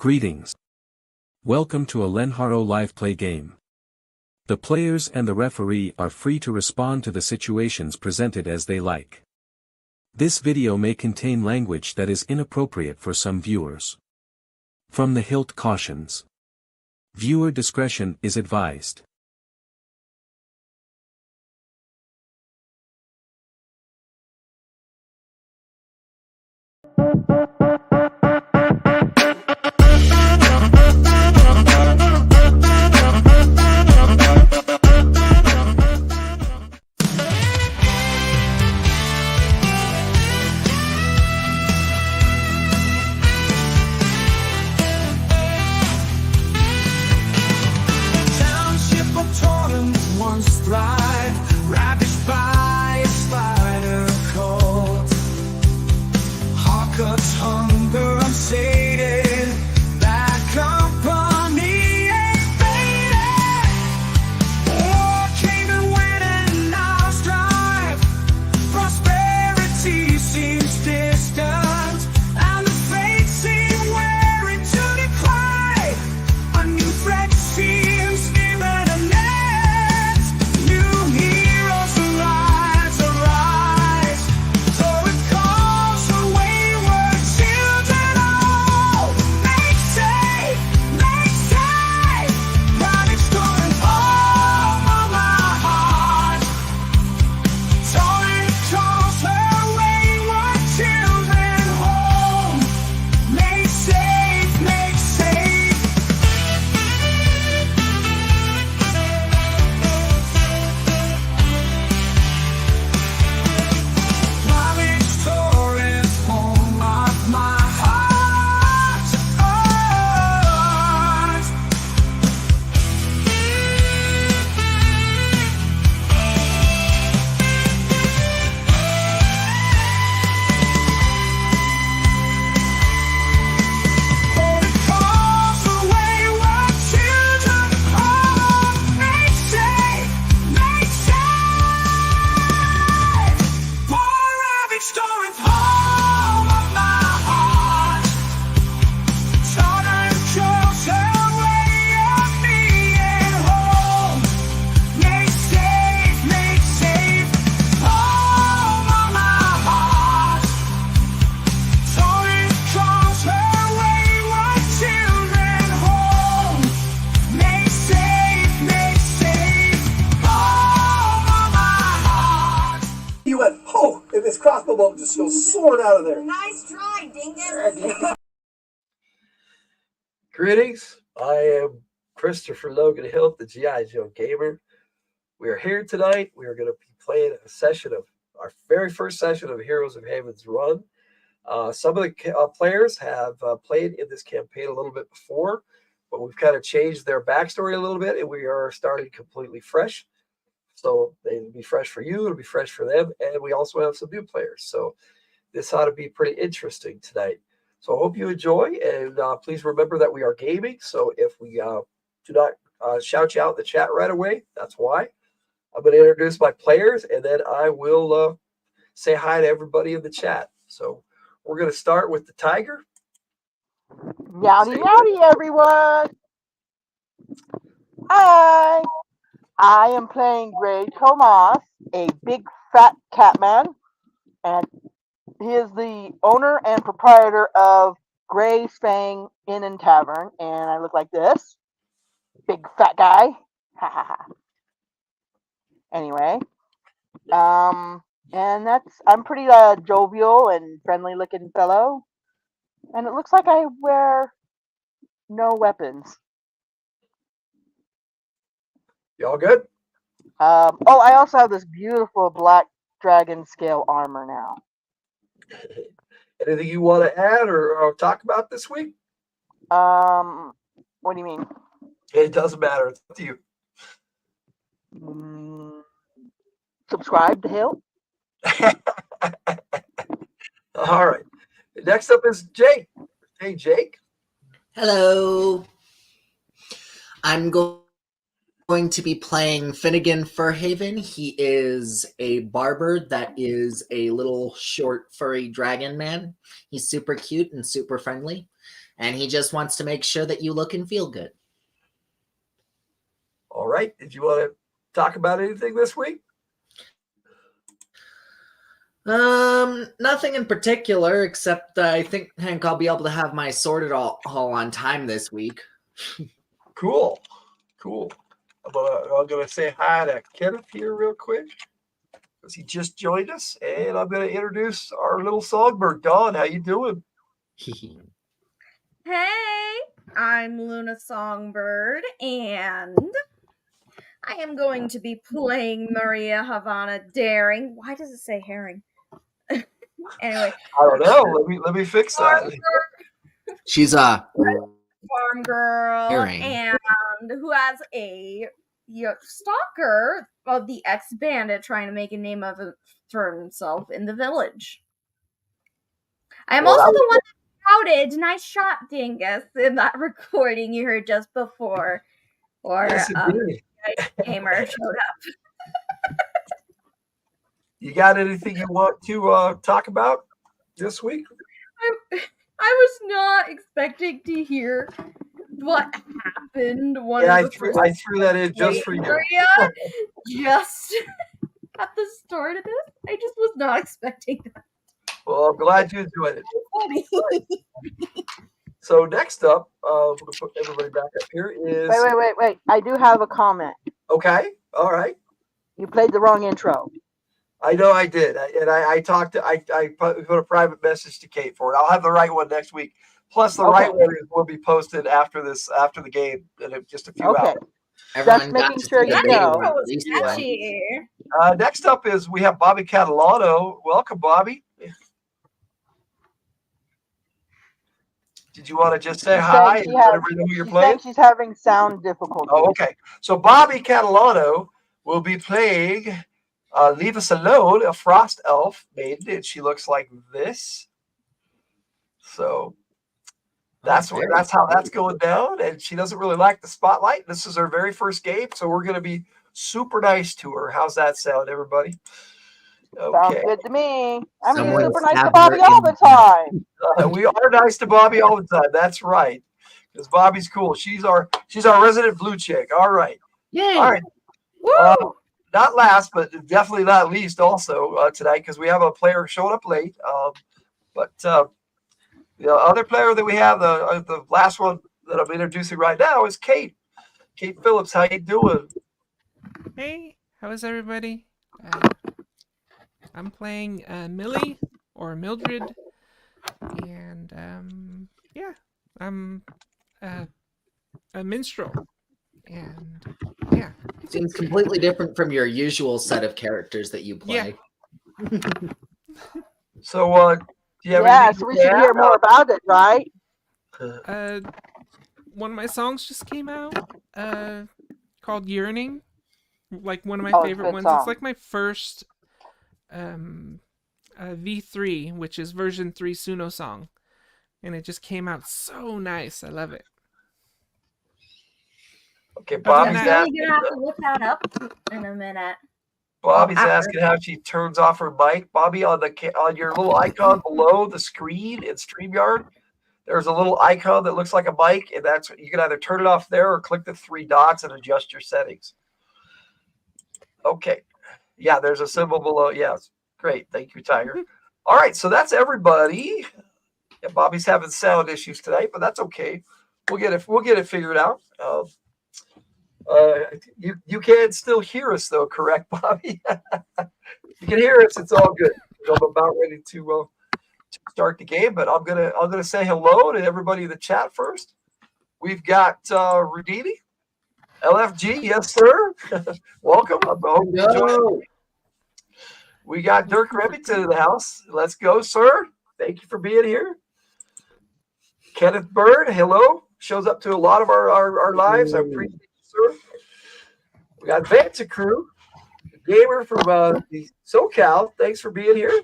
Greetings. Welcome to a Lenharrow live play game. The players and the referee are free to respond to the situations presented as they like. This video may contain language that is inappropriate for some viewers. From the hilt cautions. Viewer discretion is advised. Crossbow bolt just goes soaring out of there. Nice try, dingus. Greetings. I am Christopher Logan Hilt, the G.I. Joe Gamer. We are here tonight. We are going to be playing a session of our very first session of Heroes of Haven's Run. Some of the players have played in this campaign a little bit before, but we've kind of changed their backstory a little bit, and we are starting completely fresh. So it'll be fresh for you, it'll be fresh for them, and we also have some new players. So this ought to be pretty interesting tonight. So I hope you enjoy, and please remember that we are gaming. So if we do not shout you out in the chat right away, that's why. I'm going to introduce my players, and then I will say hi to everybody in the chat. So we're going to start with the Tiger. Yowdy, yowdy, everyone. Hi. I am playing Gray Tomas, a big fat cat man, and he is the owner and proprietor of Gray Fang Inn and Tavern, and I look like this. Big fat guy. Ha ha ha. Anyway, and I'm pretty jovial and friendly looking fellow, and it looks like I wear no weapons. Y'all good? I also have this beautiful black dragon scale armor now. Anything you want to add or talk about this week? What do you mean? It doesn't matter. It's up to you. Subscribe to Hill. All right. Next up is Jake. Hey, Jake. Hello. I'm going to be playing Finnegan Furhaven. He is a barber that is a little short, furry dragon man. He's super cute and super friendly. and he just wants to make sure that you look and feel good. All right. Did you want to talk about anything this week? Nothing in particular, except I think, Hank, I'll be able to have my sorted all on time this week. Cool. I'm gonna say hi to Kenneth here real quick, because he just joined us, and I'm gonna introduce our little songbird, Dawn. How you doing? Hey, I'm Luna Songbird, and I am going to be playing Maria Havana Daring. Why does it say herring? Anyway, I don't know. Let me fix that. She's a farm girl, herring. and who has a stalker of the ex-bandit trying to make a name for himself in the village. I am also the one that shouted, "Nice shot, Dingus," in that recording you heard just before. Or Yes, gamer showed up. You got anything you want to talk about this week? I was not expecting to hear what happened. I threw that in just for you. Just at the start of this, I just was not expecting that. Well, I'm glad you enjoyed it. So next up, we're gonna put everybody back up here. Is Wait. I do have a comment. Okay. All right. You played the wrong intro. I know I did, and I talked to I put a private message to Kate for it. I'll have the right one next week. Plus, the right one will be posted after the game in just a few hours. Just making sure you know. Next up is we have Bobby Catalano. Welcome, Bobby. Did you want to just say hi and let everybody know who you're playing? She's having sound difficulties. Oh, okay. So Bobby Catalano will be playing Leave Us Alone, a frost elf maiden, and she looks like this. So that's how that's going down, and she doesn't really like the spotlight. This is her very first game, so we're going to be super nice to her. How's that sound, everybody? Okay. Sounds good to me. I'm super nice to Bobby all the time. We are nice to Bobby all the time. That's right, because Bobby's cool. She's our resident blue chick. All right. Yay. All right. Not last, but definitely not least, also tonight, because we have a player showing up late. But the other player that we have, the last one that I'm introducing right now, is Kate. Kate Phillips, how you doing? Hey, how is everybody? I'm playing Millie or Mildred, and I'm a minstrel, and yeah. Seems completely different from your usual set of characters that you play. Yeah. So, do you have anything? So we should hear more about it, right? One of my songs just came out, called "Yearning." Like one of my favorite ones. Song. It's like my first V3, which is version 3 Suno song, and it just came out so nice. I love it. Okay, Bobby's asking. You're gonna have to look that up in a minute. Bobby's asking how she turns off her mic. Bobby, on your little icon below the screen in StreamYard, there's a little icon that looks like a mic, and that's you can either turn it off there or click the 3 dots and adjust your settings. Okay. Yeah, there's a symbol below. Yes. Great. Thank you, Tiger. All right. So that's everybody. Yeah, Bobby's having sound issues tonight, but that's okay. We'll get it figured out. You can still hear us though, correct, Bobby? You can hear us. It's all good. I'm about ready to start the game, but I'm gonna say hello to everybody in the chat first. We've got Rudini. LFG, yes, sir. Welcome. We got Dirk Remington in the house. Let's go, sir. Thank you for being here. Kenneth Bird, hello. Shows up to a lot of our lives. I appreciate you, sir. We got Vanta Crew, gamer from the SoCal. Thanks for being here.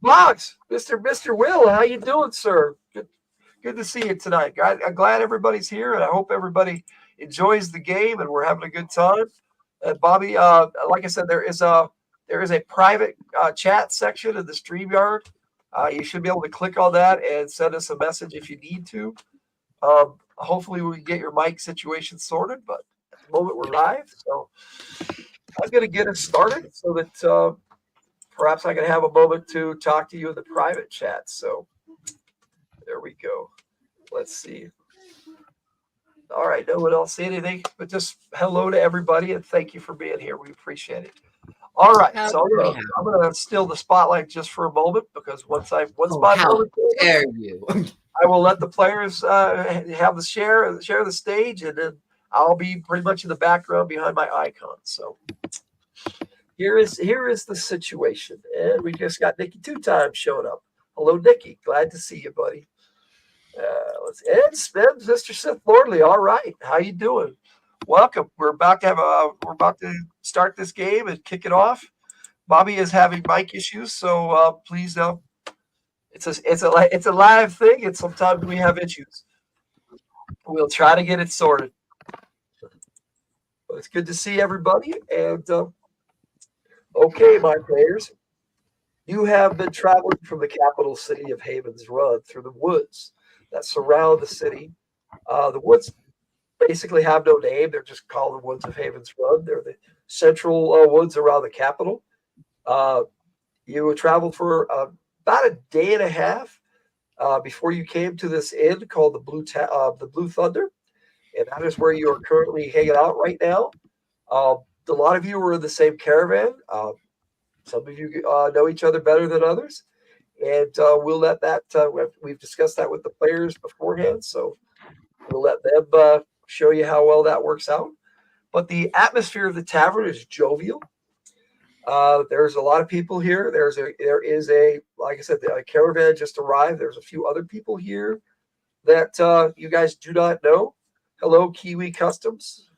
Boggs, Mr. Will, how you doing, sir? Good to see you tonight. I'm glad everybody's here, and I hope everybody enjoys the game and we're having a good time. Bobby, like I said, there is a private chat section in the StreamYard. You should be able to click on that and send us a message if you need to. Hopefully we can get your mic situation sorted, but at the moment we're live. So I'm going to get us started so that perhaps I can have a moment to talk to you in the private chat. So there we go. Let's see. All right, no one else see anything, but just hello to everybody and thank you for being here. We appreciate it. All right, so I'm gonna steal the spotlight just for a moment because once my moment dare you? I will let the players have the share the stage, and then I'll be pretty much in the background behind my icon. So here is the situation, and we just got Nikki 2 times showing up. Hello, Nikki. Glad to see you, buddy. And Mr. Sith Lordly. All right, how you doing? Welcome. We're about to start this game and kick it off. Bobby is having mic issues, so please know it's a live thing, and sometimes we have issues. We'll try to get it sorted. But it's good to see everybody. And okay, my players, you have been traveling from the capital city of Haven's Run through the woods that surround the city. The woods basically have no name. They're just called the woods of Haven's Run. They're the central woods around the capital. You traveled for about a day and a half before you came to this inn called the Blue Thunder, and that is where you are currently hanging out right now. A lot of you were in the same caravan. Some of you know each other better than others, and we'll let that. We've discussed that with the players beforehand, so we'll let them show you how well that works out. But the atmosphere of the tavern is jovial. There's a lot of people here. There is a like I said, the caravan just arrived. There's a few other people here that you guys do not know. Hello, Kiwi Customs.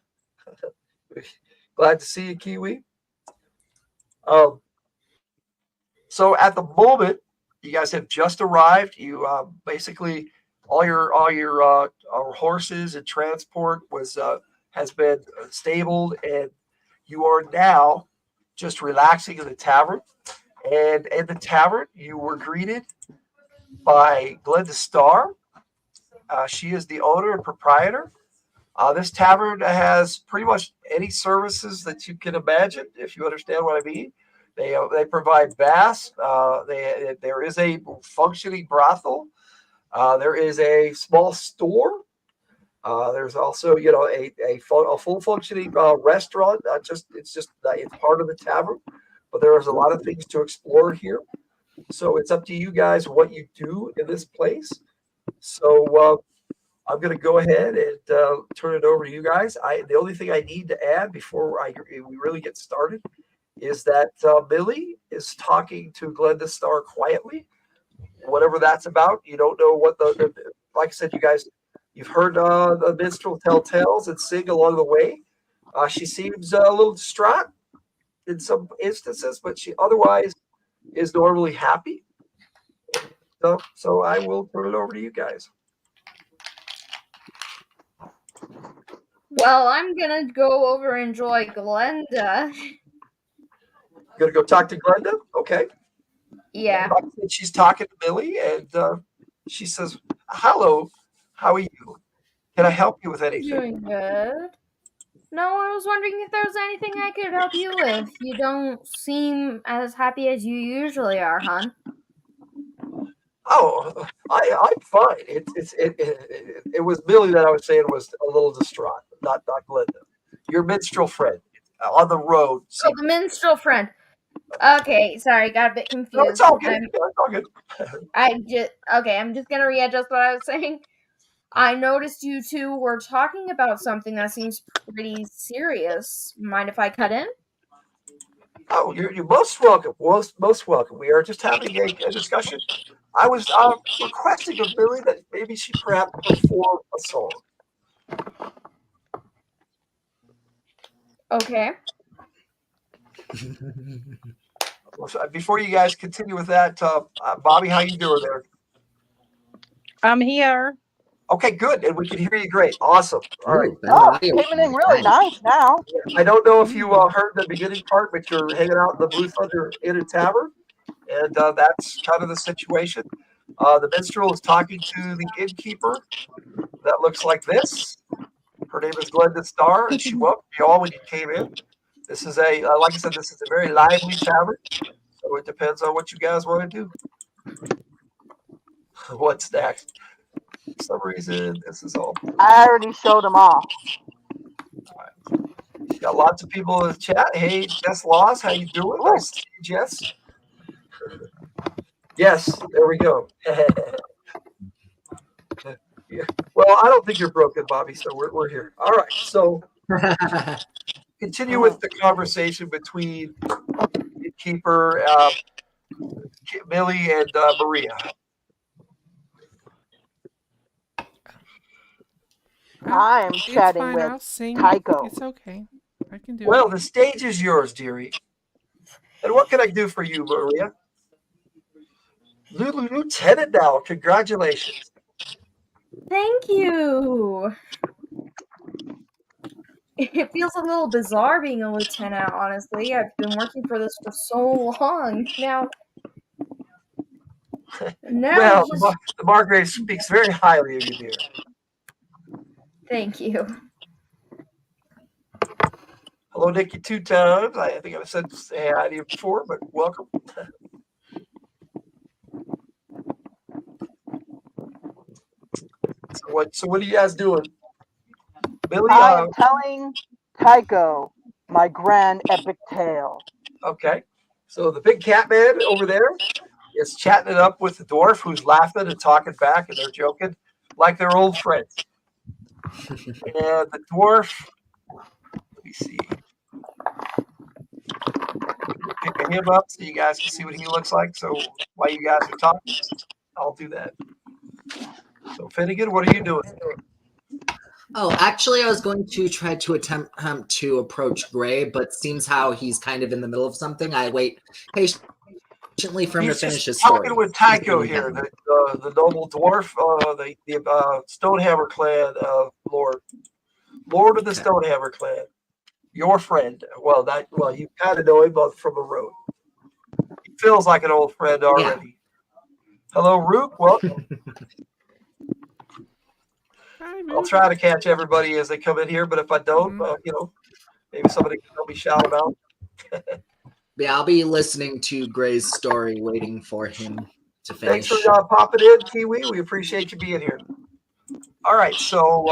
Glad to see you, Kiwi. So at the moment, you guys have just arrived. You basically all your horses and transport has been stabled, and you are now just relaxing in the tavern. And in the tavern, you were greeted by Glenda Starr. She is the owner and proprietor. This tavern has pretty much any services that you can imagine, if you understand what I mean. They provide baths. There is a functioning brothel. There is a small store. There's also, a full functioning restaurant. It's part of the tavern, but there's a lot of things to explore here. So it's up to you guys what you do in this place. So I'm going to go ahead and turn it over to you guys. The only thing I need to add before we really get started is that Millie is talking to Glenda Starr quietly, whatever that's about. You don't know what like I said, you guys. You've heard the minstrel tell tales and sing along the way. She seems a little distraught in some instances, but she otherwise is normally happy. So I will turn it over to you guys. Well, I'm gonna go over and enjoy Glenda. Gonna go talk to Glenda? Okay. Yeah. She's talking to Millie, and she says, "Hello, how are you? Can I help you with anything?" Doing good. No, I was wondering if there's anything I could help you with. You don't seem as happy as you usually are, hon. Oh, I'm fine. It was Millie that I was saying was a little distraught, not Glenda. Your minstrel friend on the road. Oh, the minstrel friend. Okay, sorry, got a bit confused. No, it's all good. It's all good. I'm just gonna readjust what I was saying. I noticed you two were talking about something that seems pretty serious. Mind if I cut in? Oh, you're most welcome. Most welcome. We are just having a discussion. I was requesting of Millie that maybe she perhaps perform a song. Okay. Before you guys continue with that, Bobby, how you doing there? I'm here. Okay, good, and we can hear you great. Awesome. All right. Coming in really nice now. I don't know if you heard the beginning part, but you're hanging out in the Blue Thunder Inn and Tavern, And that's kind of the situation. The minstrel is talking to the innkeeper. That looks like this. Her name is Glenda Starr, and she woke you all when you came in. This is like I said, this is a very lively tavern. So it depends on what you guys want to do. What's next? For some reason, this is all. I already showed them all. Got lots of people in the chat. Hey, Jess Laws, how you doing? Nice to see you, Jess. Yes, there we go. Yeah. Well, I don't think you're broken, Bobby, so we're here. All right, so continue with the conversation between the keeper, Millie, and Maria. I'm It's chatting fine. with I'll sing. Tycho. It's okay. I can do Well, it. the stage is yours, dearie. And what can I do for you, Maria? Lieutenant now. Congratulations. Thank you. It feels a little bizarre being a lieutenant, honestly. I've been working for this for so long. Now Well, just... the Margrave speaks very highly of you, dear. Thank you. Hello, Nikki, 2 times. I think I've said say hi to you before, but welcome. So what are you guys doing? Billy, I am telling Tycho my grand epic tale. Okay. So the big cat man over there is chatting it up with the dwarf who's laughing and talking back, and they're joking like they're old friends. And the dwarf, let me see. Picking him up so you guys can see what he looks like. So while you guys are talking, I'll do that. So Finnegan, what are you doing? Oh, actually, I was going to try to attempt to approach Gray, but seems how he's kind of in the middle of something. I wait patiently for him to finish his story. Talking with Tycho here, the noble dwarf, the Stonehammer clan Lord of the Stonehammer clan. Your friend. Well, you kind of know him from the road. He feels like an old friend already. Yeah. Hello, Rook. Welcome. I'll try to catch everybody as they come in here, but if I don't, maybe somebody can help me shout them out. Yeah, I'll be listening to Gray's story, waiting for him to finish. Thanks for popping in, Kiwi. We appreciate you being here. All right, so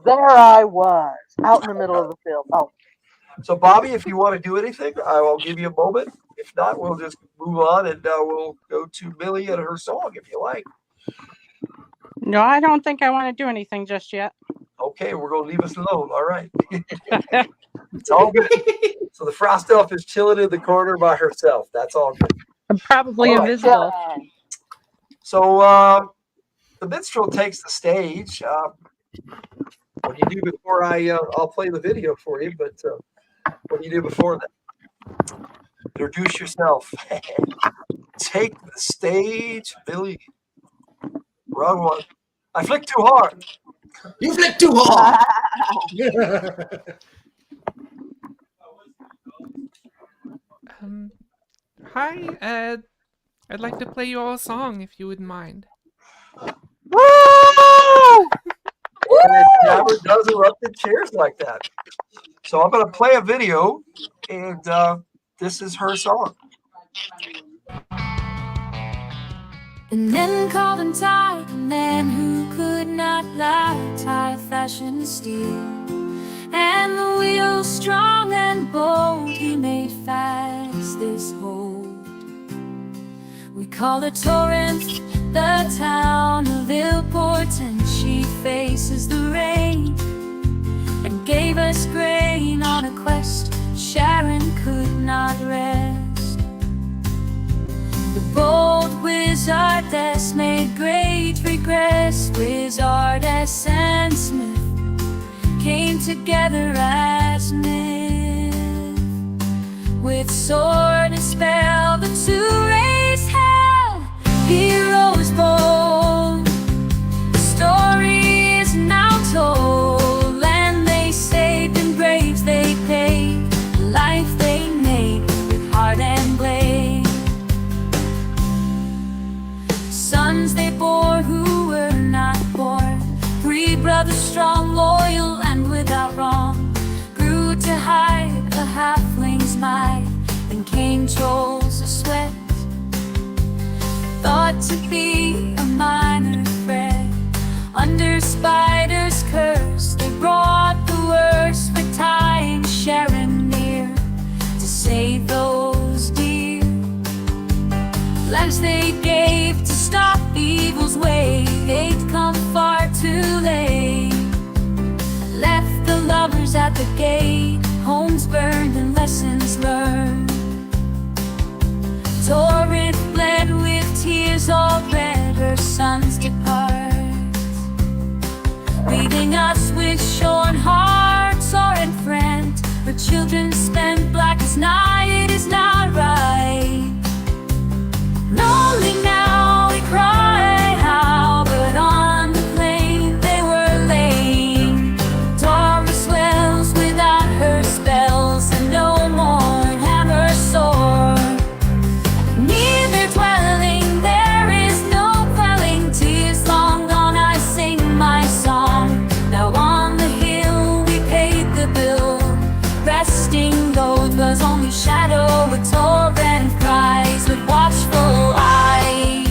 there I was, out in the middle of the field. Oh. So, Bobby, if you want to do anything, I will give you a moment. If not, we'll just move on, and we'll go to Millie and her song, if you like. No, I don't think I want to do anything just yet. Okay, we're going to leave us alone. All right. It's all good. So the Frost Elf is chilling in the corner by herself. That's all good. I'm probably invisible. So the minstrel takes the stage. What do you do before I'll play the video for you, but what do you do before that? Introduce yourself. Take the stage, Billy. Wrong one. I flicked too hard. You flicked too hard. Hi, Ed. I'd like to play you all a song, if you wouldn't mind. Woo! And it never does erupt in cheers like that. So I'm going to play a video, and this is her song. And then called him Ty, a man who could not lie. Ty fashioned steel, and the wheel strong and bold. He made fast this hold. We call it Torrance, the town of Illport, and she faces the rain and gave us grain on a quest Sharon could not rest. The bold wizardess made great regress. Wizardess and Smith came together as myth. With sword and spell, the two raised hell. Heroes bold, the story is now told. Land they saved and braves they paid, life they made with heart and blade. sons they bore who were not born. 3 brothers strong, loyal, and without wrong, grew to hide a halfling's might. Then came trolls of sweat, thought to be a minor threat. Under Spider's curse, they brought the worst, for tying Sharon near to save those dear lives they gave to stop evil's way. They'd come far too late, left the lovers at the gate, homes burned and lessons learned. Torrent bled with tears all red, her sons depart, leaving us with shorn hearts or in friend. Her children spent black as night, it is not right. Lonely now we cry how, but on the plain they were laying. Taurus wells without her spells, and no more hammer sword. Neither dwelling there is no quelling, tears long gone I sing my song. Now on the hill we paid the bill, resting though it was only shadow, a torrent cries with watchful eyes.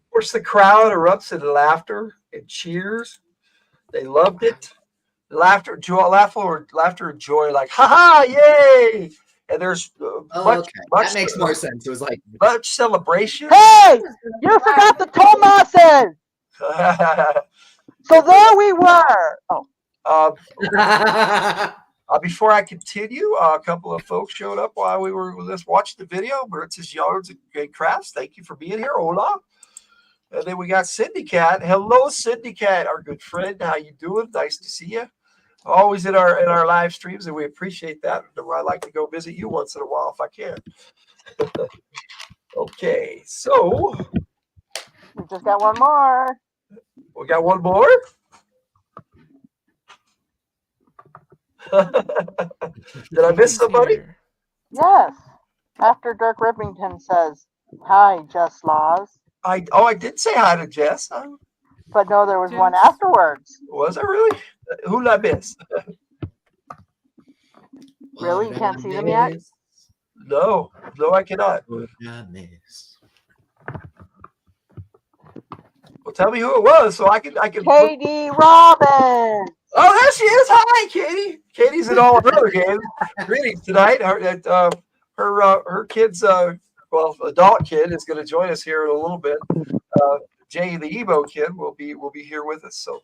Of course, the crowd erupts in laughter and cheers. They loved it. Laughter, joy, laughter and joy, like "ha ha, yay!" And there's much That makes more sense. It was like much celebration. Hey, you forgot the Tomases. So there we were. Oh, before I continue, a couple of folks showed up while we were just watching the video. Mertz's Yards and Crafts, thank you for being here. Hola. And then we got Cindy Cat. Hello, Cindy Cat, our good friend. How you doing? Nice to see you. Always in our live streams, and we appreciate that. I like to go visit you once in a while if I can. Okay, so we just got one more. We got one more. Did I miss somebody? Yes. After Dirk Rippington says, "Hi, Just Laws." I did say hi to Jess. But no, there was one afterwards. Was there really? Who did I miss? Really? You can't see them yet? No, I cannot. Who did I miss? Well, tell me who it was so I can. Katie Robbins. Oh, there she is. Hi, Katie. Katie's in all of her games. Greetings tonight. Her kids. Well, adult kid is going to join us here in a little bit. Jay, the Emo kid, will be here with us. So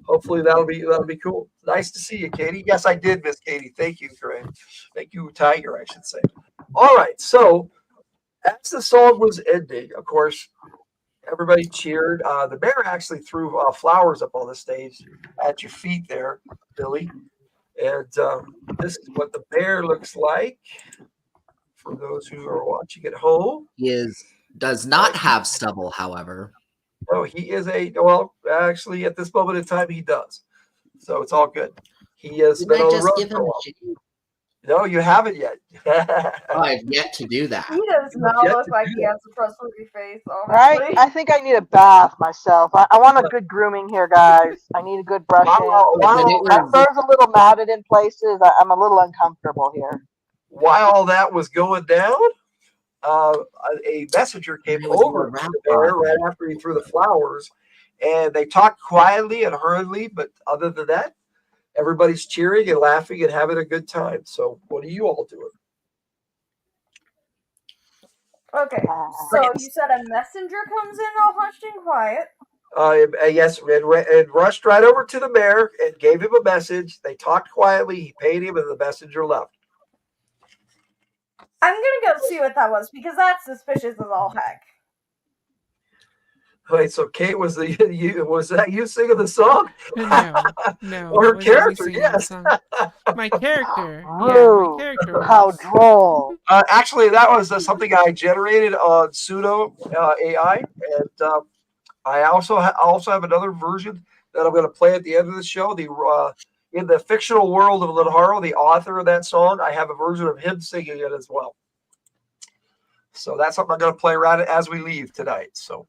hopefully that'll be cool. Nice to see you, Katie. Yes, I did miss Katie. Thank you, Corinne. Thank you, Tiger, I should say. All right. So as the song was ending, of course, everybody cheered. The bear actually threw flowers up on the stage at your feet there, Billy. And this is what the bear looks like. For those who are watching at home, he does not have stubble, however. No, he is actually at this moment in time he does. So it's all good. He has been on the road. No, you haven't yet. I've yet to do that. He does not look like he has a trustworthy face, honestly. Right? I think I need a bath myself. I want a good grooming here, guys. I need a good brushing. My fur's a little matted in places. I'm a little uncomfortable here. While all that was going down, a messenger came It was over more to the bear right after he threw the flowers, and they talked quietly and hurriedly, but other than that, everybody's cheering and laughing and having a good time. So what are you all doing? Okay, so you said a messenger comes in all hushed and quiet. Yes, and rushed right over to the mayor and gave him a message. They talked quietly. He paid him, and the messenger left. I'm gonna go see what that was because that's suspicious as all heck. Wait, so Kate was that you singing the song? No. Or her it wasn't me character? singing the Yes. song. My character. Oh, My character. how was. droll. Actually, that was something I generated on pseudo AI, and I also have another version that I'm going to play at the end of the show. In the fictional world of Lenharrow, the author of that song, I have a version of him singing it as well. So that's something I'm going to play around as we leave tonight. So.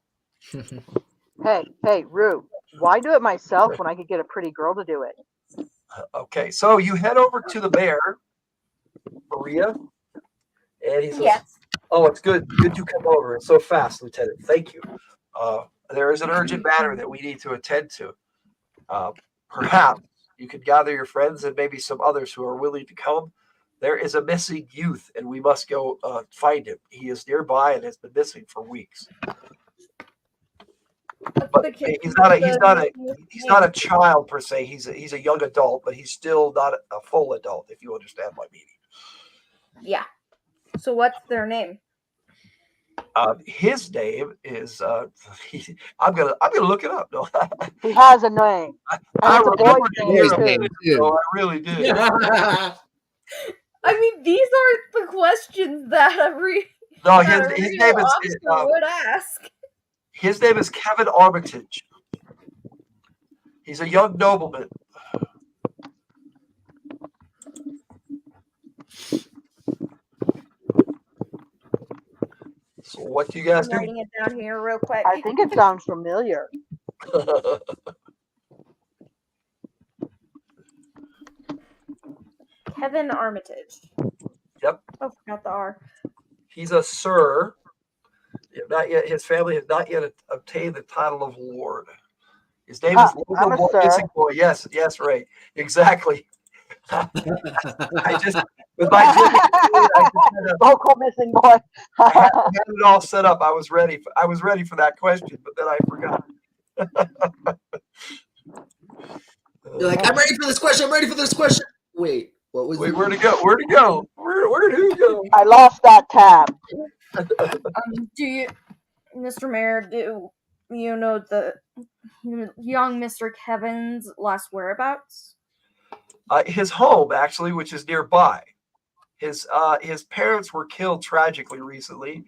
Hey, Rue, why do it myself when I could get a pretty girl to do it? Okay, so you head over to the mayor, Maria, and he says, yes. "Oh, it's good to come over. It's so fast, Lieutenant. Thank you. There is an urgent matter that we need to attend to. Perhaps you could gather your friends and maybe some others who are willing to come. There is a missing youth, and we must go find him. He is nearby and has been missing for weeks." But he's not a child per se. He's a young adult, but he's still not a full adult, if you understand my meaning. Yeah. So what's their name? His name is I'm gonna look it up. No, he has a name. I remember his name too. So I really did. I mean, these aren't the questions that his name is would ask. His name is Kevin Armitage. He's a young nobleman. So what do you guys do? I'm writing it down here real quick. I think it sounds familiar. Kevin Armitage. Yep. Oh, forgot the R. He's a sir. Not yet. His family has not yet obtained the title of lord. His name is Local Missing Boy. Yes, right. Exactly. I just with my Local Missing Boy. I had it all set up. I was ready for that question, but then I forgot. You're like, I'm ready for this question. Wait, what was? Wait, where'd it go? Where did he go? I lost that tab. Do you, Mr. Mayor, do you know the young Mr. Kevin's last whereabouts? His home, actually, which is nearby. His parents were killed tragically recently,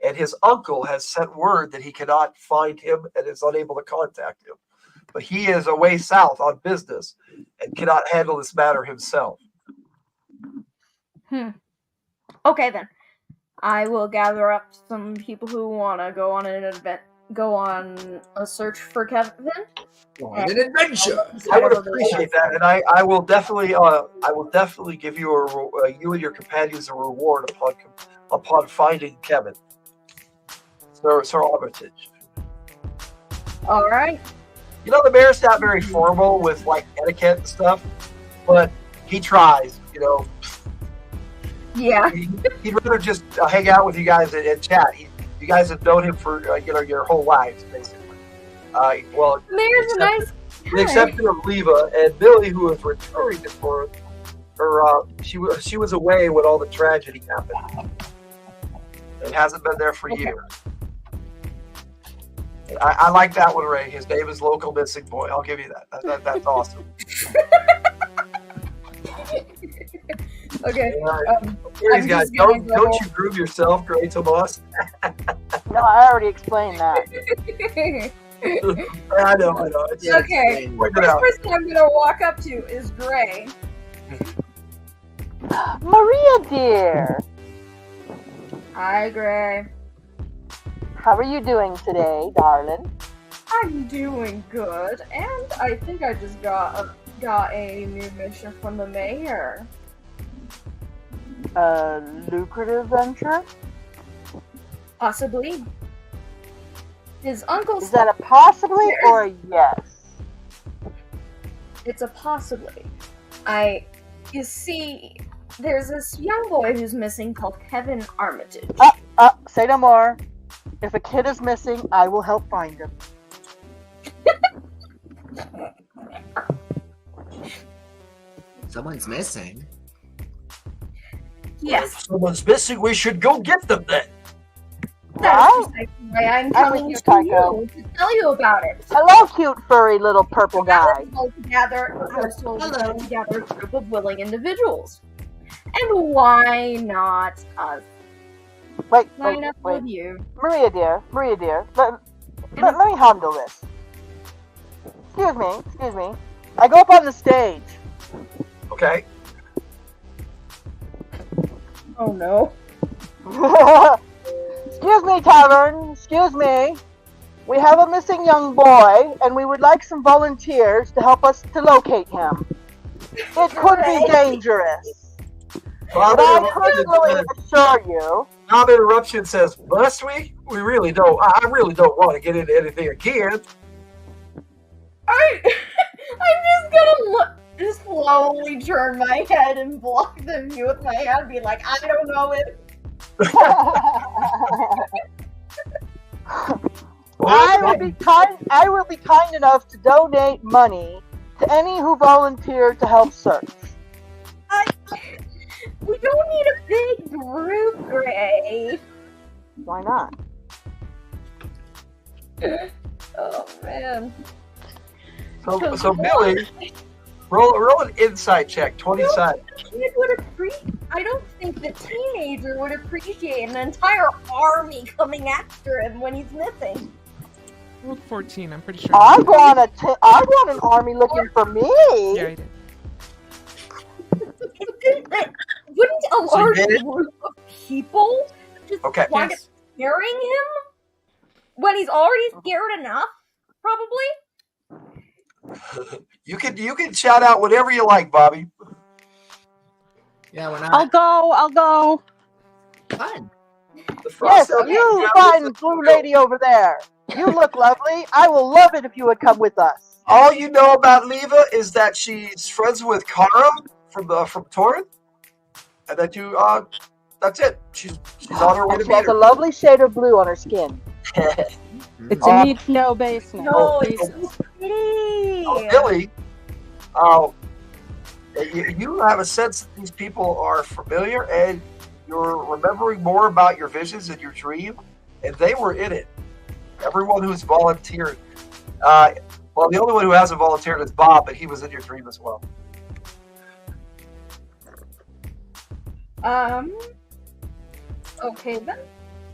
and his uncle has sent word that he cannot find him and is unable to contact him. But he is away south on business and cannot handle this matter himself. Okay, then. I will gather up some people who want to go on a search for Kevin. On an adventure. I would appreciate that, and I will definitely give you you and your companions a reward upon finding Kevin. Sir Armitage. All right. You know, the mayor's not very formal with like etiquette and stuff, but he tries. You know. Yeah. He'd rather just hang out with you guys and chat. You guys have known him for your whole lives, basically. Well, Mayor's a nice guy. With the exception of Leva and Billy, who was returning for her. She was away when all the tragedy happened. It hasn't been there for years. I like that one, Ray. His name is Local Missing Boy. I'll give you that. That's awesome. Okay. Please, guys, don't you groove yourself, Gray Tomas. No, I already explained that. I know. Okay. First person I'm gonna walk up to is Gray. Maria, dear. Hi, Gray. How are you doing today, darling? I'm doing good, and I think I just got a new mission from the mayor. A lucrative venture? Possibly. His uncle's. Is that a possibly or a yes? It's a possibly. You see, there's this young boy who's missing called Kevin Armitage. Say no more. If a kid is missing, I will help find him. Someone's missing. Yes. If someone's missing, we should go get them then. That's precisely why I'm telling you Tycho. to tell you about it. Hello, cute, furry little purple guy. I was told to pull together a group of willing individuals. And why not us? Wait. With you? Maria dear, let me handle this. Excuse me. I go up on the stage. Okay. Oh no. Excuse me, Tavern. Excuse me. We have a missing young boy, and we would like some volunteers to help us to locate him. It could be dangerous. But I could really assure you. Bob Interruption says, must we? I really don't want to get into anything again. I'm just gonna just slowly turn my head and block the view with my hand, be like, I don't know it. I will be kind enough to donate money to any who volunteer to help search. We don't need a big group, Gray. Why not? Oh man. So Billy, roll an insight check, 20 sides. I don't think the teenager would appreciate an entire army coming after him when he's missing. Rolled 14, I'm pretty sure. I want an army looking for me. Yeah, I did. Wouldn't a large group of people just wind up scaring him when he's already scared enough? Probably. You can shout out whatever you like, Bobby. Yeah, we're not. I'll go. Fine. Yes, you fine blue lady over there. You look lovely. I will love it if you would come with us. All you know about Leva is that she's friends with Kara from Torrent, and that that's it. She's on her way to She has a lovely shade of blue on her skin. It's a need-to-know base now. No, it's so pretty. Billy, you have a sense that these people are familiar, and you're remembering more about your visions and your dream, and they were in it. Everyone who's volunteered. Well, the only one who hasn't volunteered is Bob, but he was in your dream as well. Okay then.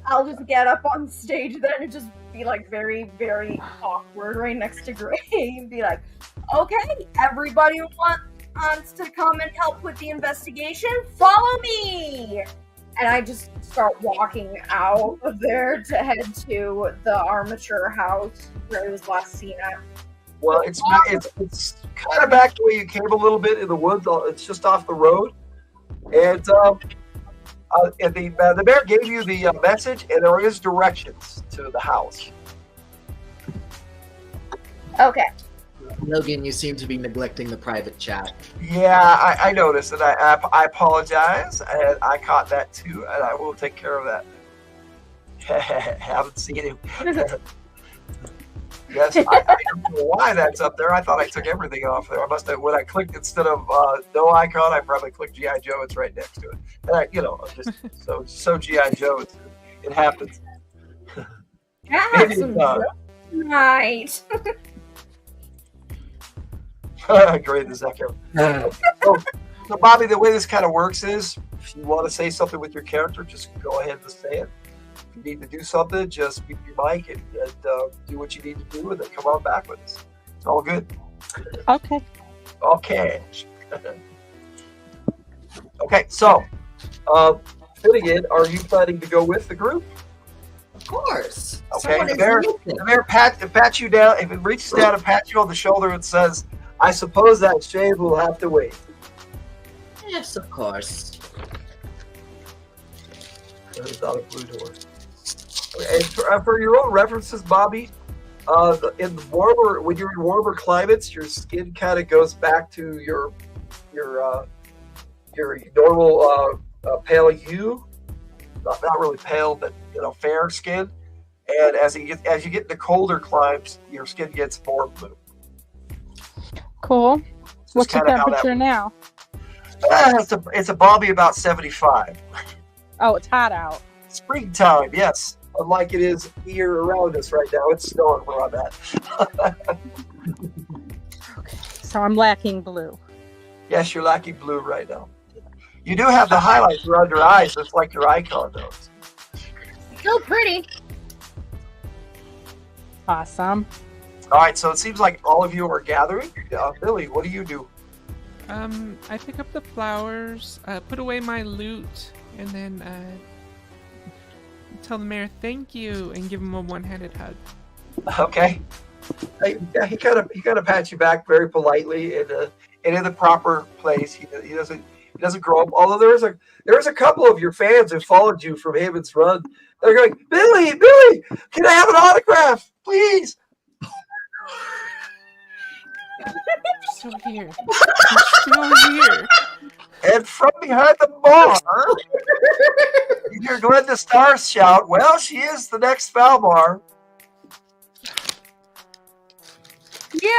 I'll just get up on stage then and just be like very, very awkward right next to Gray and be like, okay, everybody who wants to come and help with the investigation, follow me! And I just start walking out of there to head to the armature house where it was last seen at. Well, it's kind of back the way you came a little bit in the woods. It's just off the road. And the mayor gave you the message, and there is directions to the house. Okay. Logan, you seem to be neglecting the private chat. Yeah, I noticed, and I apologize. I caught that too, and I will take care of that. Haven't seen him. Yes, I don't know why that's up there. I thought I took everything off there. I must have, when I clicked instead of no icon, I probably clicked G.I. Joe. It's right next to it. And just so G.I. Joe, it happens. Maybe right. Great, the Echo. So, Bobby, the way this kind of works is, if you want to say something with your character, just go ahead and say it. If you need to do something, just mute your mic and do what you need to do, and then come on back with us. It's all good. Okay. Okay. Okay, so, Finnegan, are you planning to go with the group? Of course. Okay, the mayor pats you down, if it reaches down and pats you on the shoulder and says, I suppose that shave will have to wait. Yes, of course. There's not a blue door. And for your own references, Bobby, in warmer, when you're in warmer climates, your skin kind of goes back to your normal pale hue. Not really pale, but fair skin. And as you get into colder climes, your skin gets more blue. Cool. What's the temperature now? It's a Bobby about 75. Oh, it's hot out. Springtime, yes. Unlike it is here around us right now, it's snowing where I'm at. Okay, so I'm lacking blue. Yes, you're lacking blue right now. You do have the highlights around your eyes, just like your icon does. Still pretty. Awesome. All right, so it seems like all of you are gathering. Billy, what do you do? I pick up the flowers, put away my loot, and then tell the mayor thank you and give him a one-handed hug. Okay. He kind of pats you back very politely and in the proper place. He doesn't grow up. Although there's a couple of your fans who followed you from Haven's Run. They're going, Billy, can I have an autograph, please? Still here. Still here. And from behind the bar, you hear Glenda Stars shout, "Well, she is the next Valmar." Yeah.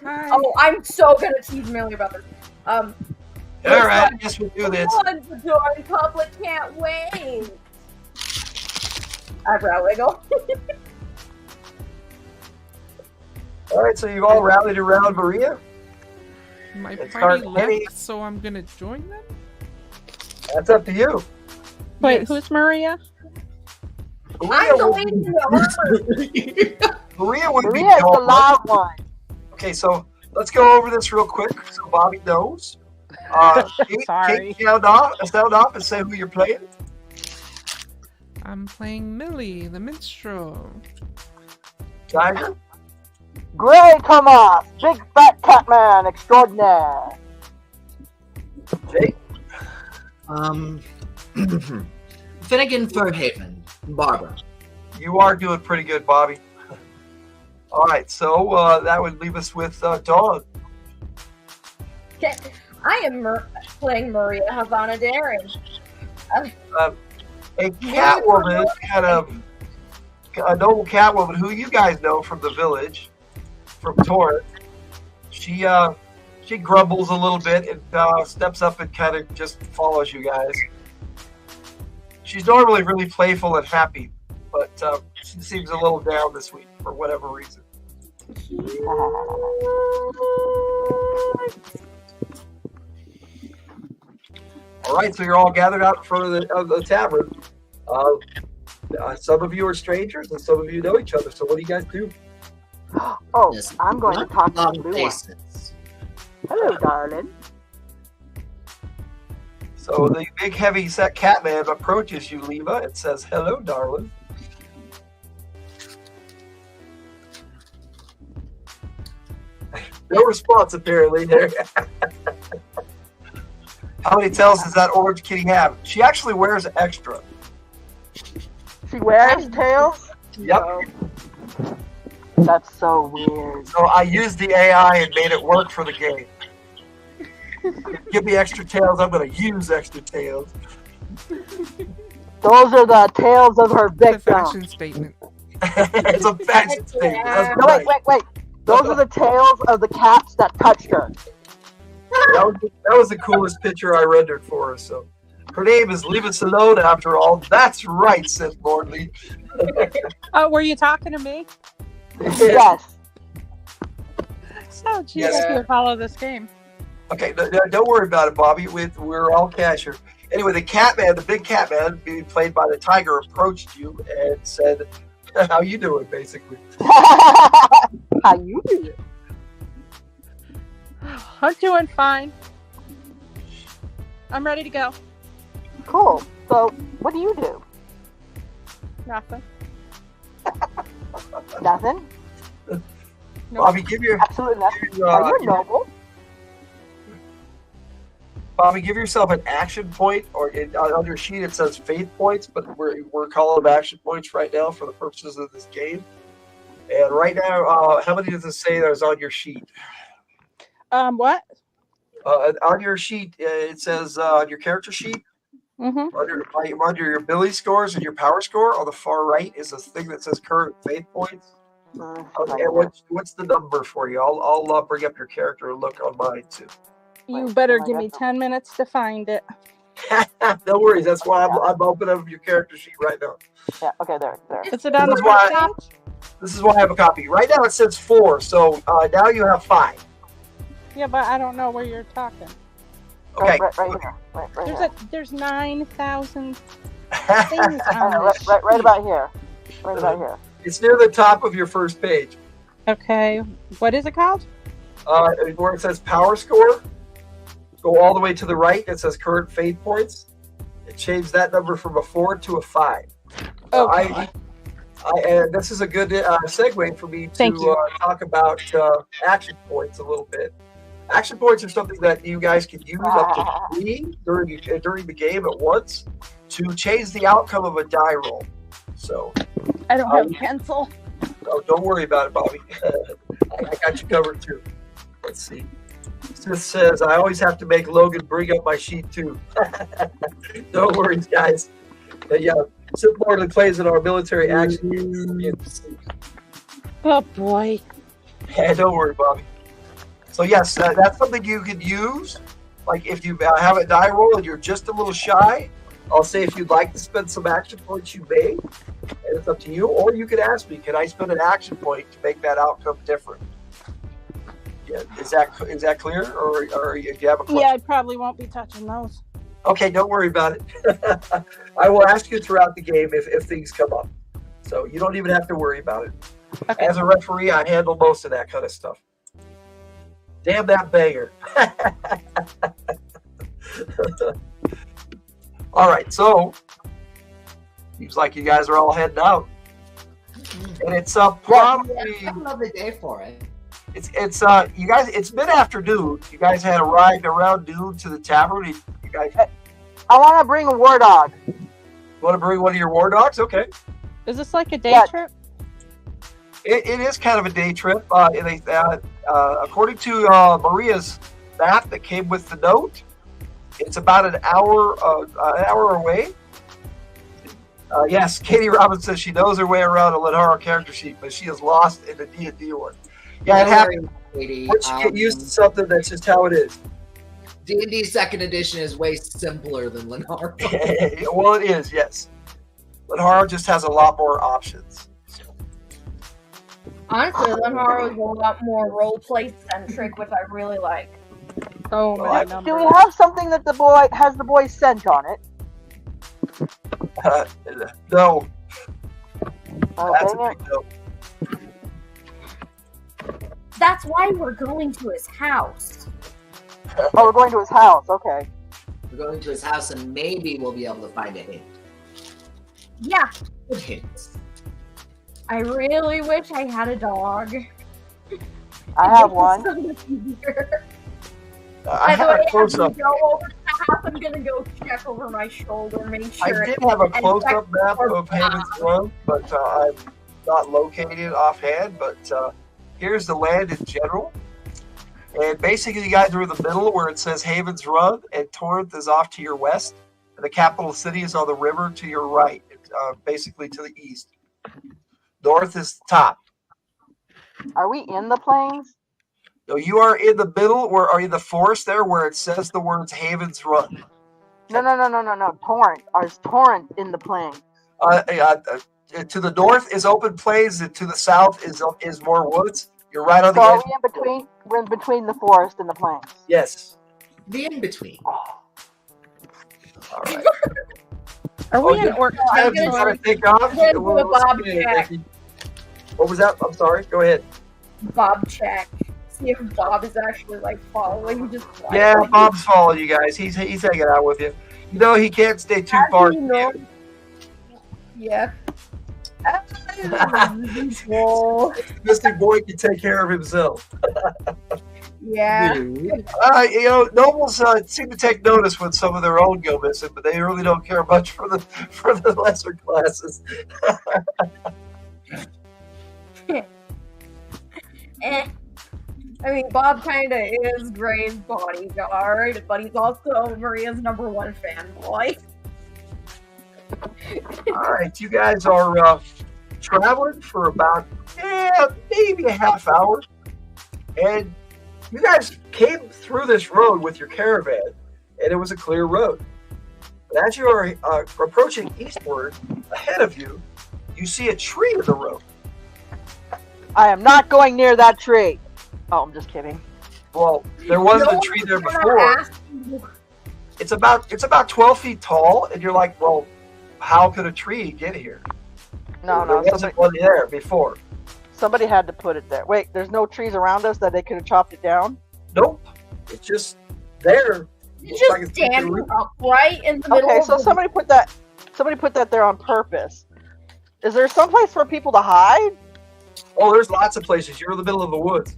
Hi. Oh, I'm so gonna tease Millie about this. All right, I guess we'll do this. The door in public can't wait. Eyebrow wiggle. All right, so you've all rallied around Maria. My Let's party start left, hitting. so I'm gonna join them? That's up to you. Wait, Yes. who's Maria? I'm the lady in the armor. Maria would be Maria's the Dawn. loud one. Okay, so let's go over this real quick so Bobby knows. Sorry. Kate, sound off and say who you're playing. I'm playing Millie, the minstrel. Tiger. Gray Thomas, big fat cat man extraordinaire. Jake. Finnegan Fairhaven, Barbara. You are doing pretty good, Bobby. All right, so that would leave us with Dawn. Okay, I am playing Maria Havana Daring. A Catwoman, kind of a noble Catwoman who you guys know from the village, from Torrent. She grumbles a little bit and steps up and kind of just follows you guys. She's normally really playful and happy, but she seems a little down this week for whatever reason. All right, so you're all gathered out in front of the tavern. Some of you are strangers, and some of you know each other. So what do you guys do? Oh, Yes. I'm going to talk to the Long blue one. faces. Hello, darling. So the big, heavy-set Catman approaches you, Leva, and says, "Hello, darling." No response, apparently. There. How many tails does that orange kitty have? She actually wears extra. She wears tails? Yep. No. That's so weird. So I used the AI and made it work for the game. Give me extra tails, I'm going to use extra tails. Those are the tails of her It's a fashion victim. statement. It's a fashion statement. That's No, right. wait. Those are the tails of the cats that touched her. That was the coolest picture I rendered for her. So her name is Leave Us Alone after all. That's right, said Lordly. Oh, were you talking to me? Yes. Oh, geez, Yes. I could follow this game. Okay, don't worry about it, Bobby. We're all cashier. Anyway, the Catman, the big Catman, being played by the Tiger, approached you and said, "How you doing?" Basically. How you doing? I'm doing fine. I'm ready to go. Cool. So, what do you do? Nothing. Nothing? Bobby, give your Absolutely nothing. give your, Are you a noble? Bobby, give yourself an action point, or on your sheet it says faith points, but we're calling them action points right now for the purposes of this game. And right now, how many does it say there's on your sheet? What? On your sheet, it says on your character sheet, under your ability scores and your power score, on the far right is a thing that says current faith points. Okay, what's the number for you? I'll bring up your character and look on mine too. You better give me 10 minutes to find it. No worries. That's why I'm opening up your character sheet right now. Yeah. Okay. There. Is it on the first page? This is why I have a copy. Right now it says 4, so now you have 5. Yeah, but I don't know where you're talking. Okay. Right here. There's 9,000 things on this. Right about here. Right about here. It's near the top of your first page. Okay. What is it called? Where it says power score, go all the way to the right. It says current faith points. It changed that number from a 4 to a 5. Okay. And this is a good segue for me to talk about action points a little bit. Action points are something that you guys can use up to 3 during the game at once to change the outcome of a die roll. So I don't have a pencil. Oh, don't worry about it, Bobby. I got you covered too. Let's see. This says I always have to make Logan bring up my sheet too. No worries, guys. Yeah, Simple Orderly plays in our military action. Oh boy. Yeah, don't worry, Bobby. So yes, that's something you can use. Like if you have a die roll and you're just a little shy, I'll say if you'd like to spend some action points, you may, and it's up to you. Or you could ask me, can I spend an action point to make that outcome different? Yeah, is that clear, or do you have a question? Yeah, I probably won't be touching those. Okay, don't worry about it. I will ask you throughout the game if things come up, so you don't even have to worry about it. Okay. As a referee, I handle most of that kind of stuff. Damn that banger. All right, so seems like you guys are all heading out, and it's probably another day for it. It's you guys. It's mid-afternoon. You guys had arrived around noon to the tavern. You guys. I want to bring a war dog. You want to bring one of your war dogs? Okay. Is this like a day trip? It is kind of a day trip. According to Maria's map that came with the note, it's about an hour away. Yes, Katie Robbins says she knows her way around a Lenharrow character sheet, but she is lost in the D&D one. Yeah, it happens. Once you get used to something, that's just how it is. D&D 2nd edition is way simpler than Lenharrow. Well, it is, yes. Lenharrow just has a lot more options. Honestly, Lenharrow is a lot more roleplay centric, which I really like. Oh my! Do we have something that the boy has the boy's scent on it? No. That's a big no. That's why we're going to his house. Oh, we're going to his house. Okay. We're going to his house, and maybe we'll be able to find a hint. Yeah. Good hints. I really wish I had a dog. I have one. I have a close-up. I'm gonna go check over my shoulder, make sure. I did have a close-up map of Haven's Run, but I'm not locating it offhand. But here's the land in general. And basically, you guys are in the middle where it says Haven's Run, and Torrent is off to your west. And the capital city is on the river to your right, basically to the east. North is top. Are we in the plains? No, you are in the middle. Where are you? The forest there, where it says the words Haven's Run. No. Torrent. Is Torrent in the plains? To the north is open plains, and to the south is more woods. You're right on the edge. Are we in between? We're in between the forest and the plains. Yes. The in between. All right. Are we in Orc? I'm gonna do a Bob check. What was that? I'm sorry. Go ahead. Bob check. See if Bob is actually like following. Yeah, Bob's following you guys. He's hanging out with you. You know he can't stay too far. Yeah. Mystic boy can take care of himself. Yeah. Nobles seem to take notice when some of their own go missing, but they really don't care much for the lesser classes. I mean, Bob kind of is Gray's bodyguard, but he's also Maria's #1 fanboy. All right, you guys are traveling for about maybe a half hour, and you guys came through this road with your caravan, and it was a clear road. But as you are approaching eastward, ahead of you, you see a tree in the road. I am not going near that tree. Oh, I'm just kidding. Well, there was a tree there before. It's about 12 feet tall, and you're like, well, how could a tree get here? No, there wasn't one there before. Somebody had to put it there. Wait, there's no trees around us that they could have chopped it down? Nope. It's just there. It's just standing upright in the middle. Okay, so somebody put that there on purpose. Is there some place for people to hide? Oh, there's lots of places. You're in the middle of the woods.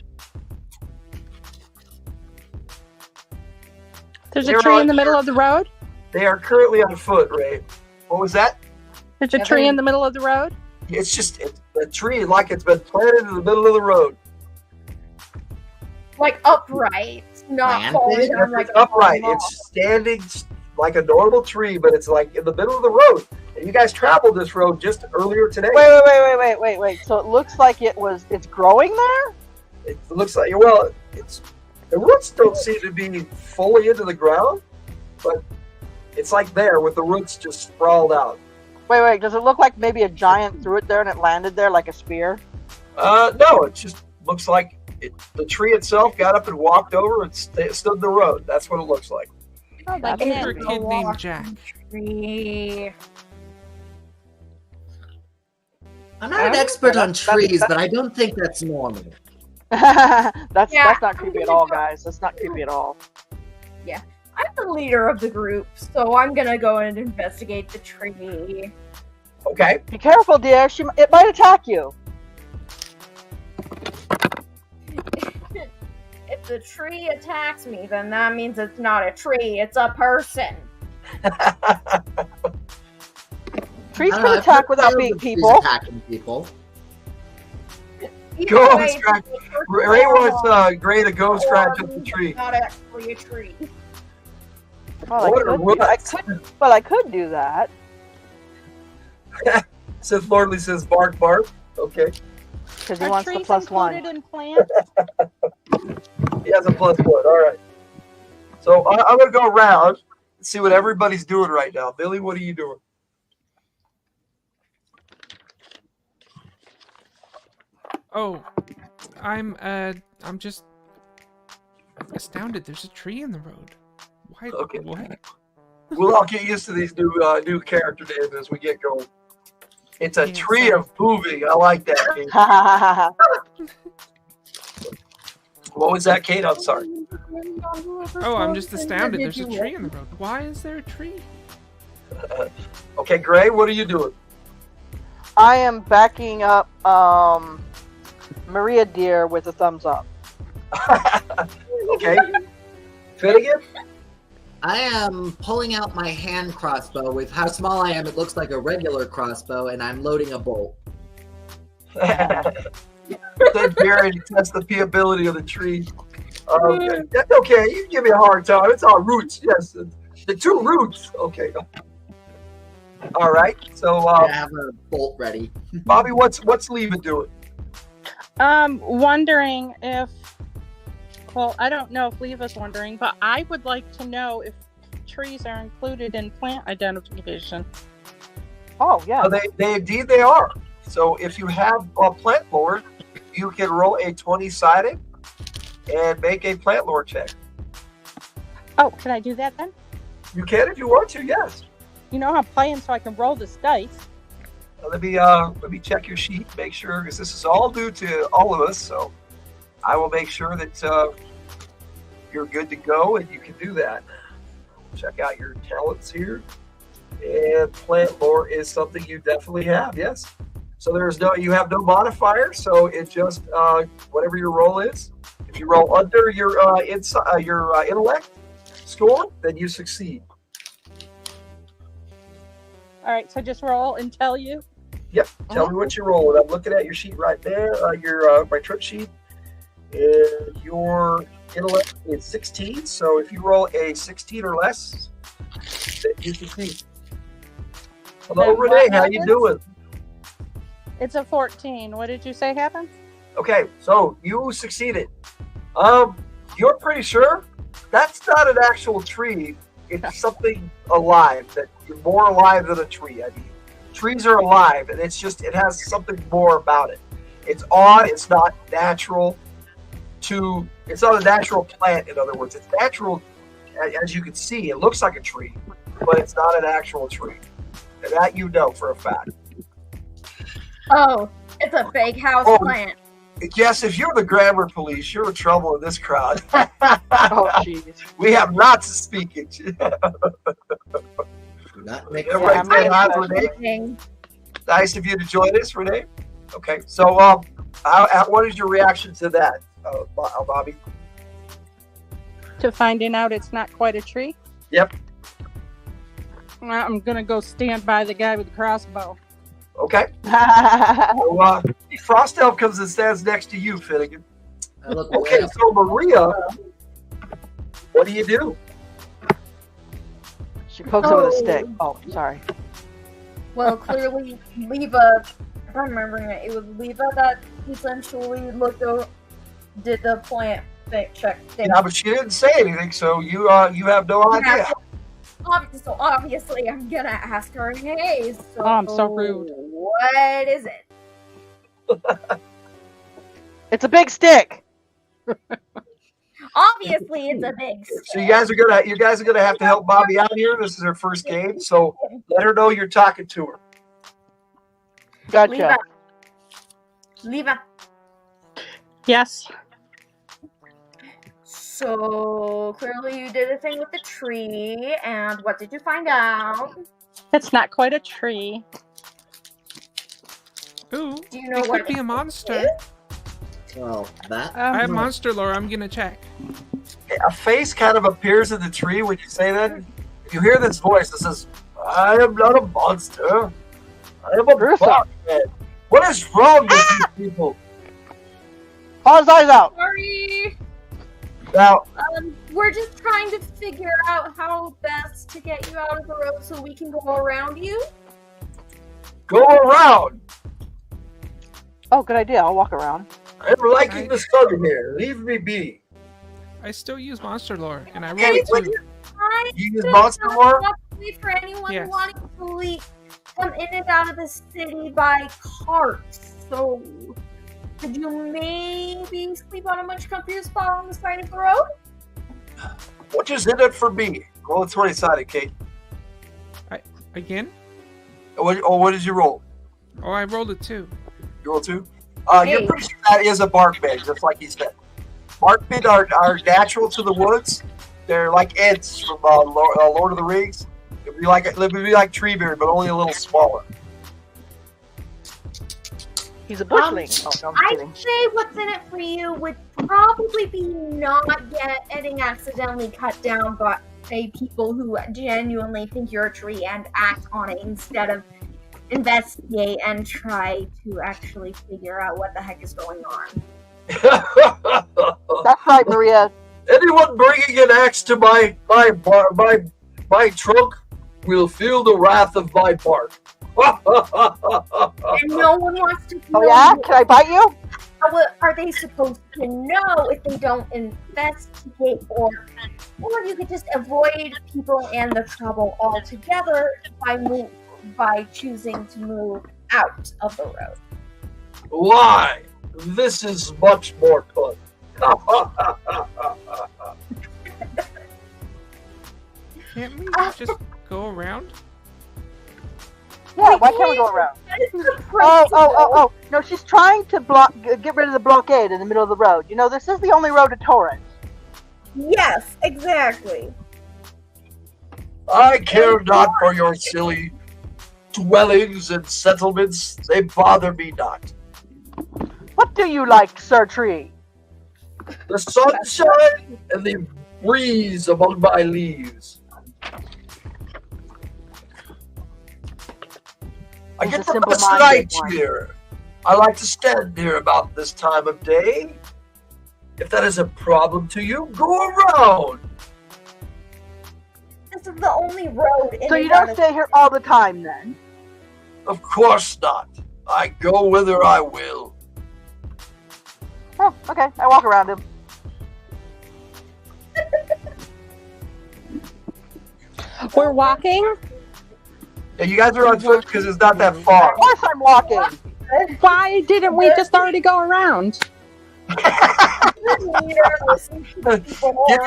There's a tree in the middle of the road? They are currently on foot, Ray. What was that? There's a tree in the middle of the road? It's just a tree like it's been planted in the middle of the road. Like upright, not falling down like upright. It's standing like a normal tree, but it's like in the middle of the road. And you guys traveled this road just earlier today. Wait. So it looks like it's growing there? It looks like, well, the roots don't seem to be fully into the ground, but it's like there with the roots just sprawled out. Wait. Does it look like maybe a giant threw it there and it landed there like a spear? No, it just looks like the tree itself got up and walked over and stood in the road. That's what it looks like. Oh, like a kid named Jack. I'm not an expert on trees, but I don't think that's normal. That's not creepy at all, guys. That's not creepy at all. Yeah. I'm the leader of the group, so I'm gonna go and investigate the tree. Okay. Be careful, dear. It might attack you. If the tree attacks me, then that means it's not a tree, it's a person. Trees can attack without being people. Attacking people. Ray wants Gray to go scratch up the tree. Not actually a tree. Well, I could do that. Since Lordly says bark, bark. Okay. Because he wants the +1. In plants? He has a +1. All right. So I'm going to go around and see what everybody's doing right now. Billy, what are you doing? Oh, I'm just astounded. There's a tree in the road. Why? Okay. What? We'll all get used to these new character names as we get going. It's a tree of moving. I like that, Kate. What was that, Kate? I'm sorry. Oh, I'm just astounded. There's a tree in the road. Why is there a tree? Okay, Gray, what are you doing? I am backing up Maria Deer with a thumbs up. Okay. Finnegan? I am pulling out my hand crossbow. With how small I am, it looks like a regular crossbow, and I'm loading a bolt. Then Gary tests the peability of the tree. That's okay. You can give me a hard time. It's all roots. Yes, the 2 roots. Okay. All right. So I have a bolt ready. Bobby, what's Leva doing? Wondering if. Well, I don't know if Leva's wondering, but I would like to know if trees are included in plant identification. Oh, yeah. They indeed they are. So if you have a plant lore, you can roll a 20-sided and make a plant lore check. Oh, can I do that then? You can if you want to, yes. You know I'm playing, so I can roll this dice. Let me check your sheet, make sure, because this is all due to all of us, so I will make sure that you're good to go and you can do that. Check out your talents here. And plant lore is something you definitely have, yes. So you have no modifier, so it's just whatever your roll is. If you roll under your intellect score, then you succeed. All right, so just roll and tell you. Yep. Tell me what you roll. I'm looking at your sheet right there. Your my trip sheet. And your intellect is 16. So if you roll a 16 or less, then you succeed. Hello, Then Renee. what How you happens? doing? It's a 14. What did you say happened? Okay, so you succeeded. You're pretty sure that's not an actual tree. It's something alive. That you're more alive than a tree. I mean, trees are alive, and it has something more about it. It's odd. It's not natural. It's not a natural plant. In other words, it's natural, as you can see. It looks like a tree, but it's not an actual tree, and that you know for a fact. Oh, it's a fake house plant. Yes, if you're the grammar police, you're in trouble in this crowd. Oh, jeez. We have lots of speakage. Not make Everybody say hi, Renee. Thinking. Nice of you to join us, Renee. Okay, so what is your reaction to that, Bobby? To finding out it's not quite a tree? Yep. I'm going to go stand by the guy with the crossbow. Okay. So, Frost Elf comes and stands next to you, Finnegan. Okay, so Maria, what do you do? She pokes it with a stick. Oh, sorry. Well, clearly, Leva, if I'm remembering it, it was Leva that essentially did the plant check thing. Yeah, but she didn't say anything, so you have no idea. So obviously, I'm gonna ask her, hey, so Oh, I'm so rude. what is it? It's a big stick. Obviously, it's a big stick. So you guys are gonna have to help Bobby out here. This is her first game, so let her know you're talking to her. Gotcha. Leva. Yes. So clearly you did a thing with the tree, and what did you find out? It's not quite a tree. Ooh, Do you know it what could be a monster. is? Well, that. I have monster lore. I'm gonna check. A face kind of appears in the tree when you say that. You hear this voice that says, "I am not a monster. I am a Bobman." What is wrong with these people? Paw his eyes out. Sorry. Now, We're just trying to figure out how best to get you out of the road so we can go around you. go around. Oh, good idea. I'll walk around. I'm liking the sun here. Leave me be. I still use monster lore, and I roll Okay, it but too. you use monster lore? For anyone Yes. wanting to come in and out of the city by cart. So, could you maybe sleep on a much comfier spot on the side of the road? What is in it for me? Roll a 20-sided, Kate. Again? What did you roll? Oh, I rolled it too. You roll 2? You're pretty sure that is a barkman, just like he said. Barkmen are natural to the woods. They're like Ents from Lord of the Rings. It'd be like Treebeard, but only a little smaller. He's a bushling. Oh, no, I'm I'd kidding. say what's in it for you would probably be not getting accidentally cut down by people who genuinely think you're a tree and act on it instead of investigate and try to actually figure out what the heck is going on. That's right, Maria. Anyone bringing an axe to my trunk will feel the wrath of my bark. And no one wants to know. Oh, yeah? Can I bite you? What are they supposed to know if they don't investigate, or you could just avoid people and the trouble altogether by choosing to move out of the road. Why? This is much more fun. Can't we just go around? Yeah, why can't we go around? Oh. No, she's trying to get rid of the blockade in the middle of the road. You know, this is the only road to Torrance. Yes, exactly. I care not for your silly dwellings and settlements. They bother me not. What do you like, Sir Tree? The sunshine and the breeze among my leaves. I get the best night here. I like to stand here about this time of day. If that is a problem to you, go around. This is the only road. So you don't stay here all the time, then? Of course not. I go whither I will. Oh, okay. I walk around him. We're walking? Yeah, you guys are on foot because it's not that far. Of course I'm walking. Why didn't we just already go around? Give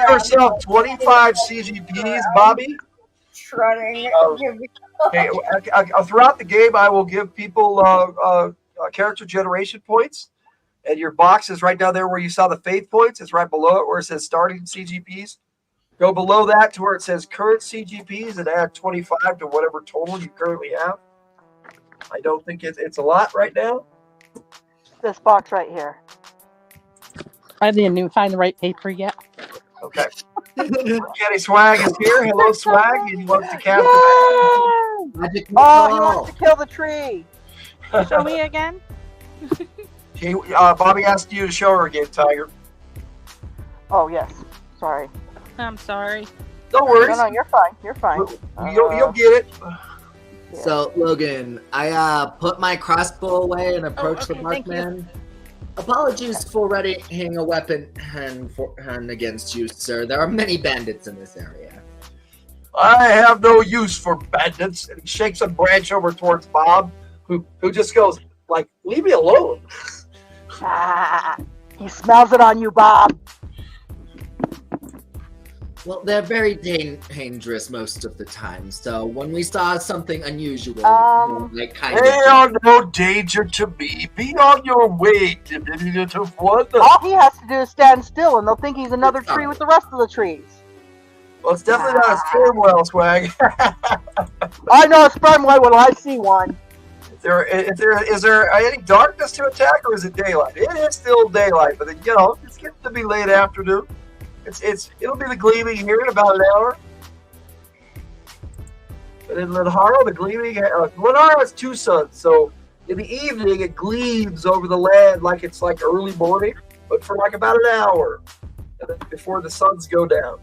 yourself 25 CGPs, Bobby. Trotting. Okay, throughout the game, I will give people character generation points. And your box is right down there where you saw the faith points. It's right below it where it says starting CGPs. Go below that to where it says current CGPs and add 25 to whatever total you currently have. I don't think it's a lot right now. This box right here. I didn't even find the right paper yet. Okay. Kenny Swag is here. Hello, Swag. And he wants to cast he wants to kill the tree. Show me again. Bobby asked you to show her again, Tiger. Oh, yes. Sorry. I'm sorry. No worries. No, you're fine. You're fine. You'll get it. So, Logan, I put my crossbow away and approached the markman. Apologies for readying a weapon hand against you, sir. There are many bandits in this area. I have no use for bandits. And he shakes a branch over towards Bob, who just goes, like, leave me alone. He smells it on you, Bob. Well, they're very dangerous most of the time. So when we saw something unusual, they are no danger to me. Be on your way, diminutive one. All he has to do is stand still, and they'll think he's another tree with the rest of the trees. Well, it's definitely not a sperm whale, Swag. I know a sperm whale when I see one. Is there any darkness to attack, or is it daylight? It is still daylight, but it's getting to be late afternoon. It'll be the gleaming here in about an hour. But in Lenharrow, the gleaming Lenharrow has two suns, so in the evening it gleams over the land like it's like early morning, but for like about an hour, and then before the suns go down.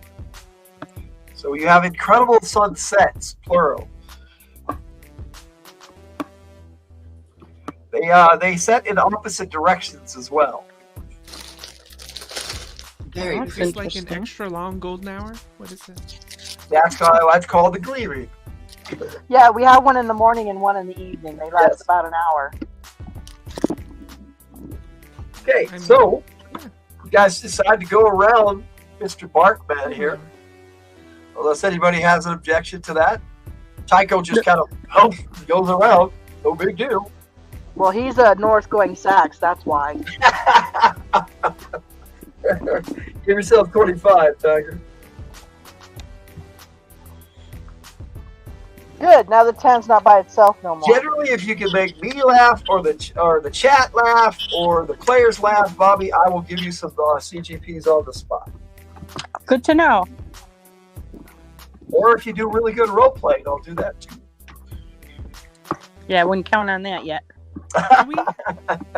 So you have incredible sunsets, plural. They set in opposite directions as well. Very is this like an extra long golden hour? What is it? That's called the gleaming. Yeah, we have one in the morning and one in the evening. They last about an hour. Okay, so you guys decide to go around Mr. Barkman here. Unless anybody has an objection to that. Tycho just kind of goes around. No big deal. Well, he's a north-going Sax, that's why. Give yourself 25, Tiger. Good. Now the 10's not by itself no more. Generally, if you can make me laugh, or the chat laugh, or the players laugh, Bobby, I will give you some CGPs on the spot. Good to know. Or if you do really good role playing, I'll do that too. Yeah, I wouldn't count on that yet.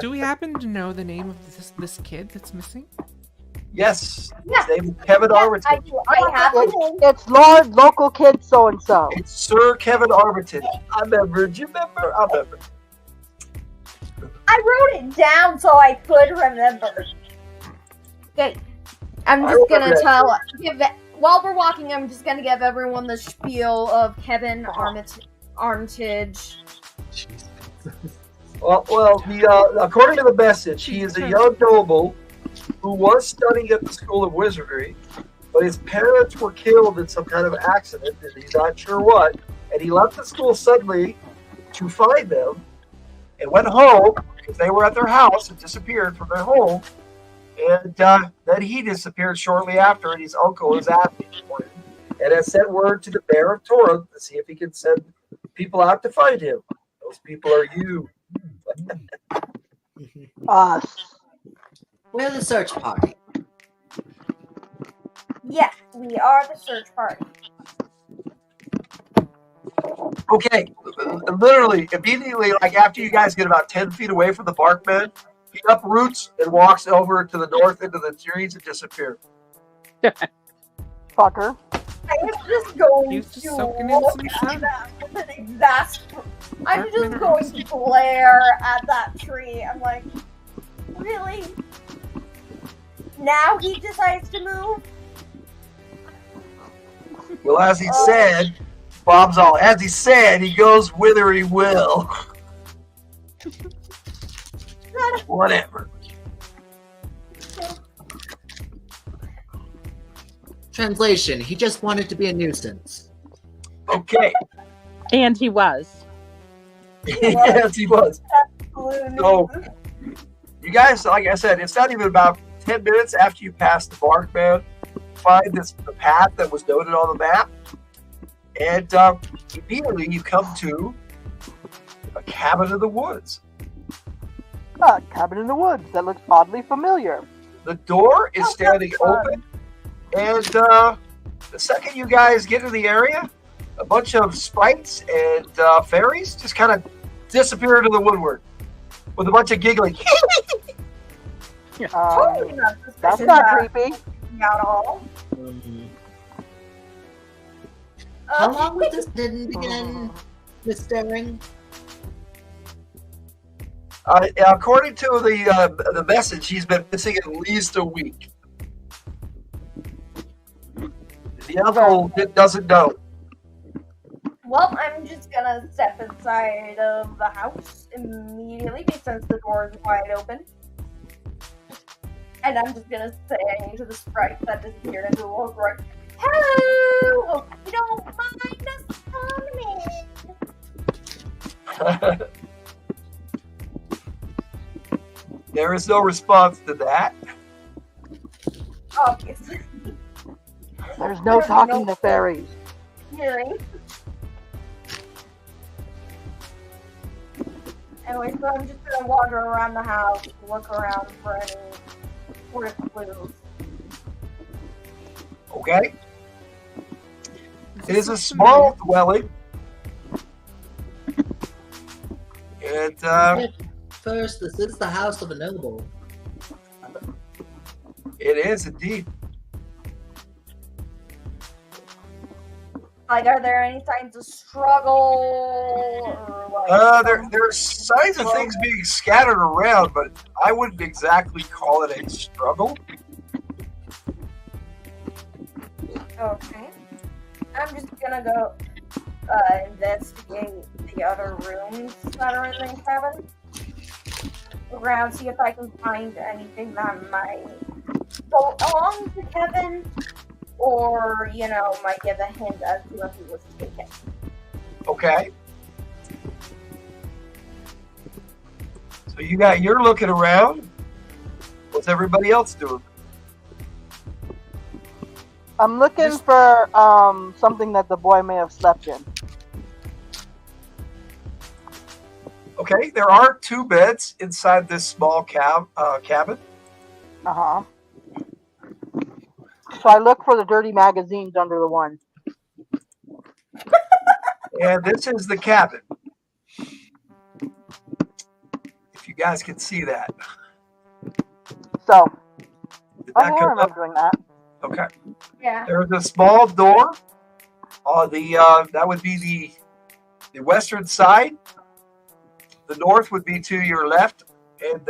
Do we happen to know the name of this kid that's missing? Yes. His name is Kevin Armitage. It's Lord Local Kid So-and-so. It's Sir Kevin Armitage. I remember. Do you remember? I remember. I wrote it down so I could remember. Okay. I'm just going to while we're walking, I'm just going to give everyone the spiel of Kevin Armitage. Well, according to the message, he is a young noble who was studying at the School of Wizardry, but his parents were killed in some kind of accident, and he's not sure what, and he left the school suddenly to find them, and went home, because they were at their house and disappeared from their home, and then he disappeared shortly after, and his uncle is asking for him, and has sent word to the Mayor of Torrent to see if he can send people out to find him. Those people are you. Us. We're the search party. Yes, we are the search party. Okay, literally, immediately, like after you guys get about 10 feet away from the Barkman, he uproots and walks over to the north into the trees and disappears. Fucker. I am just going He's just to soaking in look some at sun. that with an I'm Barkmen just are going awesome. to glare at that tree. I'm like, really? Now he decides to move? Well, as he said, Bob's all, as he said, he goes whither he will. Whatever. Translation, he just wanted to be a nuisance. Okay. And he was. Yes, he was. So, you guys, like I said, it's not even about 10 minutes after you pass the Barkman, find the path that was noted on the map, and immediately you come to a cabin in the woods. A cabin in the woods that looks oddly familiar. The door is standing open, and the second you guys get to the area, a bunch of sprites and fairies just kind of disappear into the woodwork with a bunch of giggling. That's not creepy. At all. How long was this hidden again, Miss Daring? According to the message, he's been missing at least a week. The uncle doesn't know. Well, I'm just gonna step inside of the house immediately since the door is wide open. And I'm just gonna say to the sprite that disappeared into the woodwork, hello! Hope you don't mind us coming. There is no response to that. Obviously. There's no talking to fairies. Hearing. Anyway, so I'm just gonna wander around the house, look around for any sort of clues. Okay. It is a small dwelling. And First, this is the house of a noble. it is indeed. Like, are there any signs of struggle? Or like There are signs of things being scattered around, but I wouldn't exactly call it a struggle. Okay. I'm just gonna go investigate the other rooms that are in the cabin. Around, see if I can find anything that might belong to Kevin, or, you know, might give a hint as to if he was taken. Okay. So you're looking around. What's everybody else doing? I'm looking for something that the boy may have slept in. Okay, there are 2 beds inside this small cabin. Uh-huh. So I look for the dirty magazines under the one. And this is the cabin. If you guys can see that. So, Did I that come remember up? doing that. Okay. Yeah. There's a small door on the that would be the western side. The north would be to your left, and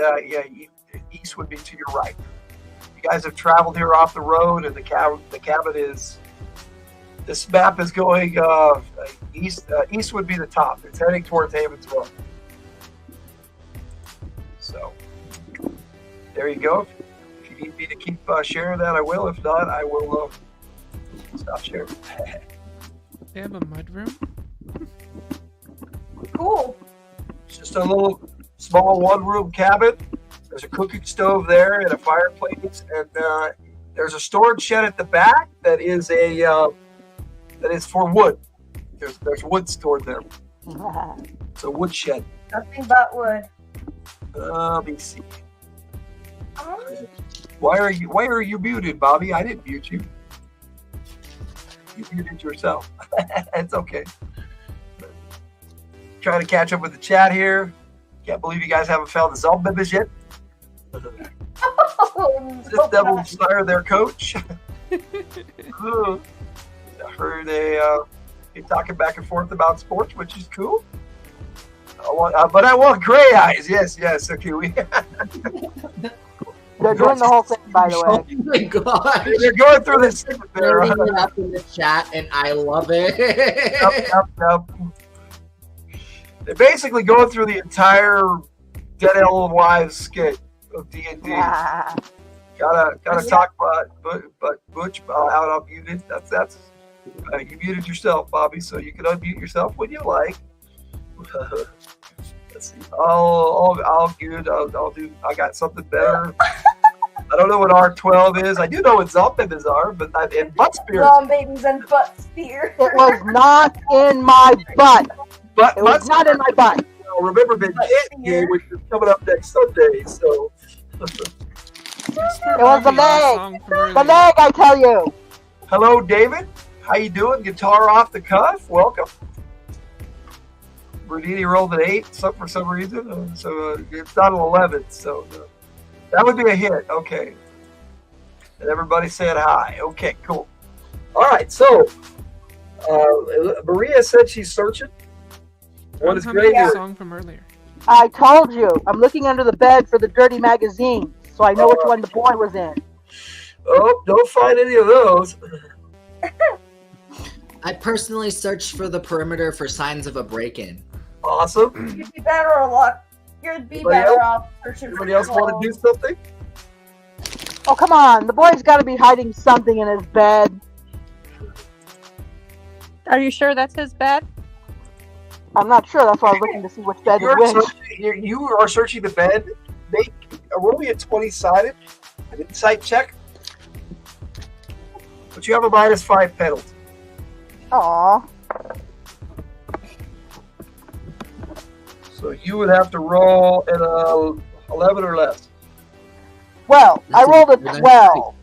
east would be to your right. You guys have traveled here off the road, and the cabin is. This map is going east. East would be the top. It's heading towards Havens Road. So there you go. If you need me to keep sharing that, I will. If not, I will stop sharing. They have a mudroom? Cool. It's just a little small 1-room cabin. There's a cooking stove there and a fireplace, and there's a storage shed at the back that is for wood. There's wood stored there. It's a wood shed. Nothing but wood. Let me see. Why are you muted, Bobby? I didn't mute you. You muted yourself. It's okay. Trying to catch up with the chat here. Can't believe you guys haven't found the Zombies yet. This Devil Slayer, their coach. I heard they talking back and forth about sports, which is cool. But I want gray eyes. Yes. Okay, They're doing the whole thing, by the way. Oh my gosh. They're going through this thing They're there. bringing it up in the chat, and I love it. Yep. They're basically going through the entire Dead Old Wives skit of D&D. Gotta talk about, but Butch out unmuted. That's you muted yourself, Bobby, so you can unmute yourself when you like. Let's see. I'll good. I'll do. I got something better. I don't know what R12 is. I do know what zombies are, but and butt spears. Zombies and butt spear. It was not in my butt. But It was not in my butt. remember the Hit game, which is coming up next Sunday. So It was the leg. The leg, I tell you. hello, David. How you doing? Guitar off the cuff. Welcome. Bernini rolled an 8 for some reason, so it's not an 11. So that would be a hit. Okay. And everybody said hi. Okay, cool. All right, so Maria said she's searching. What is great a here? song from earlier. I told you. I'm looking under the bed for the dirty magazine, so I know which one the boy was in. Oh, don't find any of those. I personally searched for the perimeter for signs of a break-in. Awesome. You'd be better off. You'd be Anybody better else? off searching for Anybody else want to do something? Oh, come on. The boy's got to be hiding something in his bed. Are you sure that's his bed? I'm not sure. That's why I was looking to see which bed is which. You are searching the bed. Make roll me a 20-sided, an insight check. But you have a -5 penalty. Aw. So you would have to roll at a 11 or less. Well, I rolled a 12.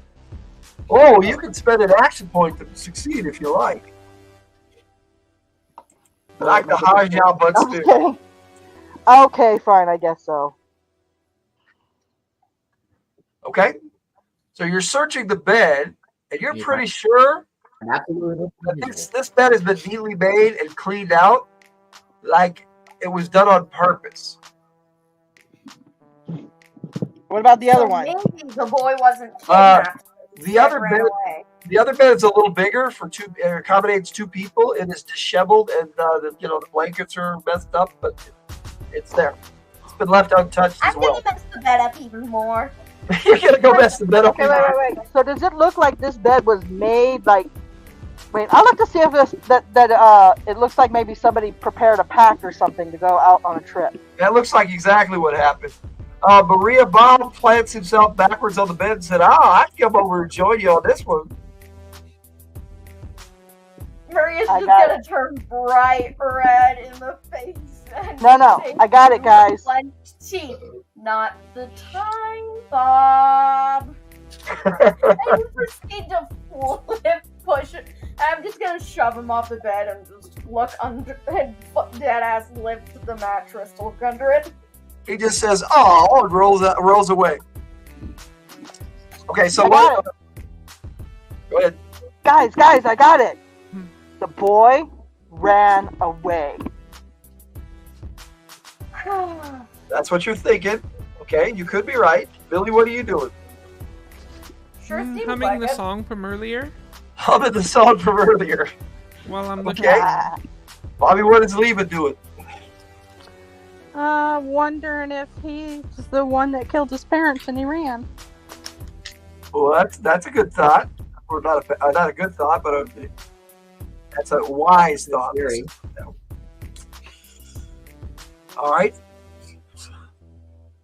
Oh, you can spend an action point to succeed if you like. Like the high job, but I'm still. kidding. Okay, fine. I guess so. Okay. So you're searching the bed, and you're pretty sure that this bed has been neatly made and cleaned out, like it was done on purpose. What about the other one? Maybe the boy wasn't kidnapped. The other ran bed, away. the other bed is a little bigger for two. It accommodates 2 people. It is disheveled, and the blankets are messed up, but it's there. It's been left untouched as I'm well. gonna mess the bed up even more. You're gonna go mess the bed up. Okay, wait. So does it look like this bed was made like? Wait, I'll look to see if it looks like maybe somebody prepared a pack or something to go out on a trip. That looks like exactly what happened. Maria Bob plants himself backwards on the bed and said, I'd come over and join you on this one. Maria's I just got gonna turn bright red in the face. And No, say, I got it, guys. "Clenched teeth. Not the time, Bob." And proceed to flip, push it. I'm just gonna shove him off the bed and just look under and dead ass lift the mattress to look under it. He just says, and rolls away. Okay, so I got it. Go ahead. Guys, I got it. The boy ran away. That's what you're thinking. Okay, you could be right. Billy, what are you doing? Sure seems Humming like the it. song from earlier. Humming the song from earlier. While I'm looking Okay. at Bobby, what is Leva doing? Wondering if he's the one that killed his parents and he ran. Well, that's a good thought. Or not a good thought, but that's a wise thought. All right.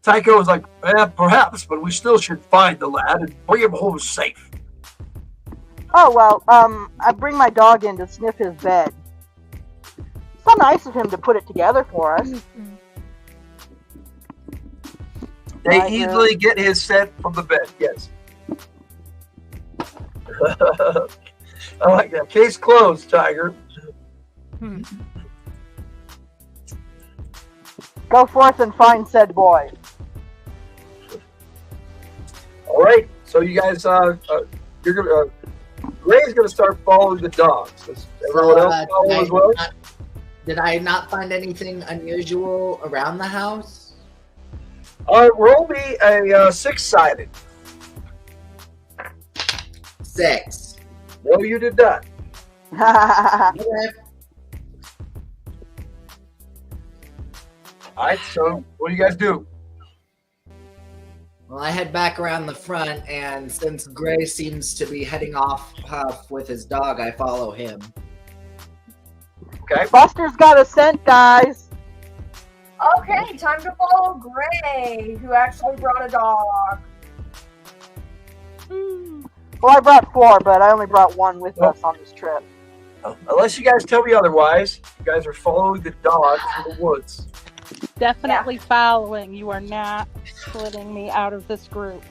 Tycho was like, perhaps, but we still should find the lad and bring him home safe. Oh, well, I bring my dog in to sniff his bed. So nice of him to put it together for us. They Right, easily get his scent from the bed, yes. I like that. Case closed, Tiger. Go forth and find said boy. All right. So you guys, you're gonna. Ray's gonna start following the dogs. Does everyone else follow as well? Did I not find anything unusual around the house? Roll me a 6-sided. 6. No, you did not. Okay. All right. So what do you guys do? Well, I head back around the front, and since Gray seems to be heading off with his dog, I follow him. Okay. Buster's got a scent, guys. Okay, time to follow Gray, who actually brought a dog. Well, I brought 4, but I only brought 1 with us on this trip. Unless you guys tell me otherwise, you guys are following the dog through the woods. Definitely following. You are not splitting me out of this group.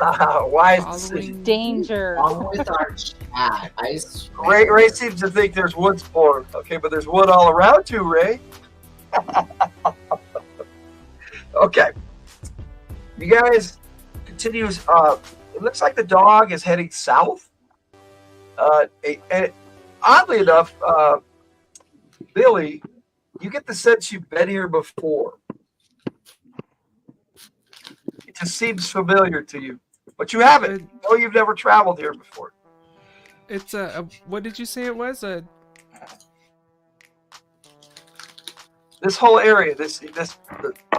Wise decision. Danger. Along with our chat, I Ray, swear. Ray seems to think there's wood spawn. Okay, but there's wood all around you, Ray. Okay. You guys continues. It looks like the dog is heading south. And oddly enough, Billy, you get the sense you've been here before. It just seems familiar to you, but you haven't. No, you've never traveled here before. It's a what did you say it was? This whole area,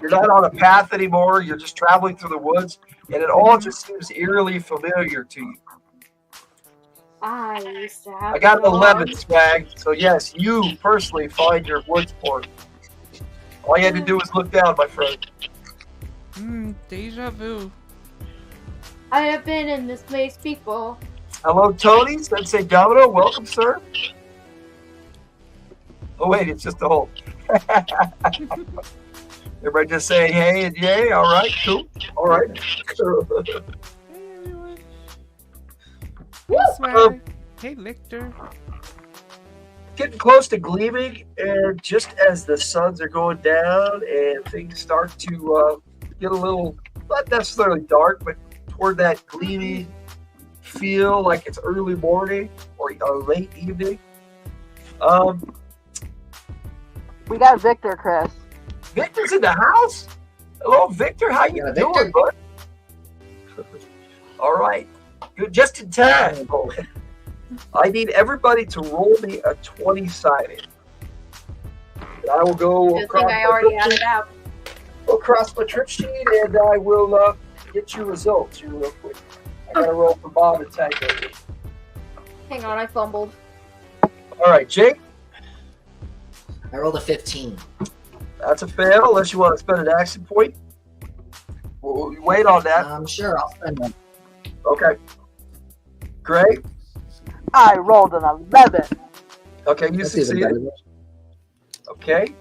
you're not on a path anymore. You're just traveling through the woods, and it all just seems eerily familiar to you. I used to have I got an a dog. 11, Swag. So yes, you personally find your wood spawn. All you had to do was look down, my friend. Deja vu. I have been in this place before. Hello, Tony. Sensei Domino. Welcome, sir. Oh, wait. It's just a hole. Everybody just saying hey and yay. All right. Cool. All right. Hey, Swag. Hey, Lictor. Getting close to gleaming, and just as the suns are going down and things start to get a little, not necessarily dark, but toward that gleamy feel like it's early morning or late evening. We got Victor, Chris. Victor's in the house. Hello, Victor. How you doing, bud? All right. Good, just in time. I need everybody to roll me a 20-sided. I will go Good thing I already had it out. across my trip sheet, and I will get you results here real quick. I gotta roll for Bob and Tiger. Hang on, I fumbled. All right, Jake. I rolled a 15. That's a fail, unless you want to spend an action point. We'll wait on that. Sure, I'll spend one. Okay. Great. I rolled an 11. Okay, you That's succeeded. even better. Okay.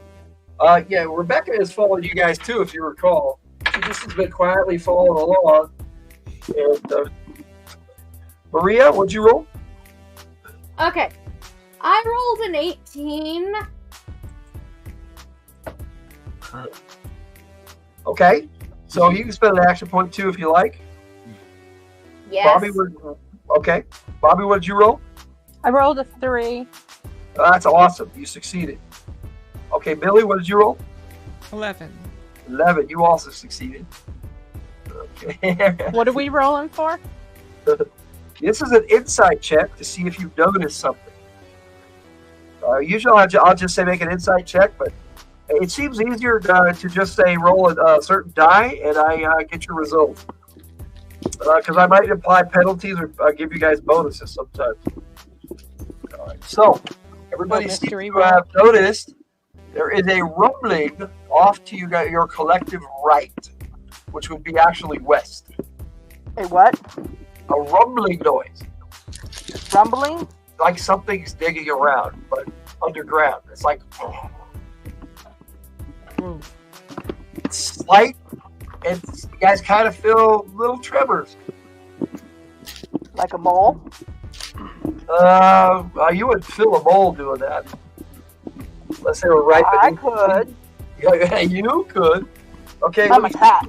Yeah, Rebecca has followed you guys too, if you recall. She just has been quietly following along. And Maria, what'd you roll? Okay. I rolled an 18. Okay. So you can spend an action point too if you like. Yes. Bobby, okay. Bobby, what did you roll? I rolled a 3. That's awesome. You succeeded. Okay, Billy, what did you roll? 11. 11. You also succeeded. Okay. What are we rolling for? This is an insight check to see if you've noticed something. Usually I'll just say make an insight check, but it seems easier to just say roll a certain die and I get your result. Because I might apply penalties or give you guys bonuses sometimes. All right. So, everybody seems to have noticed there is a rumbling off to your collective right, which would be actually west. A what? A rumbling noise. Rumbling? Like something's digging around, but underground. It's like... Whoa. It's slight, and you guys kind of feel little tremors. Like a mole? You would fill a mold doing that. Unless they were right I beneath could. Yeah, you could. Okay, I'm a cat.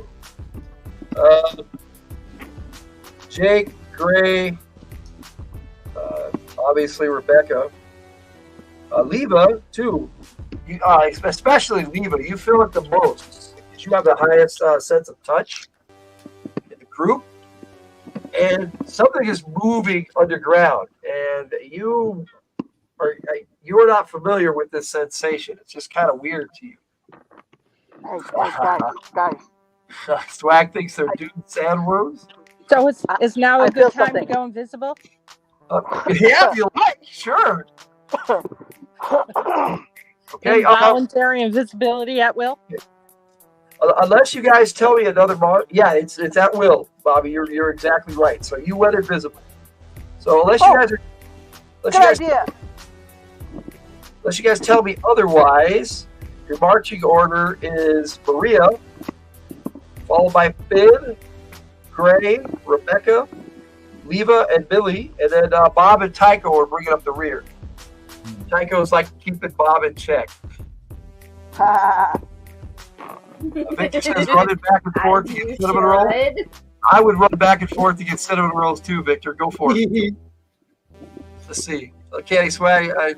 Jake, Gray, obviously Rebecca, Leva too. You, especially Leva, you feel it the most. You have the highest sense of touch in the group, and something is moving underground, and you are not familiar with this sensation. It's just kind of weird to you. Hey, guys. Swag thinks they're doing sandworms. So is now I a feel good time something. to go invisible? Yeah, if you like, sure. Okay. Involuntary invisibility at will. Unless you guys tell me another yeah, it's at will, Bobby. You're exactly right. So you went invisible. So unless you guys tell me otherwise, your marching order is Maria, followed by Finn, Gray, Rebecca, Leva, and Billy, and then Bob and Tycho are bringing up the rear. Tycho's like keeping Bob in check. Victor says running back and forth to get cinnamon rolls. I would run back and forth to get cinnamon rolls too, Victor. Go for it. Let's see. Candy Swag, I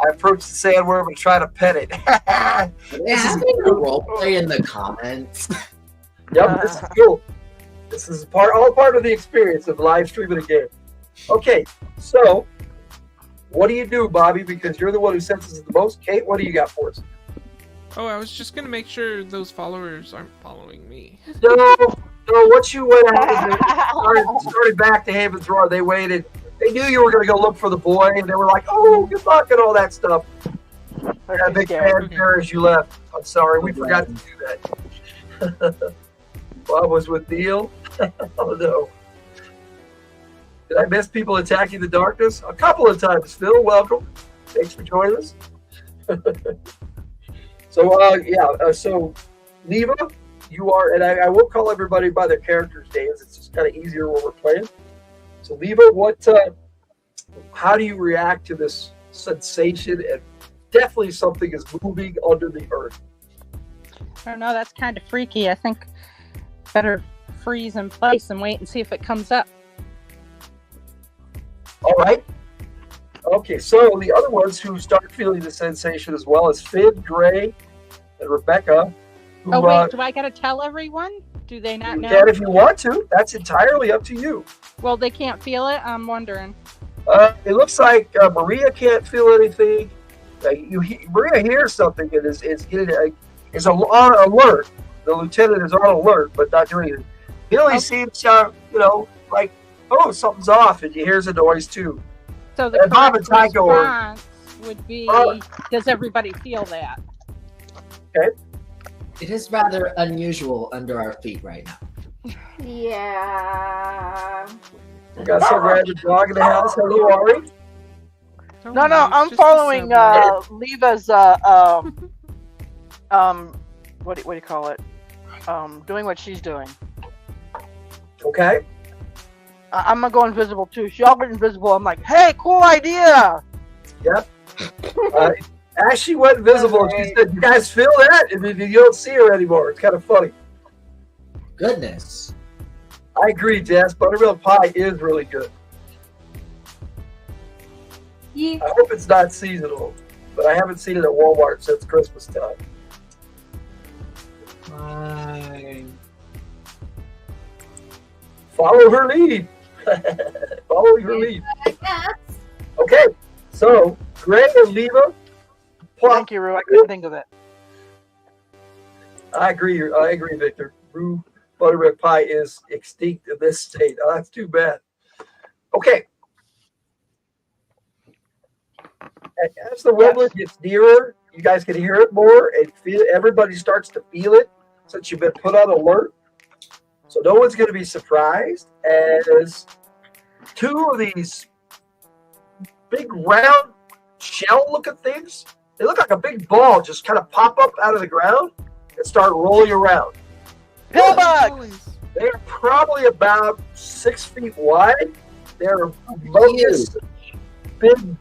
approach the sandworm and try to pet it. They have a role play in the comments. Yep, this is cool. This is all part of the experience of live streaming a game. Okay, so what do you do, Bobby? Because you're the one who senses it the most. Kate, what do you got for us? Oh, I was just gonna make sure those followers aren't following me. No. Once you went out and started back to Haven's Roar, they waited. They knew you were going to go look for the boy, and they were like, "Oh, good luck," and all that stuff. I got a big fanfare as you left. I'm sorry, we forgot to do that. Bob was with Neil. Oh no. Did I miss people attacking the darkness? A couple of times, Phil. Welcome. Thanks for joining us. So Leva, you are, and I will call everybody by their characters' names. It's just kind of easier when we're playing. So Leva, how do you react to this sensation? And definitely something is moving under the earth. I don't know. That's kind of freaky. I think better freeze in place and wait and see if it comes up. All right. Okay, so the other ones who start feeling the sensation as well as Finn, Gray, and Rebecca. Who, wait, do I got to tell everyone? Do they not know? You can if you want to. That's entirely up to you. Well, they can't feel it? I'm wondering. It looks like Maria can't feel anything. Maria hears something and is on alert. The lieutenant is on alert, but not doing anything. Billy seems, like, oh, something's off, and he hears a noise too. So the correct response would be, does everybody feel that? Okay. It is rather unusual under our feet right now. Yeah. We got some random dog in the house. Hello, Ari. No, I'm following Leva's what do you call it? Doing what she's doing. Okay. I'm gonna go invisible too. She all went invisible. I'm like, hey, cool idea. Yep. As she went invisible, she said, "You guys feel that?" And then you don't see her anymore. It's kind of funny. Goodness. I agree, Jess. Buttermilk pie is really good. Yeah. I hope it's not seasonal, but I haven't seen it at Walmart since Christmas time. Fine. Follow her lead. Follow her lead. Okay, so Greg and Leva. Thank you, Rue. I couldn't think of it. I agree, Victor. Rue buttermilk pie is extinct in this state. Oh, that's too bad. Okay. And as the Webler gets nearer, you guys can hear it more and feel. Everybody starts to feel it since you've been put on alert. So no one's going to be surprised as two of these big round shell-looking things. They look like a big ball just kind of pop up out of the ground and start rolling around. Pillbugs! They're probably about 6 feet wide. They're locust big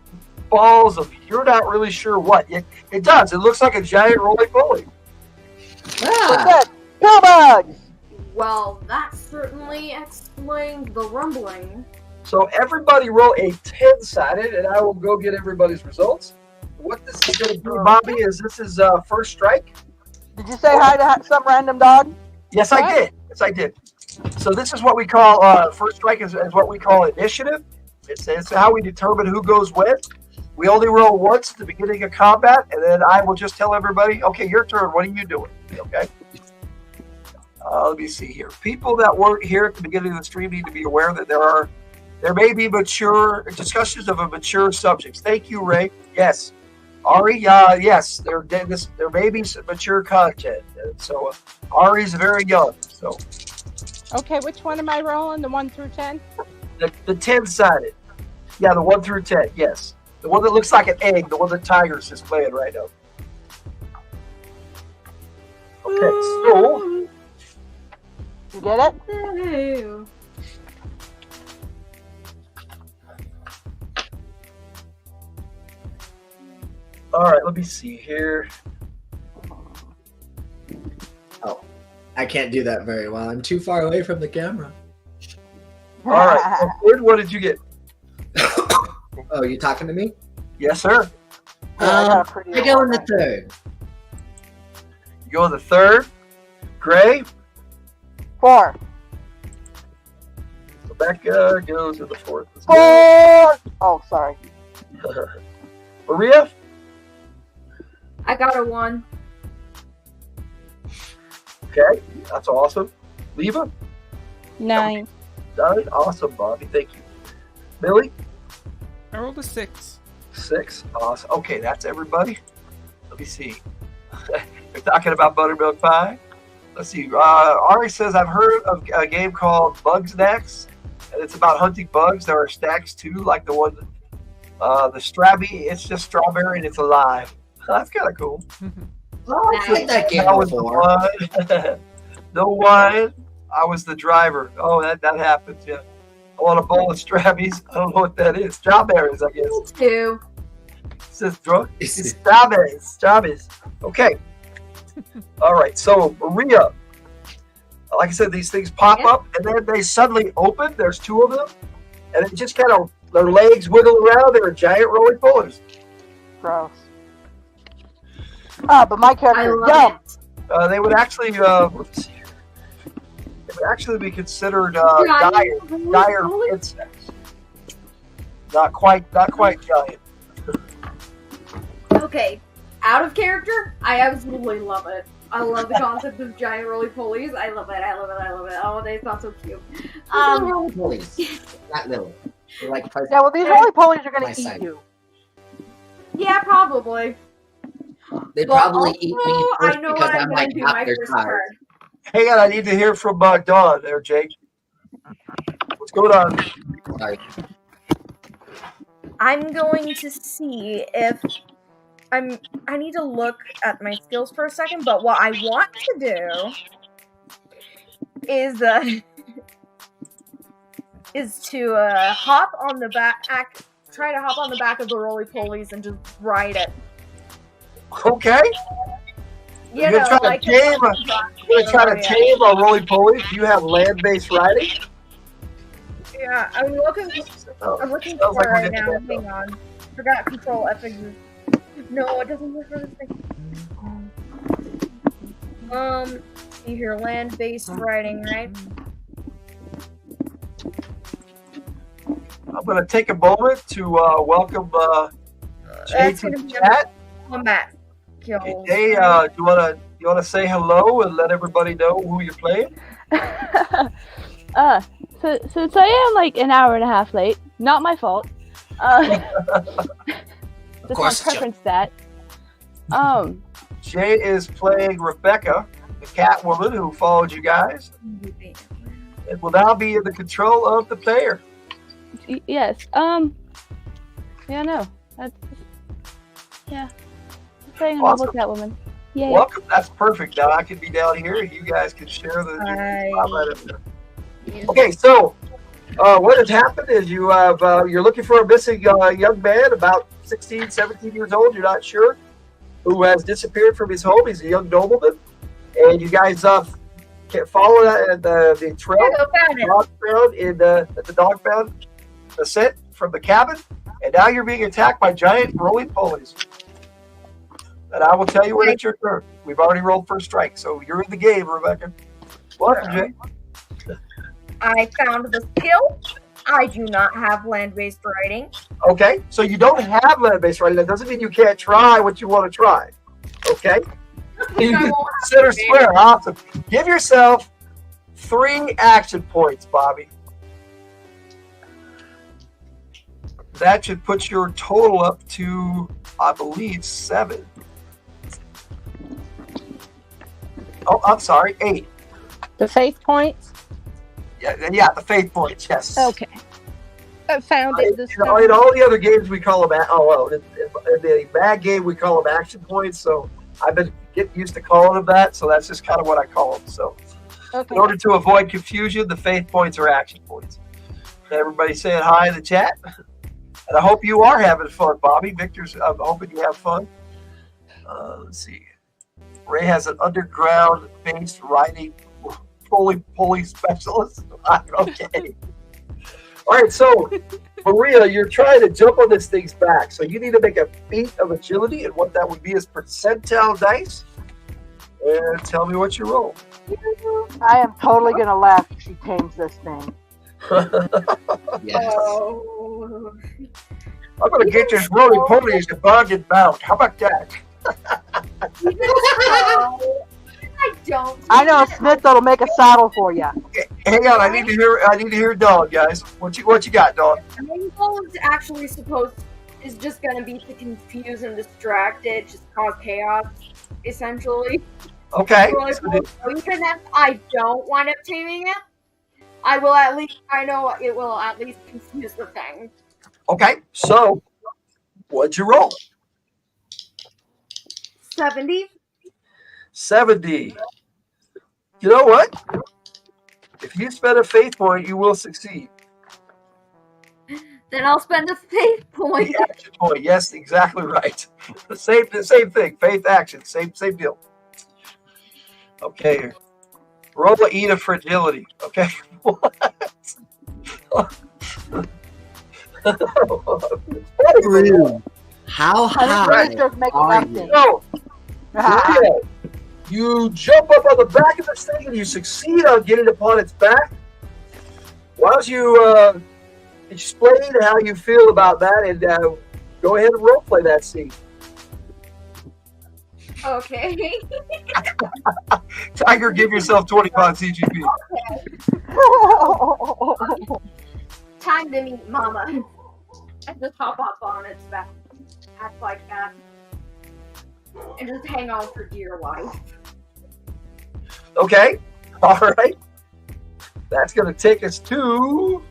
balls of you're not really sure what. It does. It looks like a giant roly-poly. What's that? Pillbugs! Well, that certainly explains the rumbling. So everybody roll a 10-sided, and I will go get everybody's results. What this is going to do, Bobby, is this is first strike. Did you say hi to some random dog? Yes, I did. Yes, I did. So this is what we call first strike is what we call initiative. It's how we determine who goes when. We only roll once at the beginning of combat, and then I will just tell everybody, okay, your turn. What are you doing? Okay. Let me see here. People that weren't here at the beginning of the stream need to be aware that there may be mature discussions of a mature subjects. Thank you, Ray. Yes. Ari, yes, there may be some mature content. And so Ari's very young. So Okay, which one am I rolling? The 1 through 10? the 10-sided. Yeah, the 1 through 10, yes. The one that looks like an egg, the one that Tigers is playing right now. Okay, so You get it? Ew. all right, let me see here. Oh, I can't do that very well. I'm too far away from the camera. All right, so Ford, what did you get? Oh, you talking to me? Yes, sir. I go in the third. You go in the third. Gray. 4. Rebecca goes in the fourth. 4! Oh, sorry. Maria. I got a 1. Okay, that's awesome. Leva. 9. Done. Awesome, Bobby. Thank you. Billy. I rolled a 6. 6. Awesome. Okay, that's everybody. Let me see. They're talking about buttermilk pie. Let's see. Ari says, I've heard of a game called Bug Snacks, and it's about hunting bugs. There are snacks too, like the one, the Strabby. It's just strawberry and it's alive. That's kind of cool. Oh, I've played that game That was the before. one. No wine. I was the driver. Oh, that happens, yeah. I want a bowl of Strabbies. I don't know what that is. Strawberries, I guess. Me too. It says drunk. It's strawberries. Okay. All right. So, Maria, like I said, these things pop up and then they suddenly open. There's 2 of them. And it just kind of, their legs wiggle around. They're giant roly-polies. Gross. Ah, but my I character is love dumb. it. They would actually, let's see. They would actually be considered dire insects. Not quite giant. Okay, out of character, I absolutely love it. I love the concept of giant roly-polies. I love it. Oh, they sound so cute. Roly-polies. Not little. They're like Yeah, well, these roly-polies are going My to eat side. you. Yeah, probably. They Well, probably also, eat me first I know because what I'm I'm gonna like do half my their first size. turn. Hang on, I need to hear from Dawn there, Jake. What's going on? Sorry. I'm going to see if I need to look at my skills for a second, but what I want to do is to hop on the back, try to hop on the back of the roly-polies and just ride it. Okay. You You're know, trying to like tame You're trying to tame a roly-poly. Do you have land-based riding? Yeah, I'm looking Sounds for like it we right did now. that, Hang on. Forgot control F. No, it doesn't work for this thing. See here, land-based riding, right? I'm going to take a moment to welcome Jay That's to gonna the be chat. combat kills. Okay, Jay, do you want to say hello and let everybody know who you're playing? Since I am like an hour and a half late, not my fault. Just my preference stat. Jay is playing Rebecca, the Catwoman who followed you guys, and will now be in the control of the player. Yes. Yeah, no. That's yeah. I'm playing a Awesome. noble Catwoman. Yay. Welcome. That's perfect. Now I can be down here. You guys can share the spotlight up there. Okay, so What has happened is you have you're looking for a missing young man about 16, 17 years old. You're not sure, who has disappeared from his home. He's a young nobleman, and you guys can follow that the trail at the dog found ascent from the cabin, and now you're being attacked by giant rolling ponies. And I will tell you when it's your turn. We've already rolled first strike, so you're in the game, Rebecca. Welcome, Jay. I found the skill. I do not have land-based writing. Okay, so you don't have land-based writing. That doesn't mean you can't try what you want to try. Okay? You consider square. Awesome. Give yourself 3 action points, Bobby. That should put your total up to, I believe, 7. Oh, I'm sorry, 8. The faith points? Yeah, the faith points, yes. Okay. I found it this time. In all the other games, we call them, in the bad game, we call them action points, so I've been getting used to calling them that, so that's just kind of what I call them. So, in order to avoid confusion, the faith points are action points. Everybody saying hi in the chat. And I hope you are having fun, Bobby. Victor's, I'm hoping you have fun. Let's see. Ray has an underground-based writing pulley specialist. Okay. All right, so Maria, you're trying to jump on this thing's back, so you need to make a feat of agility, and what that would be is percentile dice. And tell me what you roll. I am totally gonna laugh if she tames this thing. Yes. Oh. I'm gonna get this rolling ponies to bond and bound. How about that? I don't. I know a smith that'll make a saddle for you. Hang on, I need to hear Dawn, guys. What you got, Dawn? The main goal is actually is just gonna be to confuse and distract it, just cause chaos, essentially. Okay. So even if I don't wind up taming it, I know it will at least confuse the thing. Okay, so what'd you roll? 70. 70. You know what? If you spend a faith point, you will succeed. Then I'll spend a faith point. The action point. Yes, exactly right. The same thing. Faith action. Same deal. Okay. Roll a eat of fragility. Okay. What? How high? No. Maria, you jump up on the back of this thing and you succeed on getting upon its back. Why don't you explain how you feel about that, and go ahead and roleplay that scene. Okay. Tiger, give yourself 25 CGP. Okay. Time to meet Mama. I just hop up on its back, act like that, and just hang on for dear life. Okay. All right. That's going to take us to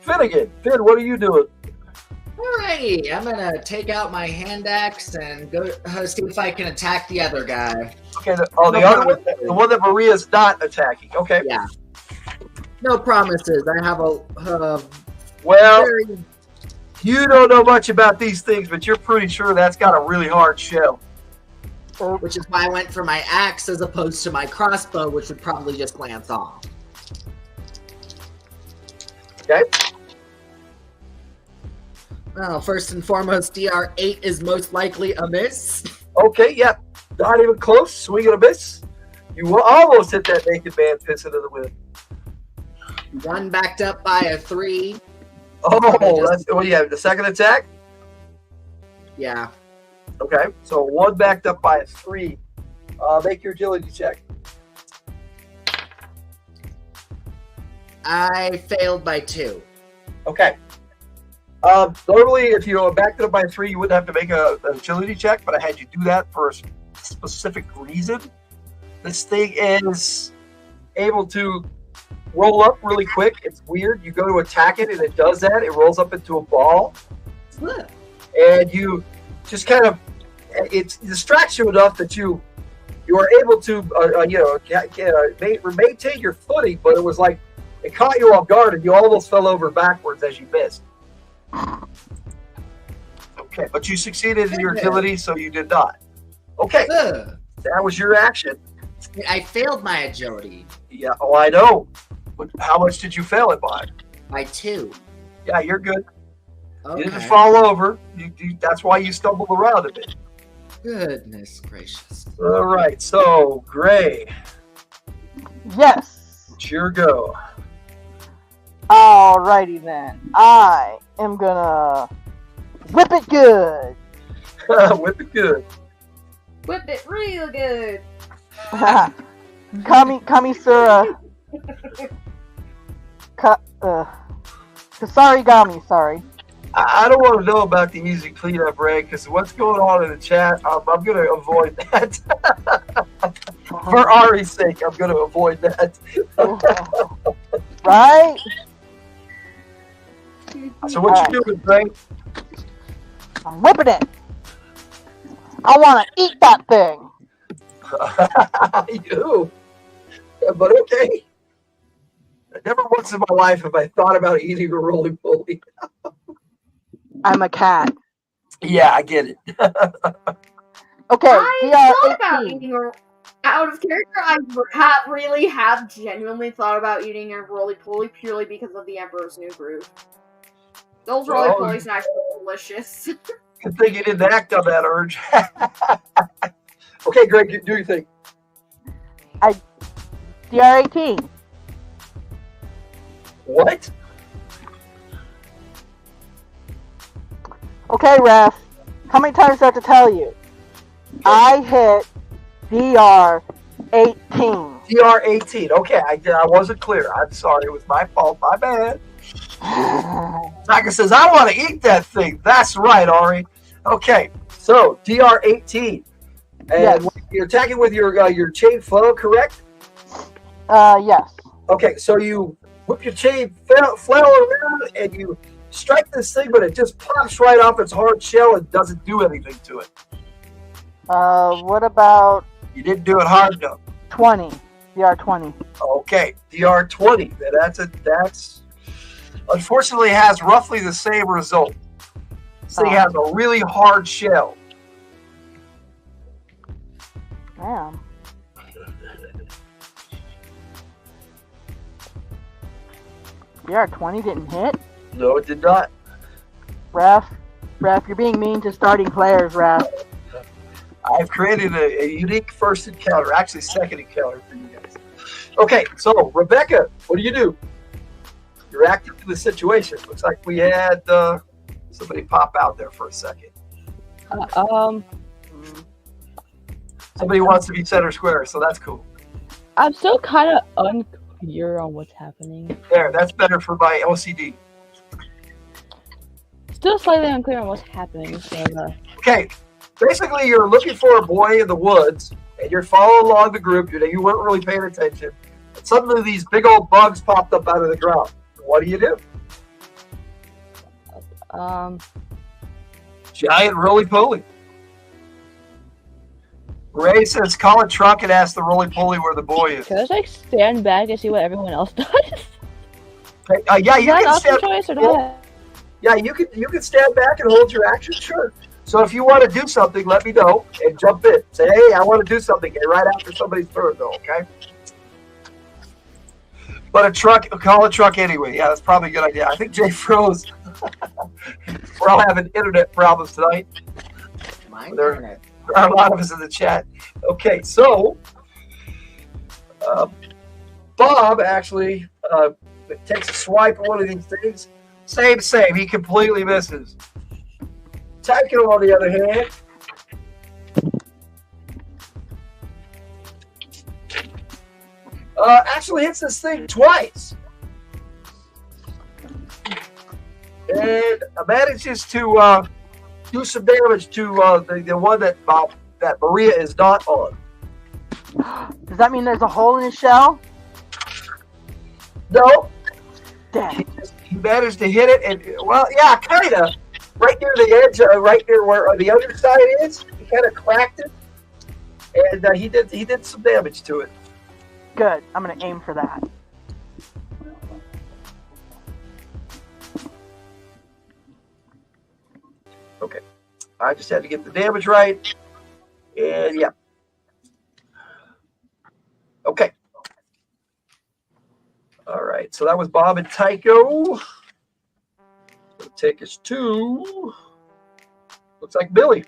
Finnegan. Finn, what are you doing? Alrighty, I'm gonna take out my hand axe and go see if I can attack the other guy. Okay, the other one, the one that Maria's not attacking. Okay. Yeah. No promises. I have a you don't know much about these things, but you're pretty sure that's got a really hard shell. Which is why I went for my axe as opposed to my crossbow, which would probably just glance off. Okay. Well, first and foremost, DR8 is most likely a miss. Okay, yep. Not even close. Swing and a miss. You will almost hit that naked man pissing in the wind. One backed up by a 3. Oh, that's what do you have? The second attack? Yeah. Okay, so one backed up by a 3. Make your agility check. I failed by 2. Okay. Normally, if you backed it up by 3, you wouldn't have to make an agility check, but I had you do that for a specific reason. This thing is able to roll up really quick. It's weird. You go to attack it, and it does that. It rolls up into a ball. And you just kind of, it distracts you enough that you are able to, maintain your footing, but it was like It caught you off guard, and you almost fell over backwards as you missed. Okay, but you succeeded in your agility, so you did not. Okay, that was your action. I failed my agility. Yeah, oh, I know. But how much did you fail it by? By 2. Yeah, you're good. Okay. You didn't fall over. That's why you stumbled around a bit. Goodness gracious. All right, so, Gray. Yes. It's your go. Alrighty then. I am gonna whip it good. Whip it good. Whip it real good. Kamisura. Kasarigami, sorry. I don't want to know about the easy cleanup, Ray, because what's going on in the chat, I'm going to avoid that. For Ari's sake, I'm going to avoid that. Right? So what you doing, Ray? I'm whipping it. I want to eat that thing. You. But okay. Never once in my life have I thought about eating a roly-poly. I'm a cat. Yeah, I get it. Okay, I thought about eating out of character. I really have genuinely thought about eating a roly-poly purely because of the Emperor's New Groove. Those roly-poly snacks are delicious. Good thing you didn't act on that urge. Okay, Greg, do your thing. DR18. What? Okay, Ref. How many times do I have to tell you? I hit DR18. DR18. Okay, I wasn't clear. I'm sorry. It was my fault. My bad. Taka says, I want to eat that thing. That's right, Ari. Okay, so DR18. And yes. You're attacking with your chain flail, correct? Yes. Okay, so you whip your chain flail around and you strike this thing, but it just pops right off its hard shell and doesn't do anything to it. What about... You didn't do it hard enough. 20. DR20. Okay, DR20. That's unfortunately has roughly the same result. This thing has a really hard shell. Damn. DR20 didn't hit? No, it did not. Ref, you're being mean to starting players, Ref. I've created a unique first encounter, actually second encounter for you guys. Okay, so Rebecca, what do? You're reacting to the situation. Looks like we had somebody pop out there for a second. Somebody wants to be center square, so that's cool. I'm still kind of unclear on what's happening. There, that's better for my OCD. Still slightly unclear on what's happening. So, Okay, basically you're looking for a boy in the woods, and you're following along the group. You weren't really paying attention. And suddenly these big old bugs popped up out of the ground. What do? Giant roly-poly. Ray says, call a truck and ask the roly-poly where the boy is. can I just like stand back and see what everyone else does? Yeah, you can stand. Choice or not? Yeah, you can stand back and hold your action. Sure. So if you want to do something, let me know and jump in. Say, hey, I want to do something. And right after somebody's turn, though. Okay. But call a truck anyway. Yeah, that's probably a good idea. I think Jay froze. We're all having internet problems tonight. There are a lot of us in the chat. Okay, so Bob actually takes a swipe at one of these things. Same. He completely misses. Tycho, on the other hand, actually hits this thing twice. And manages to do some damage to the one that Maria is not on. Does that mean there's a hole in his shell? No. Damn. He managed to hit it, and well, yeah, kind of. Right near the edge, right near where the other side is, he kind of cracked it, and he did some damage to it. Good. I'm gonna aim for that. I just had to get the damage right. And yeah. Okay. All right. So that was Bob and Tycho. It'll take us to, looks like Billy.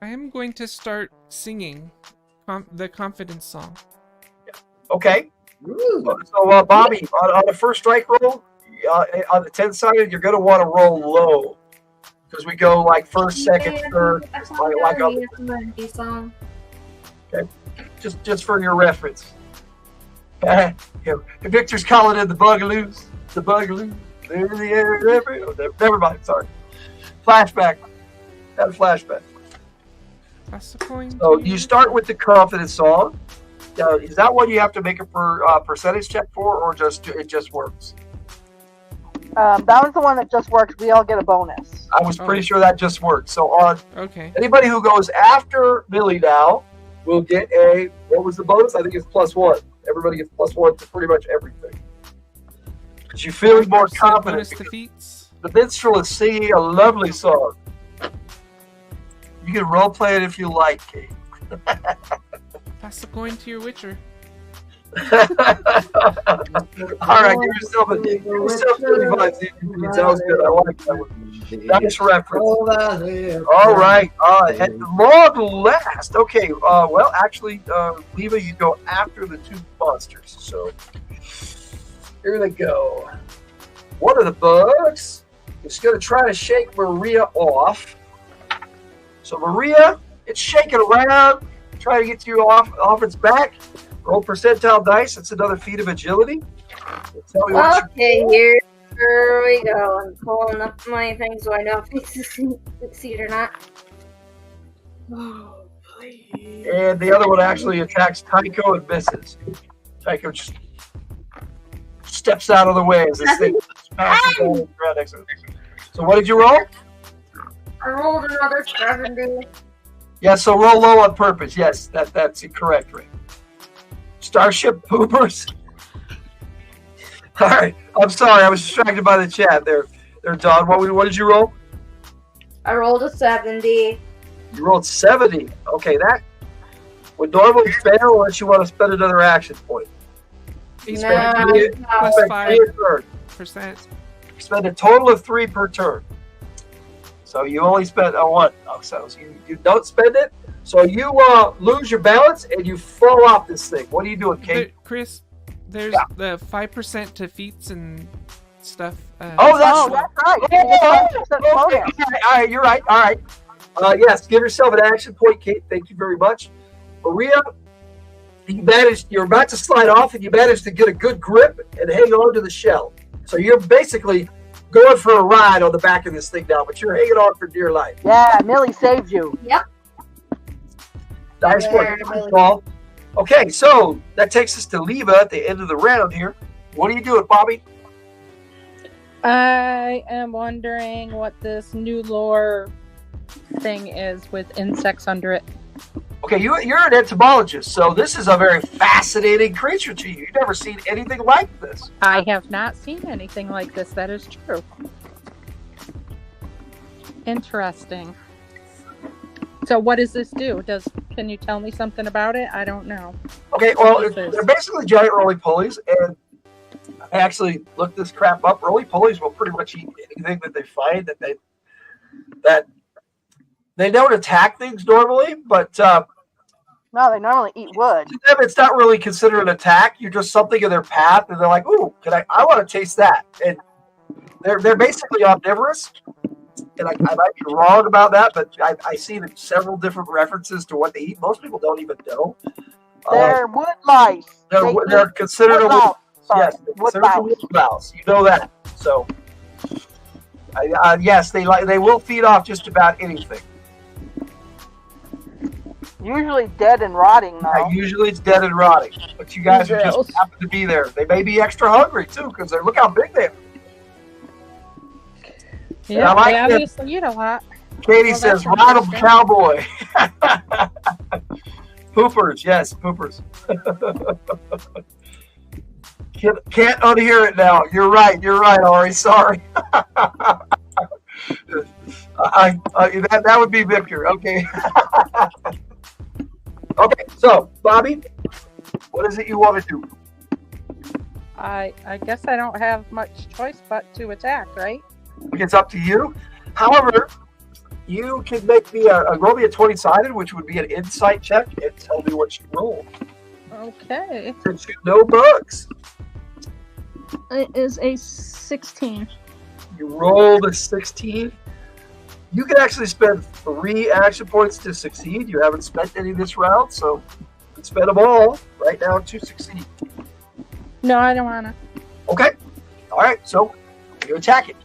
I am going to start singing the confidence song. Okay. So, Bobby, on the first strike roll, on the 10-sided, you're going to want to roll low. Because we go like first, second, third. Like up. Okay. Just for your reference. Victor's calling in the Bugaloos. The Bugaloos. They're in the air. Never mind. Sorry. Flashback. Had a flashback. So you start with the confidence song. Is that one you have to make a percentage check for, or it just works? That was the one that just works. We all get a bonus. I was pretty sure that just worked. So okay. Anybody who goes after Billy now will get what was the bonus? I think it's +1. Everybody gets +1 to pretty much everything. Because you feel more confident. The minstrel is singing a lovely song. You can role play it if you like, Kate. Pass the coin to your Witcher. All right, give yourself 35. That was good. I like that one. Nice reference. All right. At long last. Okay. Well, actually, Leva, you go after the two monsters. So here they go. One of the bugs is going to try to shake Maria off. So Maria, it's shaking around, trying to get you off its back. Roll percentile dice. It's another feat of agility. Tell me Okay, here we go. I'm pulling up my thing so I know if I succeed or not. Oh, please. And the other one actually attacks Tycho and misses. Tycho just steps out of the way as this thing smashes on the ground next to him. So what did you roll? I rolled another 70. Yeah, so roll low on purpose. Yes, that's correct, Rick. Starship poopers. All right, I'm sorry, I was distracted by the chat there. Don. What did you roll? I rolled a 70. You rolled 70. Okay, that would normally fail unless you want to spend another action point. He's No, plus 5%. Spend a total of 3 per turn. So you only spent one. Oh, so you don't spend it. So you lose your balance and you fall off this thing. What are you doing, Kate? Chris, there's the 5% to feats and stuff. That's right. Okay. All right, you're right. All right. Yes, give yourself an action point, Kate. Thank you very much. Maria, you're about to slide off and you managed to get a good grip and hang on to the shell. So you're basically going for a ride on the back of this thing now, but you're hanging on for dear life. Yeah, Millie saved you. Yep. Nice work, Paul. Okay, so that takes us to Leva at the end of the round here. What are you doing, Bobby? I am wondering what this new lore thing is with insects under it. Okay, you're an entomologist, so this is a very fascinating creature to you. You've never seen anything like this. I have not seen anything like this. That is true. Interesting. So what does this do? Can you tell me something about it? I don't know. Okay, well, they're basically giant roly-polies, and I actually looked this crap up. Roly-polies will pretty much eat anything that they find that they don't attack things normally, but no, they normally eat wood. To them, it's not really considered an attack. You're just something in their path, and they're like, "Ooh, I want to taste that." And they're basically omnivorous. And I might be wrong about that, but I've seen several different references to what they eat. Most people don't even know. They're wood lice. They're considered wood a mouse. Yes, they're wood mouse. You know that. So, yes, they will feed off just about anything. Usually dead and rotting, though. Yeah, usually it's dead and rotting. But you guys are just happen to be there. They may be extra hungry, too, because look how big they are. Yeah, they obviously eat a lot. Katie says, "Ride 'em, cowboy." Poopers, yes, poopers. Can't unhear it now. You're right, Ari. Sorry. That would be Victor. Okay. Okay. So, Bobby, what is it you want to do? I guess I don't have much choice but to attack, right? It's up to you. However, you can make me roll me a 20-sided, which would be an insight check, and tell me what you roll. Okay. Since you know bugs. It is a 16. You rolled a 16. You can actually spend 3 action points to succeed. You haven't spent any this round, so you can spend them all right now to succeed. No, I don't want to. Okay. All right, so you attack it.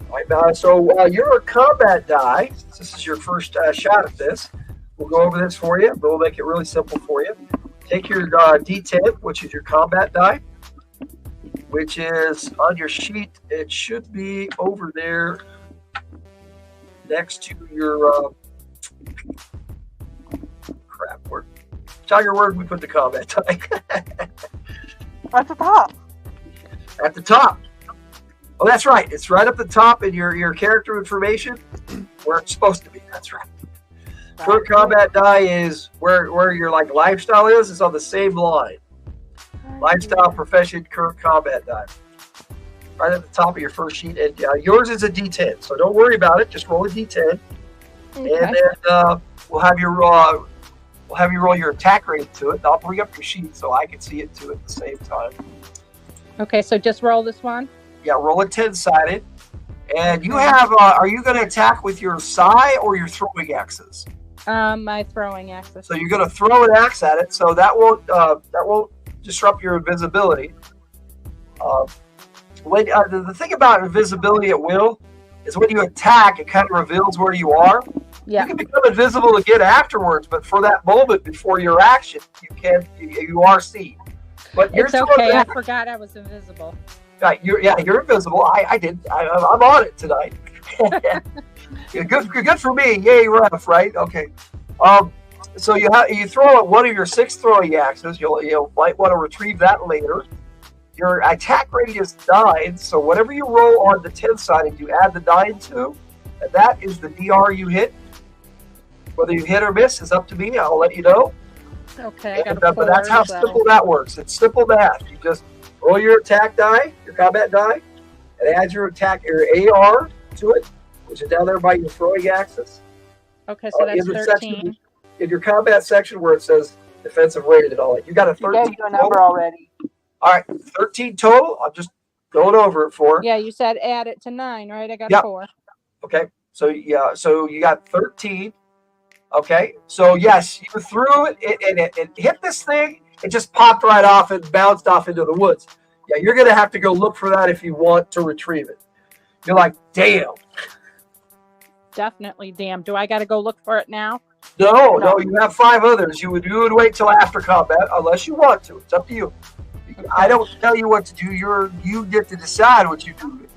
All right, so your combat die, this is your first shot at this. We'll go over this for you, but we'll make it really simple for you. Take your D10, which is your combat die, which is on your sheet. It should be over there next to your crap word. Tiger word, we put the combat die. At the top. At the top. Oh, that's right. It's right up the top in your character information where it's supposed to be. That's right. Current combat die is where your like lifestyle is. It's on the same line. Lifestyle, profession, current combat die. Right at the top of your first sheet. And yours is a D10, so don't worry about it. Just roll a D10, okay. And then we'll have you roll your attack rate to it. I'll bring up your sheet so I can see it too at the same time. Okay, so just roll this one. Yeah, roll a 10-sided. And you have, are you going to attack with your sai or your throwing axes? My throwing axes. So you're going to throw an axe at it, so that won't disrupt your invisibility. The thing about invisibility at will is when you attack, it kind of reveals where you are. Yeah. You can become invisible again afterwards, but for that moment before your action, you are seen. But it's okay. I forgot I was invisible. You're invisible. I did. I'm on it tonight. Good for me. Yay, ref, right? Okay. So you throw at one of your 6 throwing axes. You might want to retrieve that later. Your attack rate is 9, so whatever you roll on the 10-sided, you add the 9 to, and that is the DR you hit. Whether you hit or miss is up to me. I'll let you know. Okay. But that's how simple that works. It's simple math. You just roll your attack die, your combat die, and add your AR to it, which is down there by your throwing axis. Okay, so that's 13. In your combat section where it says defensive rated and all that, you got a 13. You gave you a number already. All right, 13 total. I'm just going over it for. Yeah, you said add it to 9, right? I got 4. Okay, so you got 13. Okay, so yes, you threw it and it hit this thing. It just popped right off and bounced off into the woods. Yeah, you're going to have to go look for that if you want to retrieve it. You're like, damn. Definitely damn. Do I got to go look for it now? No, you have 5 others. You would wait till after combat unless you want to. It's up to you. Okay. I don't tell you what to do. You get to decide what you do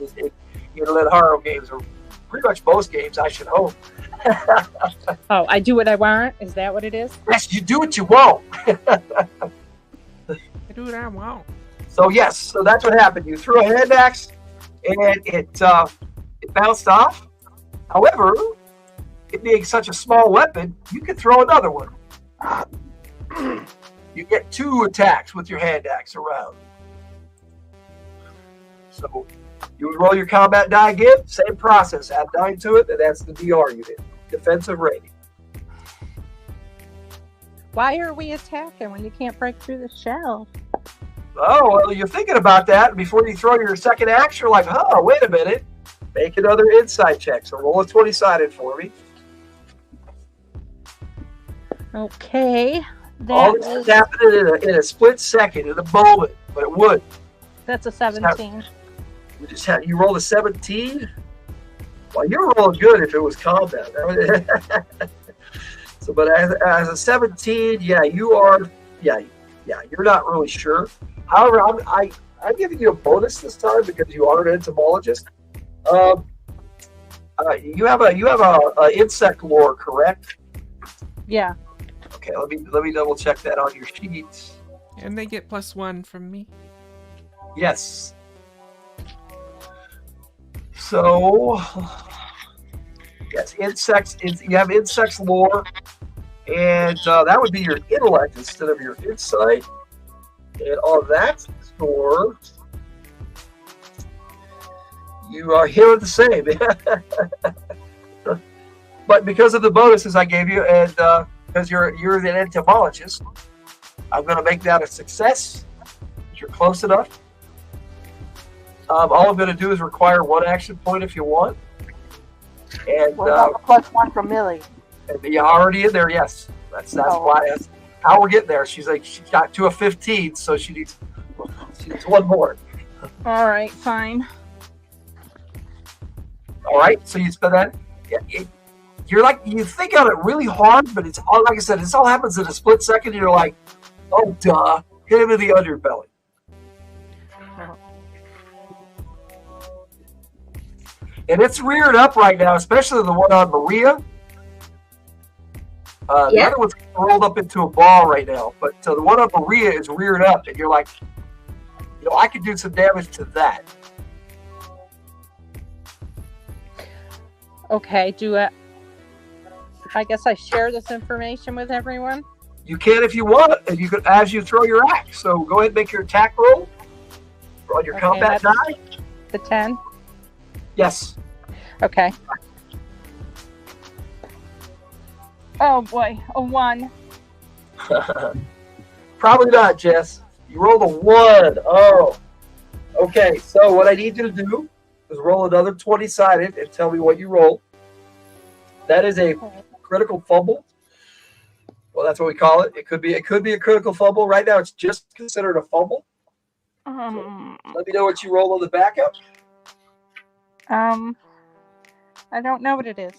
in Lenharrow games, or pretty much most games, I should hope. Oh, I do what I want? Is that what it is? Yes, you do what you want. I do what I want. So yes, so that's what happened. You threw a hand axe, and it bounced off. However, it being such a small weapon, you can throw another one. You get 2 attacks with your hand axe around. So you would roll your combat die again, same process. Add 9 to it, and that's the DR you did. Defensive rating. Why are we attacking when you can't break through the shell? Oh, well, you're thinking about that. Before you throw your second axe, you're like, oh, wait a minute. Make another insight check. So roll a 20-sided for me. Okay. All this is happening in a split second, in a moment, but it would. That's a 17. You rolled a 17? Well, you're rolling good if it was combat. So, but as a 17, you're not really sure. However, I'm giving you a bonus this time because you are an entomologist. You have a insect lore, correct? Yeah. Okay, let me double check that on your sheets. And they get +1 from me. Yes. So, yes, insects. You have insects lore, and that would be your intellect instead of your insight. And on that score, you are here the same. But because of the bonuses I gave you, and because you're an entomologist, I'm going to make that a success. You're close enough. All I'm going to do is require 1 action point if you want. And what about the +1 from Millie? And you're already in there, yes. That's why. That's how we're getting there. She's like, she got to a 15, so she needs 1 more. All right, fine. All right, so you spend that. You're like, you think on it really hard, but it's all, like I said, this all happens in a split second. And you're like, oh, duh, hit him in the underbelly. And it's reared up right now, especially the one on Maria. The other one's rolled up into a ball right now, but the one on Maria is reared up, and you're like, I could do some damage to that. Okay, I guess I share this information with everyone? You can if you want, and you can as you throw your axe. So go ahead and make your attack roll. Roll your combat die. The 10? Yes. Okay. Oh boy, a 1. Probably not, Jess. You rolled a 1. Oh. Okay, so what I need you to do is roll another 20-sided and tell me what you roll. That is a critical fumble. Well, that's what we call it. It could be a critical fumble. Right now, it's just considered a fumble. So let me know what you roll on the backup. I don't know what it is.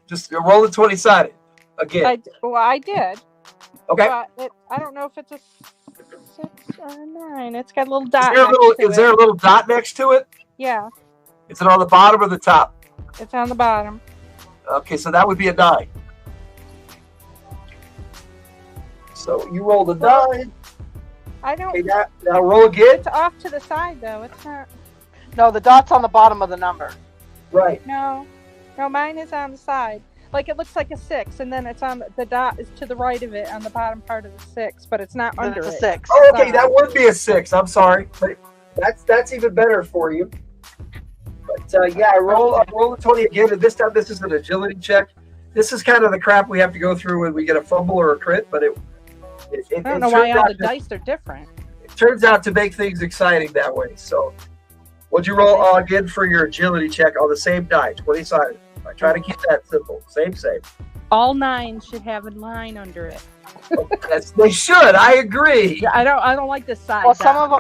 Just roll the 20-sided again. I did. Okay. But I don't know if it's a 6 or a 9. It's got a little dot. Is there a little dot next to it? Yeah. Is it on the bottom or the top? It's on the bottom. Okay, so that would be a 9. So you rolled a 9. I don't. Okay, now roll again. It's off to the side though. It's not. No, the dot's on the bottom of the number. Right. No, mine is on the side. Like it looks like a 6, and then it's on the dot is to the right of it on the bottom part of the 6, but it's not under it's a it. 6. Oh, okay, that would be a 6. I'm sorry, but that's even better for you. But yeah, I roll the 20 again, and this time this is an agility check. This is kind of the crap we have to go through when we get a fumble or a crit, but I don't know why all the dice are different. It turns out to make things exciting that way. So, what'd you roll again for your agility check on the same die, 20-sided? I try to keep that simple. Same. All 9 should have a line under it. They should. I agree. I don't like the side. Well, some of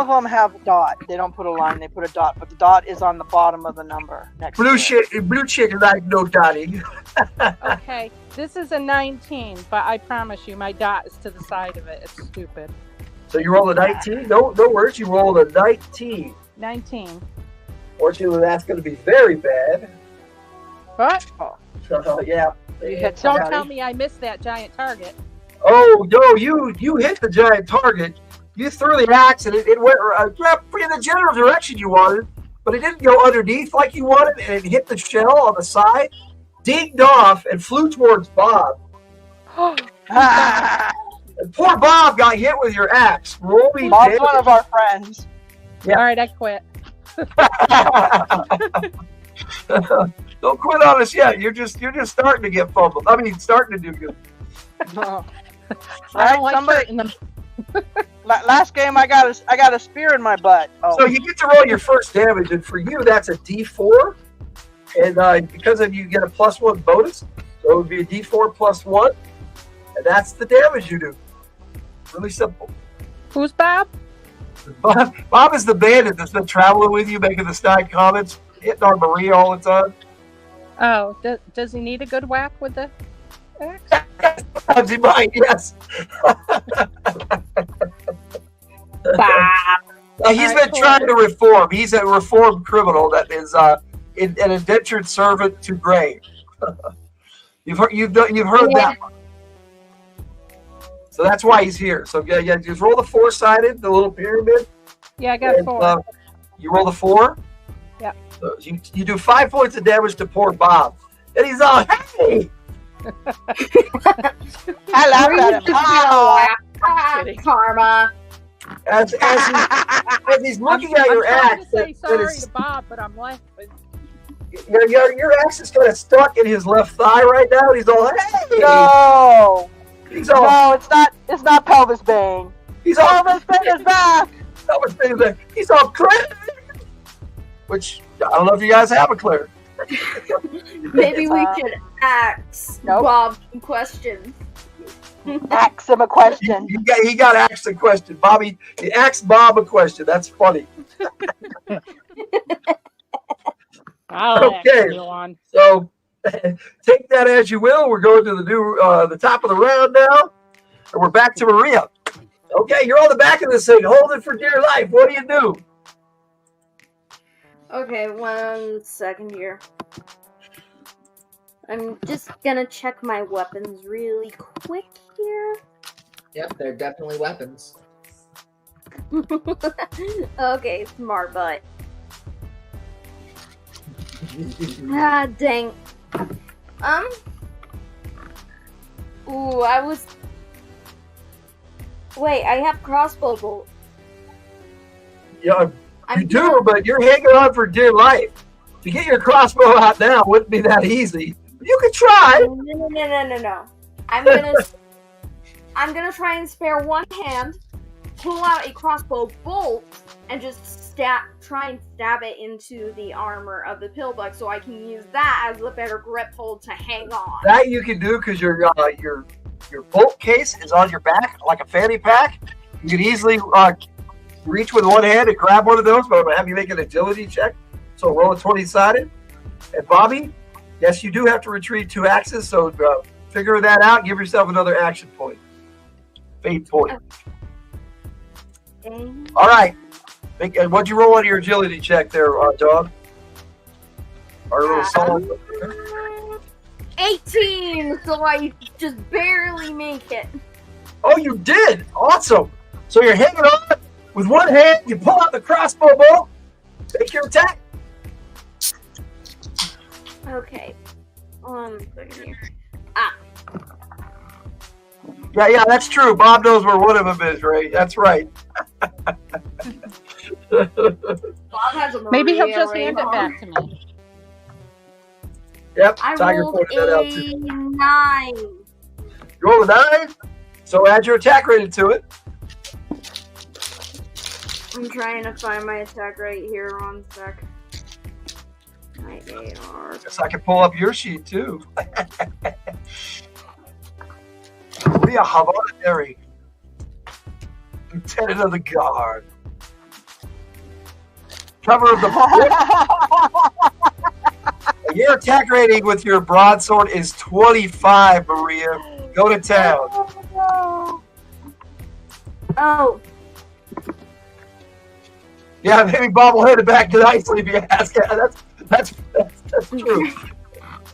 them have a dot. They don't put a line. They put a dot, but the dot is on the bottom of the number. Blue chicken like no dotting. Okay, this is a 19, but I promise you, my dot is to the side of it. It's stupid. So you rolled a 19? No words. You rolled a 19. 19. Fortunately, that's going to be very bad. What? Yeah. Don't tell me I missed that giant target. Oh, no, you hit the giant target. You threw the axe, and it went in the general direction you wanted, but it didn't go underneath like you wanted, and it hit the shell on the side, dinged off, and flew towards Bob. And poor Bob got hit with your axe. Roll me Bob's one of our friends. Yeah. All right, I quit. Don't quit on us yet. You're just starting to get fumbled. I mean, starting to do good. No. I don't like hurting them. Last game, I got a spear in my butt. Oh. So you get to roll your first damage, and for you, that's a D4. And because of you get a +1 bonus, so it would be a D4 +1, and that's the damage you do. Really simple. Who's Bob? Bob is the bandit that's been traveling with you, making the snide comments, hitting on Maria all the time. Oh, does he need a good whack with the axe? Sometimes he might, yes. He's been trying to reform. He's a reformed criminal that is an indentured servant to Gray. You've heard that one. So that's why he's here. So yeah, just roll the 4-sided, the little pyramid. Yeah, I got 4. You roll the 4? Yep. So you do 5 points of damage to poor Bob. And he's all, hey! I laughed at him. Karma. As he's looking at your I'm trying axe, to say sorry it's- to Bob, but I'm laughing. your axe is kind of stuck in his left thigh right now. And he's all, hey! No, He's all, no, it's not. It's not pelvis bang. he's all, Pelvis bang is back. he's all clear. Which I don't know if you guys have a clear. Maybe we should ask Nope. Bob some questions. Ask him a question. He got asked a question. Bobby, he asked Bob a question. That's funny. I'll Okay. ask you on. So take that as you will. We're going to the top of the round now. And we're back to Maria. Okay, you're on the back of this thing. Hold it for dear life. What do you do? Okay, 1 second here. I'm just gonna check my weapons really quick here. Yep, they're definitely weapons. Okay, smart butt. Ah, dang. Ooh, I was... Wait, I have crossbow bolt. Yeah, I'm you do, but you're hanging on for dear life. To get your crossbow out now wouldn't be that easy. You could try. No. I'm gonna try and spare one hand, pull out a crossbow bolt, and just try and stab it into the armor of the pillbug, so I can use that as a better grip hold to hang on. That you can do because your bolt case is on your back like a fanny pack. You can easily reach with one hand and grab one of those, but I'm gonna have you make an agility check. So roll a 20-sided. And Bobby, yes, you do have to retrieve 2 axes, so figure that out. Give yourself another action point. Fate point. Okay. All right. What'd you roll on your agility check there, dog? Our little solid. 18, so I just barely make it. Oh, you did! Awesome! So you're hanging on with one hand, you pull out the crossbow bolt, make your attack. Okay. 1 second here. Yeah, that's true. Bob knows where one of them is, right? That's right. Bob has a Maybe he'll Maria just right hand it on. back to me. Yep, I Tiger rolled pointed that out a too. 9. You roll a 9, so add your attack rating to it. I'm trying to find my attack right here. 1 sec. My AR. Guess I can pull up your sheet too. Maria Havaneri, Lieutenant of the Guard. Cover of the Your attack rating with your broadsword is 25, Maria. Go to town. Oh, Yeah, maybe Bob will hit it back nicely if you ask. That's true.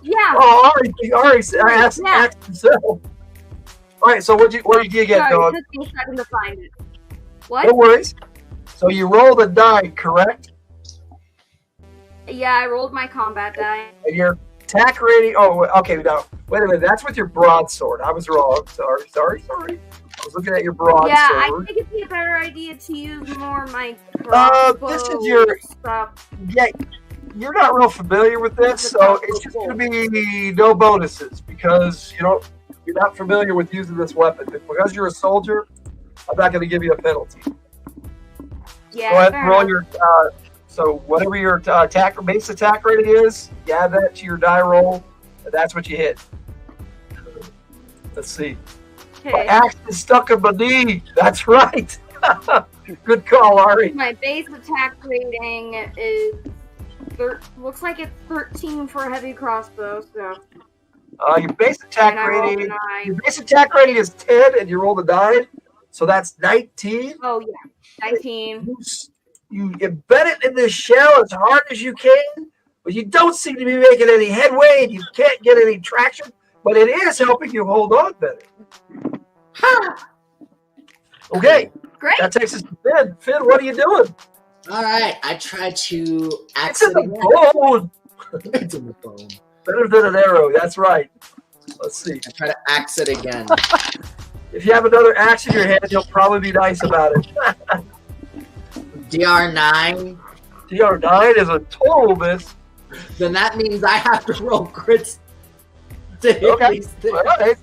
yeah. Oh, Ari asked himself. All right, so what did you get, Sorry, dog? it took me a second to find it. What? No worries. So you rolled a 9, correct? Yeah, I rolled my combat die. And your attack rating. Oh, okay. Now, wait a minute. That's with your broadsword. I was wrong. Sorry. I was looking at your broadsword. Yeah, I think it'd be a better idea to use more of my This is your stuff. Yeah, you're not real familiar with this, so it's just going to be no bonuses because you're not familiar with using this weapon. Because you're a soldier, I'm not going to give you a penalty. Yeah. Go ahead fair and roll enough. your. So whatever your base attack rating is, you add that to your die roll, and that's what you hit. Let's see. My Okay. axe is stuck in my knee. That's right. Good call, Ari. My base attack rating is looks like it's 13 for a heavy crossbow. So. Your base attack And I rolled a rating. 9. Your base attack rating is 10, and you rolled a 9, so that's 19. Oh yeah, 19. You embed it in this shell as hard as you can, but you don't seem to be making any headway, and you can't get any traction. But it is helping you hold on better. Okay, Great. that takes us to Finn. Finn, what are you doing? All right, I try to axe It's in it the again. bone. It's in the bone. Better than an arrow. That's right. Let's see. I try to axe it again. If you have another axe in your hand, he'll probably be nice about it. DR9. DR9 is a total miss. Then that means I have to roll crits to hit Okay. these things. All right.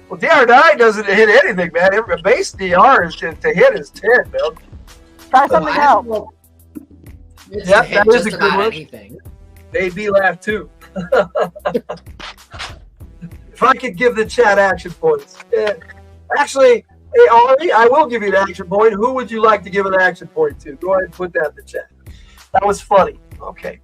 Well, DR9 doesn't hit anything, man. Every base DR is to hit is 10, man. Try something else. It's Yep, to hit that is just a good about one. anything. Made me laugh too. If I could give the chat action points. Actually, hey, Ari, I will give you an action point. Who would you like to give an action point to? Go ahead and put that in the chat. That was funny. Okay.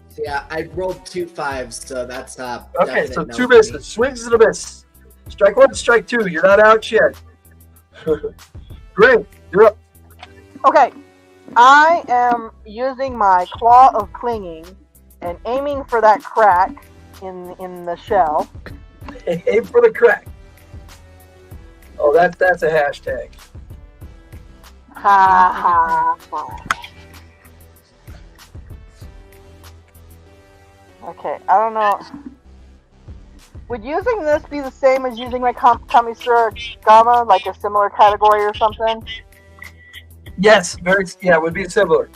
So yeah, I rolled 2 5s, so that's Okay, so definite no 2 for me. misses. Swings and a miss. Strike 1, strike 2. You're not out yet. Great. You're up. Okay, I am using my Claw of Clinging and aiming for that crack in the shell. Aim for the crack. Oh, that's a hashtag. Ha ha ha. Okay, I don't know. Would using this be the same as using my Kamisura like a similar category or something? Yes, it would be similar.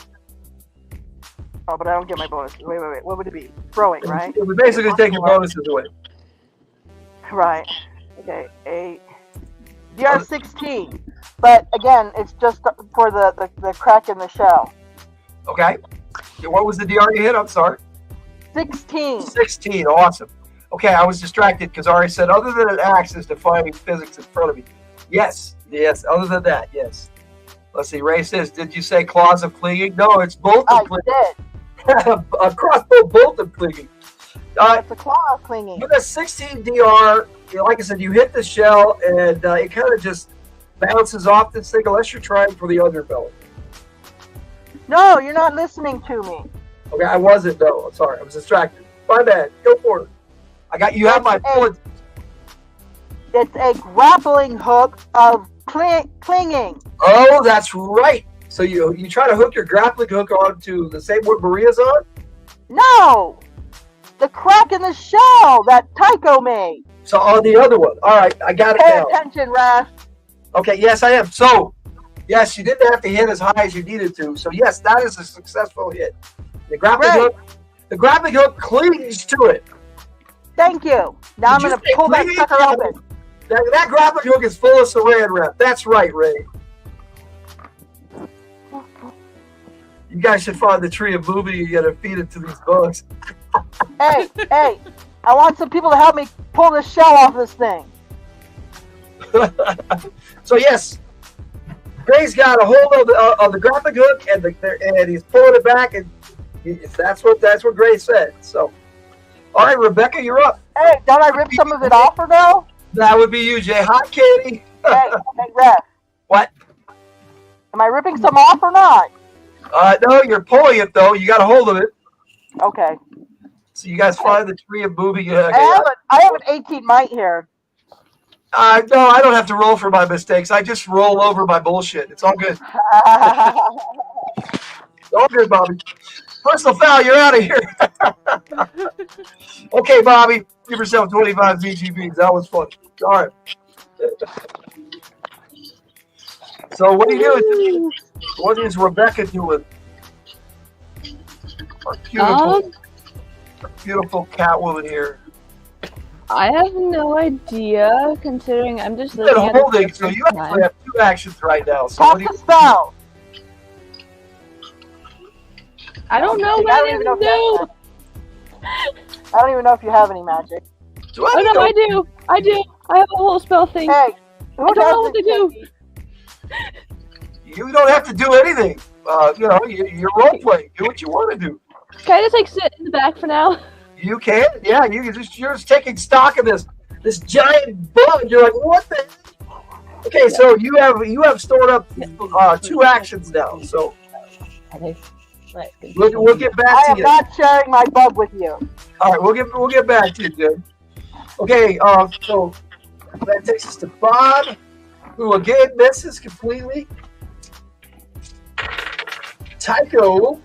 Oh, but I don't get my bonuses. Wait. What would it be? Throwing, right? It would basically take your bonuses away. Right. Okay. DR16. But again, it's just for the crack in the shell. Okay. What was the DR you hit? I'm sorry. 16. 16. Awesome. Okay, I was distracted because Ari said other than an axe is defining physics in front of me. Yes. Other than that, yes. Let's see. Ray says, did you say claws of clinging? No, it's bolt of clinging. I did. A crossbow bolt of clinging. It's a claw of clinging. With a 16 DR, like I said, you hit the shell and it kind of just bounces off this thing unless you're trying for the underbelly. No, you're not listening to me. Okay, I wasn't though. I'm sorry, I was distracted. My bad. Go for it. I got you. Have my bullet. It's a grappling hook of clinging. Oh, that's right. So you try to hook your grappling hook onto the same wood Maria's on? No, the crack in the shell that Tycho made. So on the other one. All right, I got it Pay now. attention, Raph. Okay, yes, I am. So, yes, you didn't have to hit as high as you needed to. So, yes, that is a successful hit. The grappling hook clings to it. Thank you. Now I'm going to pull that sucker open. That grappling hook is full of saran wrap. That's right, Ray. You guys should find the tree of movie. You got to feed it to these bugs. Hey, I want some people to help me pull the shell off this thing. So yes, Gray's got a hold of the grappling hook and he's pulling it back, and that's what Gray said. So, all right, Rebecca, you're up. Hey, don't I rip some of it off or no? That would be you, Jay. Hi, Katie. Hey, Ref. What? Am I ripping some off or not? No, you're pulling it though. You got a hold of it. Okay. So you guys find the tree of moving. Okay. I have an 18 might here. No, I don't have to roll for my mistakes. I just roll over my bullshit. It's all good. It's all good, Bobby. Personal foul, you're out of here. Okay, Bobby, give yourself 25 VGBs. That was fun. All right. So what are you doing? What is Rebecca doing? Our beautiful Catwoman here. I have no idea, considering I'm just looking You're at holding, so you actually have 2 actions right now. So Cast a spell. I don't know what I do. I don't even know if you have any magic. Oh no, I do. I have a whole spell thing. Hey, I don't know what to do. You don't have to do anything. You're role playing. Do what you want to do. Can I just sit in the back for now? You can, yeah. You're just taking stock of this giant bug. You're like, what the? Okay, so you have stored up 2 actions now. So we'll get back to you. I am not sharing my bug with you. All right, we'll get back to you, dude. Okay, so That takes us to Bob, who again misses completely. Tycho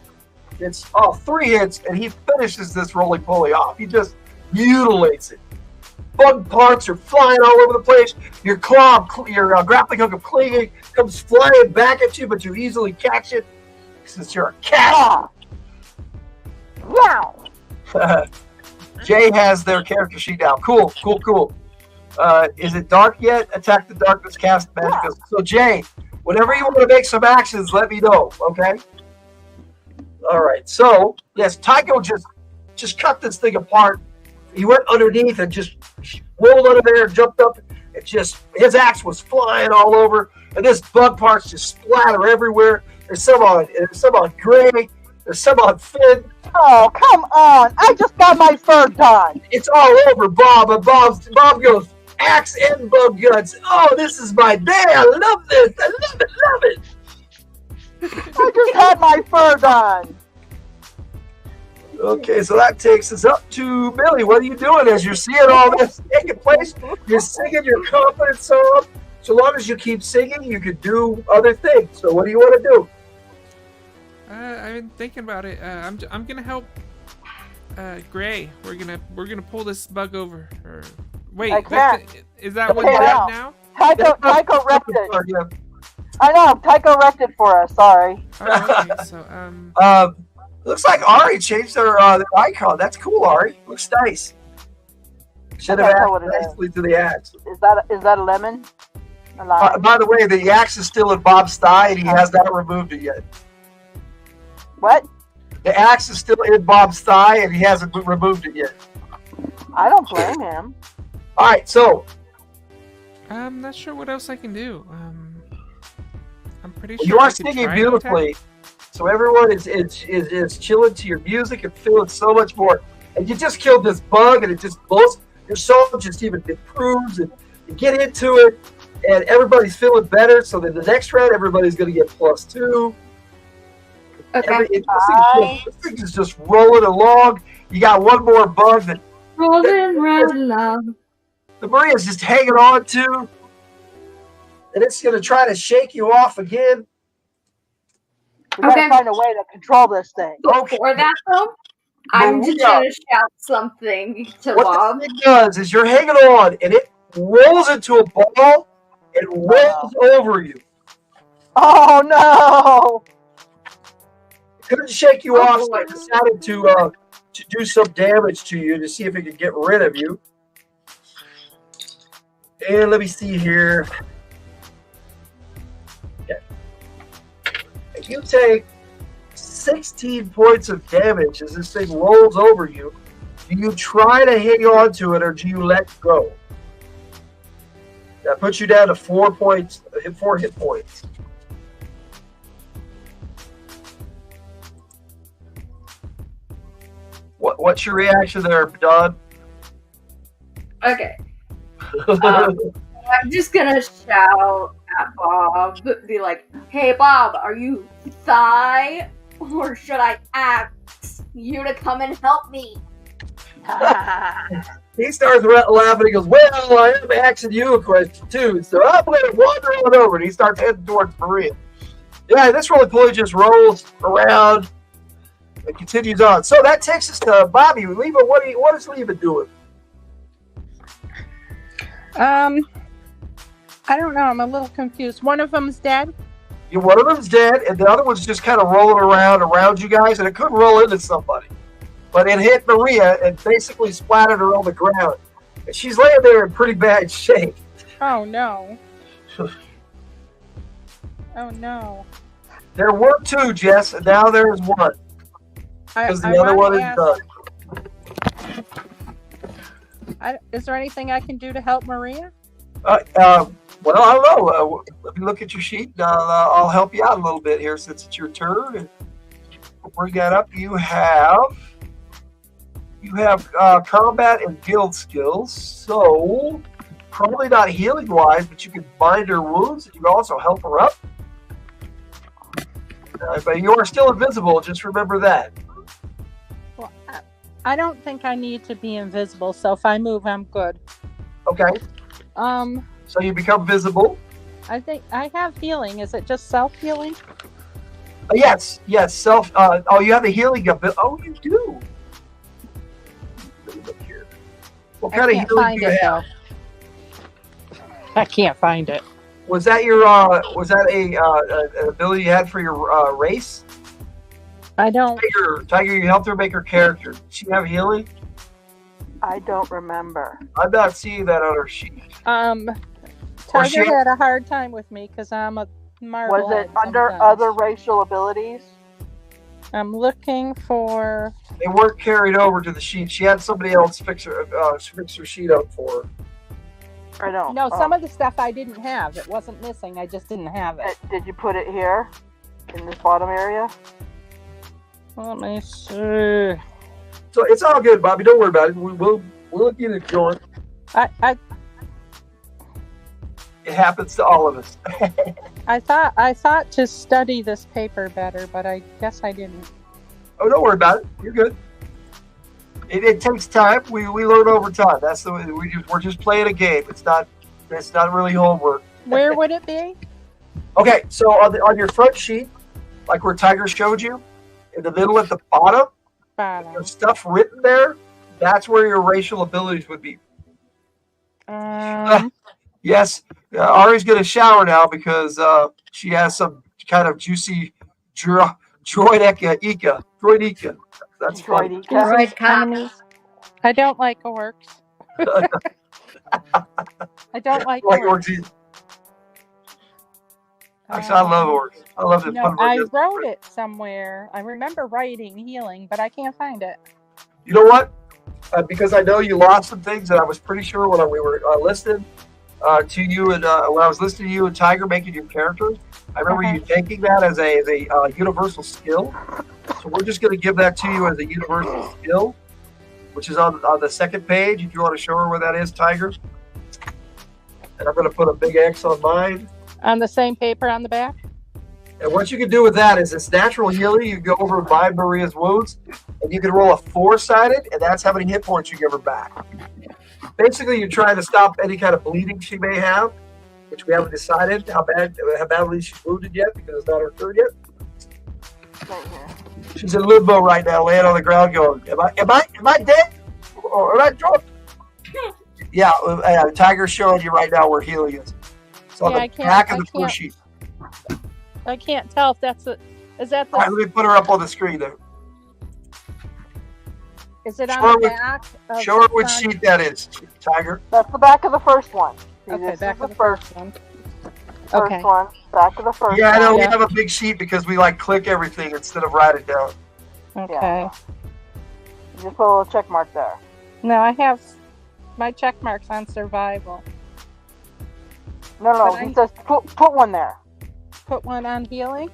gets 3 hits, and he finishes this roly-poly off. He just mutilates it. Bug parts are flying all over the place. Your grappling hook of clinging comes flying back at you, but you easily catch it since you're a cat. Wow. Jay has their character sheet now. Cool. Is it dark yet? Attack the darkness, cast magic. Yeah. So Jay, whenever you want to make some actions, let me know, okay? All right. So yes, Tycho just cut this thing apart. He went underneath and just rolled under there, jumped up. His axe was flying all over, and this bug parts just splatter everywhere. There's some on Gray. There's some on Finn. Oh, come on! I just got my fur done. It's all over Bob, and Bob goes, axe and bug guts. Oh, this is my day. I love this. I love it. I just had my fur done. Okay, so that takes us up to Billy. What are you doing as you're seeing all this taking place? You're singing your confidence song. So long as you keep singing, you can do other things. So what do you want to do? I've been thinking about it. I'm gonna help Gray. We're gonna pull this bug over. Wait, is that what you're at now? Tycho wrecked it. I know, Tycho wrecked it for us. Sorry. Oh, okay, so looks like Ari changed their icon. That's cool, Ari. Looks nice. Should have added nicely to the axe. Is that a lemon? By the way, the axe is still in Bob's thigh, and he has not removed it yet. What? The axe is still in Bob's thigh, and he hasn't removed it yet. I don't blame him. All right, so I'm not sure what else I can do. I'm pretty sure you are singing beautifully. So everyone is chilling to your music and feeling so much more. And you just killed this bug, and it just blows. Your song just even improves, and you get into it, and everybody's feeling better. So then the next round, everybody's going to get +2. Okay. This thing is just rolling along. You got one more bug that rolling right along. The Maria's just hanging on to, and it's going to try to shake you off again. We gotta find a way to control this thing. Before that, though, I'm just gonna shout something to Bob. What this thing does is you're hanging on, and it rolls into a ball and rolls over you. Oh no! It couldn't shake you off, so I decided to do some damage to you to see if it could get rid of you. And let me see here. You take 16 points of damage as this thing rolls over you. Do you try to hang on to it, or do you let go? That puts you down to 4 hit points. What's your reaction there, Don? Okay. I'm just gonna shout at Bob, be like, "Hey Bob, are you thigh, or should I ask you to come and help me?" He starts laughing. He goes, "Well, I am asking you a question too, so I'm going to wander on over." And he starts heading towards Maria. Yeah, this roly-poly just rolls around and continues on. So that takes us to Bobby. Leva, what is Leva doing? I don't know. I'm a little confused. One of them's dead? Yeah, one of them's dead, and the other one's just kind of rolling around you guys, and it could roll into somebody. But it hit Maria and basically splattered her on the ground. And she's laying there in pretty bad shape. Oh, no. Oh, no. There were 2, Jess, and now there's 1. Because the other one is done. Is there anything I can do to help Maria? Well, I don't know. Let me look at your sheet. I'll help you out a little bit here since it's your turn. And we'll bring that up. You have combat and guild skills, so probably not healing wise, but you can bind her wounds, and you can also help her up. But you are still invisible. Just remember that. Well, I don't think I need to be invisible, so if I move, I'm good. Okay. So you become visible. I think I have healing. Is it just self-healing? Yes. Self. Oh, you have a healing ability. Oh, you do. Let me look here. What kind of healing do you have? I can't find it. Was that your? Was that an ability you had for your race? I don't. Tiger, you helped her make her character. Did she have healing? I don't remember. I'm not seeing that on her sheet. Tiger had a hard time with me because I'm a marble. Was it under other racial abilities? I'm looking for. They weren't carried over to the sheet. She had somebody else fix her sheet up for her. I don't. No, some of the stuff I didn't have. It wasn't missing. I just didn't have it. Did you put it here, in this bottom area? Let me see. So it's all good, Bobby. Don't worry about it. We'll get it going. It happens to all of us. I thought to study this paper better, but I guess I didn't. Oh, don't worry about it. You're good. It takes time. We learn over time. That's the way we're just playing a game. It's not really homework. Where would it be? Okay, so on your front sheet, like where Tiger showed you, in the middle at the bottom, there's stuff written there. That's where your racial abilities would be. Yes, Ari's going to shower now because she has some kind of juicy droid Ika. That's funny. Droid copies. I don't like orcs. I don't like orcs. Actually, I love orcs. I love it. No, I wrote it somewhere. I remember writing healing, but I can't find it. You know what? Because I know you lost some things, and I was pretty sure when we were listening to you, and when I was listening to you and Tiger making your characters, I remember you taking that as a universal skill. So we're just going to give that to you as a universal skill, which is on the second page. If you want to show her where that is, Tiger. And I'm going to put a big X on mine. On the same paper on the back? And what you can do with that is it's natural healing. You go over by Maria's wounds, and you can roll a 4-sided, and that's how many hit points you give her back. Basically, you're trying to stop any kind of bleeding she may have, which we haven't decided how badly she's wounded yet because it's not her turn yet. She's in limbo right now, laying on the ground, going, "Am I dead? Or am I drunk?" Yeah, Tiger's showing you right now where healing is. So on the back of the first sheet. I can't tell if that's is that the... All right, let me put her up on the screen there. Is it on the back? Show her which sheet that is, Tiger. That's the back of the first one. Okay, back of the first one. First one, back of the first one. Yeah, I know, we have a big sheet because we click everything instead of write it down. Okay. Yeah. Just put a little check mark there. No, I have my check marks on survival. No, he says put one there. Put one on healing?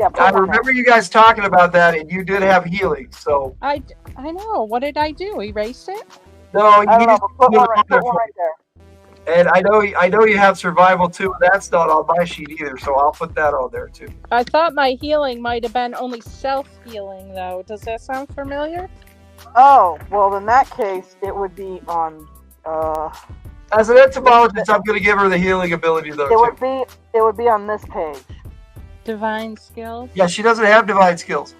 Yeah, I remember you guys talking about that, and you did have healing, so... I know. What did I do? Erase it? No, you need to put one right there. And I know you have survival too. That's not on my sheet either, so I'll put that on there too. I thought my healing might have been only self-healing, though. Does that sound familiar? Oh, well, in that case, it would be on... As an entomologist, I'm going to give her the healing ability, though, It would be on this page. Divine skills? Yeah, she doesn't have divine skills.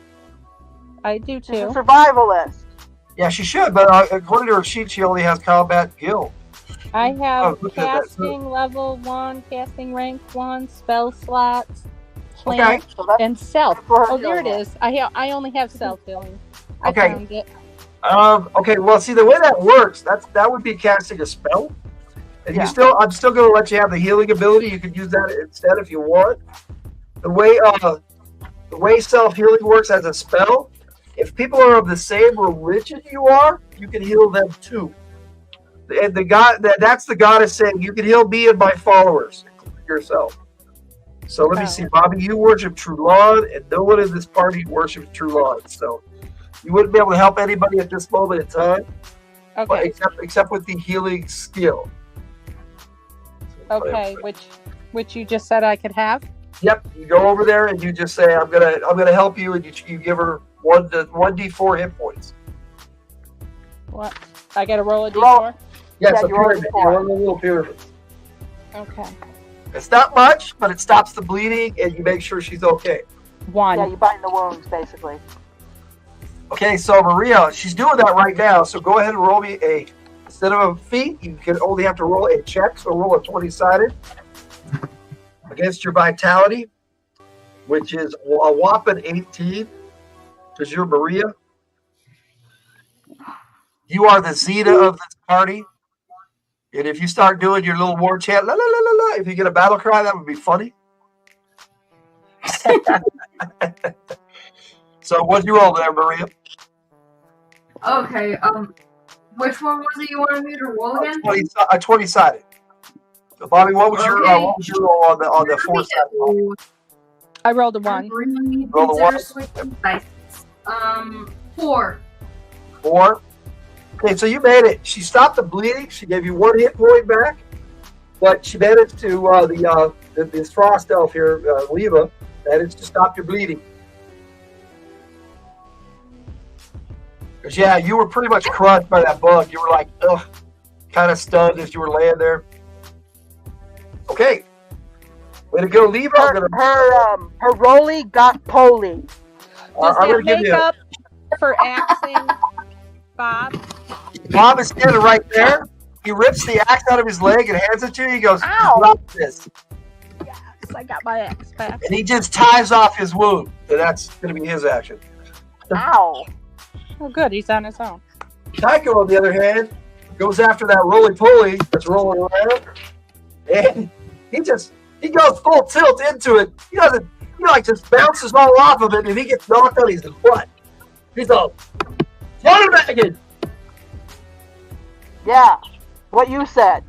I do, too. She's a survivalist. Yeah, she should, but according to her sheet, she only has combat guild. I have casting level 1, casting rank 1, spell slots, plant, and self. Oh, there it is. I only have self-healing. I found it. Okay, well, see, the way that works, that would be casting a spell. And I'm still going to let you have the healing ability. You can use that instead if you want. The way self-healing works as a spell, if people are of the same religion you are, you can heal them too. And that's the goddess saying, you can heal me and my followers, including yourself. So let me see, Bobby, you worship Trulon, and no one in this party worships Trulon. So you wouldn't be able to help anybody at this moment in time, except with the healing skill. Okay, which you just said I could have. Yep, you go over there and you just say, "I'm gonna help you," and you give her 1d4 hit points. What? I gotta roll a d4. Yes, a pyramid. You're on the little pyramid. Okay. It's not much, but it stops the bleeding, and you make sure she's okay. 1. Yeah, you bind the wounds, basically. Okay, so Maria, she's doing that right now. So go ahead and roll me instead of a feat, you can only have to roll a check. So roll a 20-sided against your vitality, which is a whopping 18, because you're Maria. You are the Zeta of this party. And if you start doing your little war chant, la la la la la, if you get a battle cry, that would be funny. So what'd you roll there, Maria? Okay, which one was it you wanted me to roll again? A 20-sided. So Bobby, what was your roll on the 4-sided? I rolled a 1. Roll the 1. 4. 4. Okay, so you made it. She stopped the bleeding. She gave you 1 hit point back, but she managed to this frost elf here, Leva, managed to stop your bleeding. Because yeah, you were pretty much crushed by that bug. You were like, ugh, kind of stunned as you were laying there. Okay, way to go, Leva. Her rolly got poly. Does that make up for axing Bob? Bob is standing right there. He rips the axe out of his leg and hands it to you. He goes, drop this. Yes, I got my axe back. And he just ties off his wound. And that's going to be his action. Ow. Oh, good. He's on his own. Tycho, on the other hand, goes after that roly-poly that's rolling around. And he goes full tilt into it. He doesn't, just bounces all off of it, and he gets knocked on his butt. He's all, floating back in. Yeah, what you said.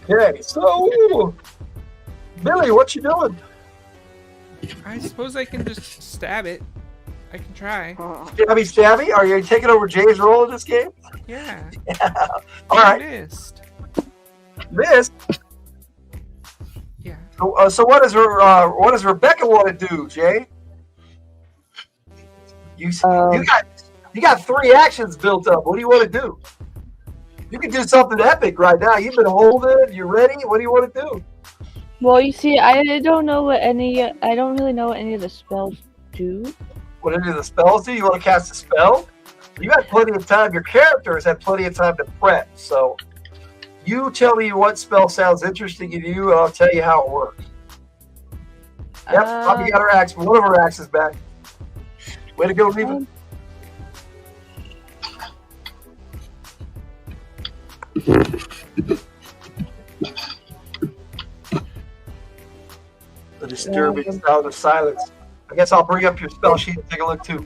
Okay, so Billy, what you doing? I suppose I can just stab it. I can try. Stabby? Are you taking over Jay's role in this game? Yeah. All right. Missed. Yeah. So what does Rebecca want to do, Jay? You got 3 actions built up. What do you want to do? You can do something epic right now. You've been holding. You ready? What do you want to do? Well, you see, I don't really know what any of the spells do. What any of the spells do? You want to cast a spell? You had plenty of time. Your character has had plenty of time to prep. So you tell me what spell sounds interesting to you, and I'll tell you how it works. Yep, Bobby got her axe. One of her axes back. Way to go, Reva. The disturbing sound of silence. I guess I'll bring up your spell sheet and take a look too.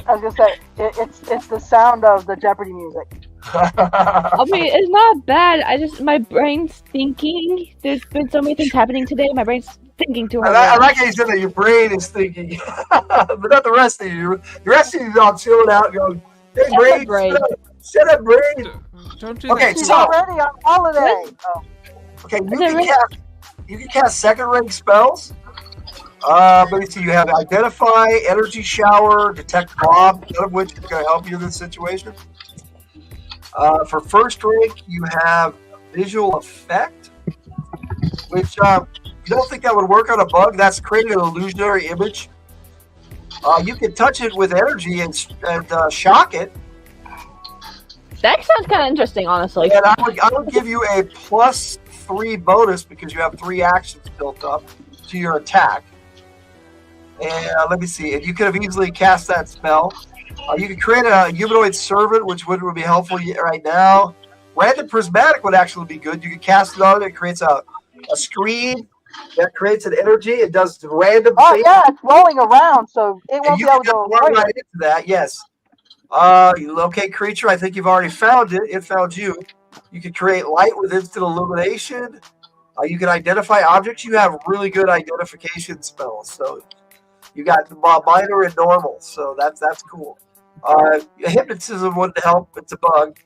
I was gonna say it's the sound of the Jeopardy music. I mean, it's not bad. My brain's thinking. There's been so many things happening today. My brain's thinking too hard. I like how you said that your brain is thinking, but not the rest of you. The rest of you is all chilling out, going, "Hey, brain, shut up, brain." Don't do okay, that. so already on holiday. Okay, you can cast second-rank spells. Let me see. You have Identify, Energy Shower, Detect Bomb, none of which is going to help you in this situation. For first rank, you have Visual Effect, which you don't think that would work on a bug. That's creating an illusionary image. You can touch it with energy and shock it. That sounds kind of interesting, honestly. And I would give you a +3 bonus because you have 3 actions built up to your attack. And let me see. And you could have easily cast that spell. You could create a humanoid servant, which would be helpful right now. Random Prismatic would actually be good. You could cast it on it. It creates a screen that creates an energy. It does random things. Yeah, it's rolling around, so it won't be able to go right into that. Yes. Locate creature. I think you've already found it. It found you. You can create light with instant illumination. You can identify objects. You have really good identification spells. So you got minor and normal. So that's cool. Hypnotism wouldn't help. It's a bug.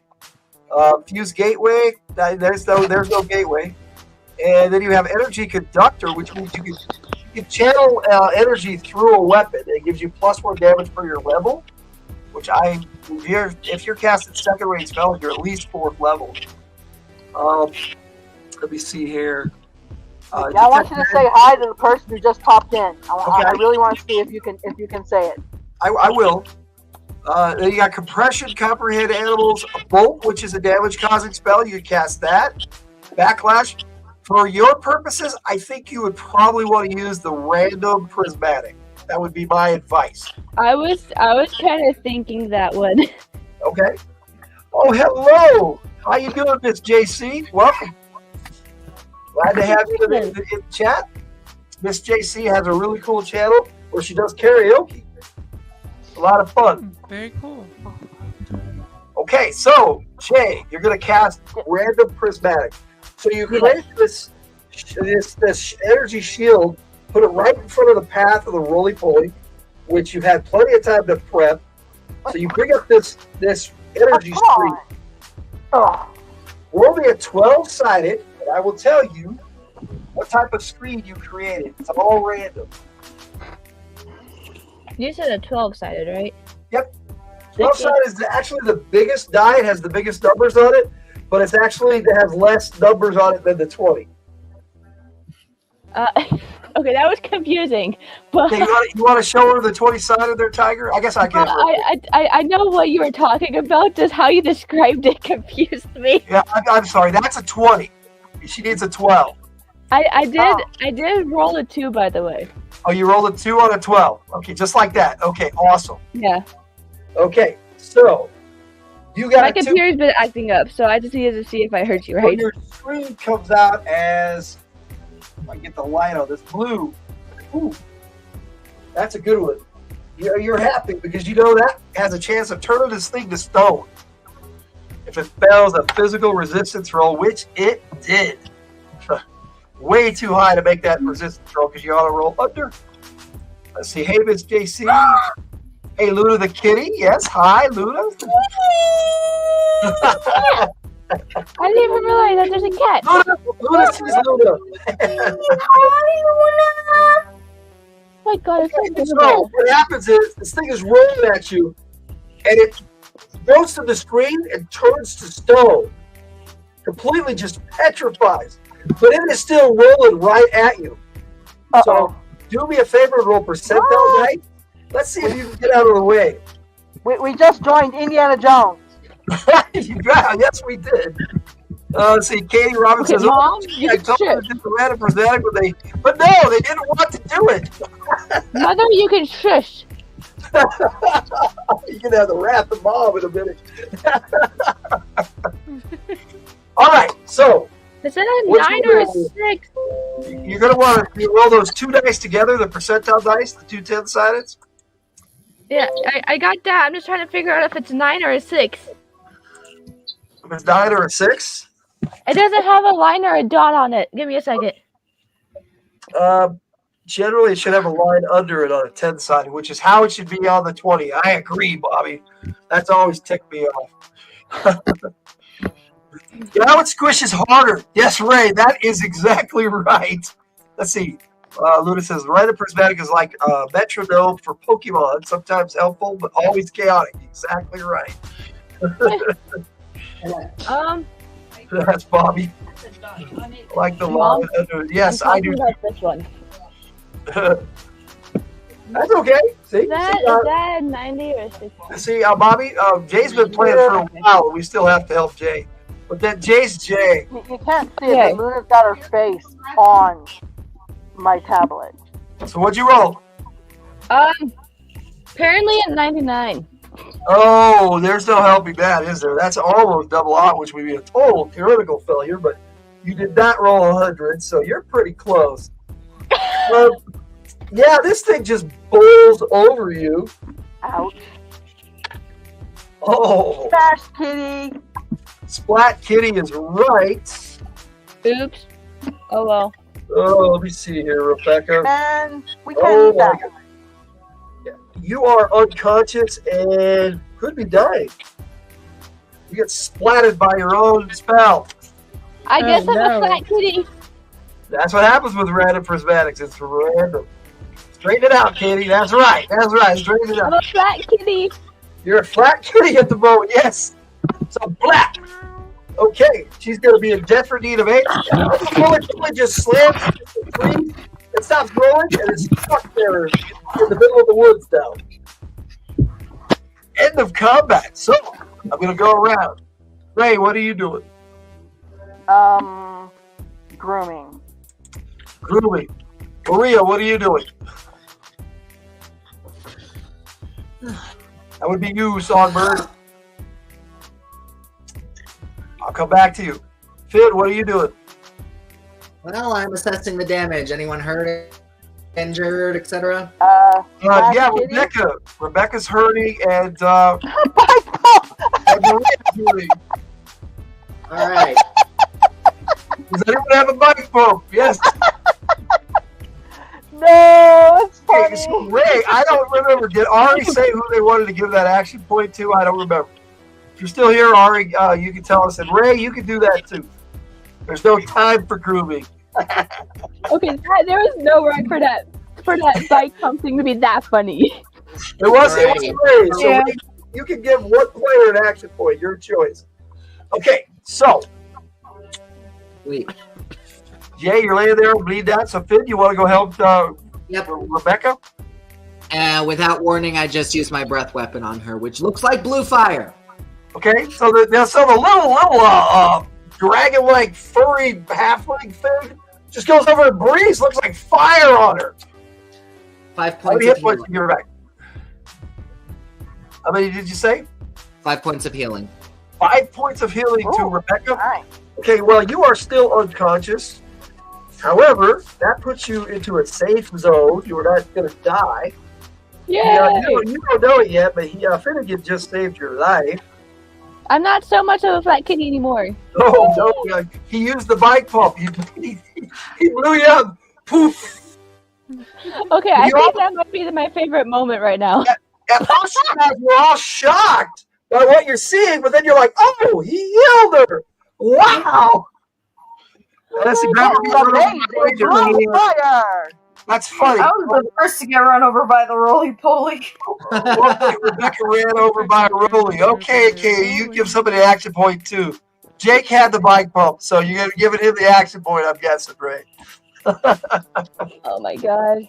Fuse gateway. There's no gateway. And then you have energy conductor, which means you can channel energy through a weapon. It gives you +1 damage per your level, which if you're casting second rate spells, you're at least 4th level. Let me see here. I want you to say hi to the person who just popped in. I really want to see if you can say it. I will. Then you got Compression, Comprehend Animals, Bolt, which is a damage-causing spell. You can cast that. Backlash. For your purposes, I think you would probably want to use the Random Prismatic. That would be my advice. I was kind of thinking that one. Okay. Oh, hello. How you doing, Miss JC? Welcome. Glad to have you in the chat. Miss JC has a really cool channel where she does karaoke. A lot of fun. Very cool. Okay, so Jay, you're going to cast Random Prismatic. So you create this energy shield, put it right in front of the path of the roly-poly, which you've had plenty of time to prep. So you bring up this energy screen. Roll me a 12-sided, and I will tell you what type of screen you created. It's all random. You said a 12-sided, right? Yep. 12-sided is actually the biggest die. It has the biggest numbers on it, but it has less numbers on it than the 20. Okay, that was confusing. But okay, you want to show her the 20-sided there, Tiger? I guess I can. I know what you were talking about. Just how you described it confused me. Yeah, I'm sorry. That's a 20. She needs a 12. I did roll a 2, by the way. Oh, you rolled a 2 on a 12. Okay, just like that. Okay, awesome. Yeah. Okay, so you got my computer's been acting up, so I just needed to see if I heard you right. Well, your screen comes out as, if I get the light on this, blue. Ooh, that's a good one. You're happy because you know that has a chance of turning this thing to stone. If it fails a physical resistance roll, which it did. Way too high to make that resistance roll because you ought to roll under. Let's see. Hey, Miss JC. Hey, Luna the kitty. Yes, hi, Luna. I didn't even realize that there's a cat. Luna sees Luna. Hi, Luna. Oh my God, it's so beautiful. So what happens is this thing is rolling at you, and it goes to the screen and turns to stone. Completely just petrifies. But it is still rolling right at you. So do me a favor and roll percentile dice. Let's see if you can get out of the way. We just joined Indiana Jones. Yes, we did. Let's see. Katie Robinson says, Mom, I told them to do the random prismatic, but no, they didn't want to do it. Mother, you can shush. You can have the wrath of Mom in a minute. All right, so. Is it a 9 or a 6? You're going to want to roll those 2 dice together, the percentile dice, the 2 10-sideds. Yeah, I got that. I'm just trying to figure out if it's a 9 or a 6. If it's 9 or a 6? It doesn't have a line or a dot on it. Give me a second. Generally, it should have a line under it on a 10-sided, which is how it should be on the 20. I agree, Bobby. That's always ticked me off. Now it squishes harder. Yes, Ray, that is exactly right. Let's see. Luna says, Random Prismatic is like a metronome for Pokemon. Sometimes helpful, but always chaotic. Exactly right. That's Bobby. I like the line under. Yes, I do. About this one. That's okay. See, is that 90 or 60? See, Bobby, Jay's been playing for a while, and we still have to help Jay. But that Jay's Jay. You can't see it, but Luna's got her face on my tablet. So what'd you roll? Apparently at 99. Oh, there's no helping that, is there? That's almost double odd, which would be a total theoretical failure, but you did not roll 100, so you're pretty close. Yeah, this thing just bowls over you. Ouch. Oh. Splash Kitty. Splat Kitty is right. Oops. Oh, well. Oh, let me see here, Rebecca. And we can't eat that. Yeah. You are unconscious and could be dying. You get splatted by your own spell. I guess I'm a flat kitty. That's what happens with random prismatics. It's random. Straighten it out, Katie. That's right. That's right. Straighten it out. I'm a flat kitty. You're a flat kitty at the moment, yes. So black. Okay, she's going to be in desperate need of aid. It just slams into the tree. It stops growing, and it's stuck there in the middle of the woods now. End of combat. So, I'm going to go around. Ray, what are you doing? Grooming. Grooming. Maria, what are you doing? That would be you, Songbird. I'll come back to you. Finn, what are you doing? Well, I'm assessing the damage. Anyone hurt, injured, etc.? Yeah, Rebecca. Rebecca's hurting, and and Maria's hurting. All right. Does anyone have a bike pump? Yes. No, it's funny. Okay, so Ray, I don't remember. Did Ari say who they wanted to give that action point to? I don't remember. If you're still here, Ari, you can tell us. And Ray, you can do that too. There's no time for grooming. Okay, there was no right for that bike pump thing to be that funny. It was Ray. So Ray, you can give one player an action point. Your choice. Okay, so. Wait. Jay, you're laying there and bleed out. So, Finn, you want to go help Rebecca? Without warning, I just used my breath weapon on her, which looks like blue fire. Okay, so the little dragon-like furry halfling thing just goes over and breathes. Looks like fire on her. 5 points. How many hit points did you give her back? How many did you say? 5 points of healing. 5 points of healing to Rebecca. Nice. Okay, well, you are still unconscious. However, that puts you into a safe zone. You are not going to die. Yeah. You don't know it yet, but Finnegan just saved your life. I'm not so much of a flat kitty anymore. No, he used the bike pump. He blew you up. Poof. Okay, I think that might be my favorite moment right now. At first, you guys were all shocked by what you're seeing, but then you're like, oh, he yelled her. Wow. That's funny. I was the first to get run over by the roly-poly. Rebecca ran over by a roly. Okay, Katie, you give somebody an action point too. Jake had the bike pump, so you're giving him the action point, I'm guessing, right? Oh my god.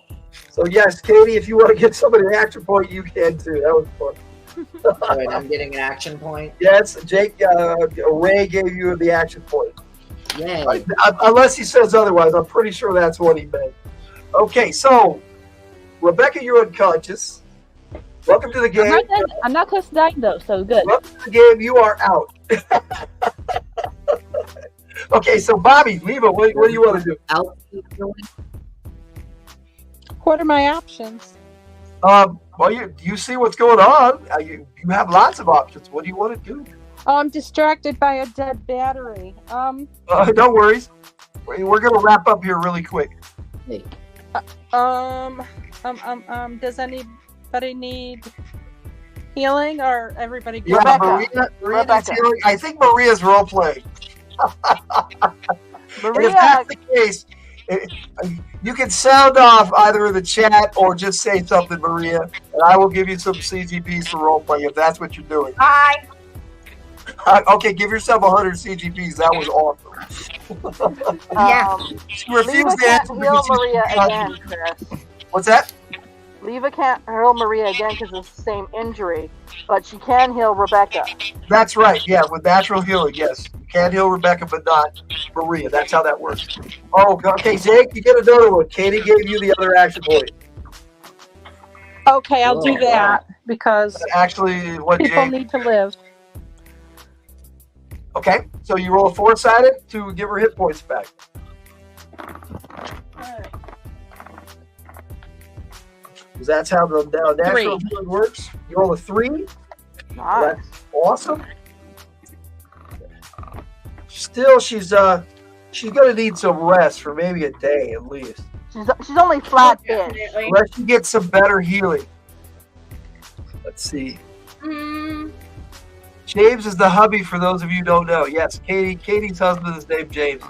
So yes, Katie, if you want to give somebody an action point, you can too. That was fun. Right, I'm getting an action point. Yes, Jake, Ray gave you the action point. Yay. Unless he says otherwise, I'm pretty sure that's what he meant. Okay, so Rebecca, you're unconscious. Welcome to the game. I'm not close to dying though, so good. Welcome to the game. You are out. Okay, so Bobby, Leva, what do you want to do? Out. What are my options? Well, you see what's going on. You have lots of options. What do you want to do? Oh, I'm distracted by a dead battery. Don't worry. We're going to wrap up here really quick. Hey. Does anybody need healing, or everybody good? Yeah, Maria needs healing. I think Maria's role playing. Maria, if that's the case, you can sound off either in the chat or just say something, Maria, and I will give you some CGPs for role playing if that's what you're doing. Hi. Okay, give yourself 100 CGPs. That was awesome. Yeah. She refused to answer heal Maria again, Chris. What's that? Leva can't heal Maria again because it's the same injury, but she can heal Rebecca. That's right. Yeah, with natural healing, yes. You can heal Rebecca, but not Maria. That's how that works. Oh, okay, Jake, you get another one. Katie gave you the other action point. Okay, I'll do that because actually, what people Jake need to live. Okay, so you roll a 4-sided to give her hit points back. Because that's how the natural healing works. You roll a 3. Nice. That's awesome. Still, she's going to need some rest for maybe a day at least. She's only flat-ish. Unless you get some better healing. Let's see. James is the hubby, for those of you who don't know. Yes, Katie's husband is named James.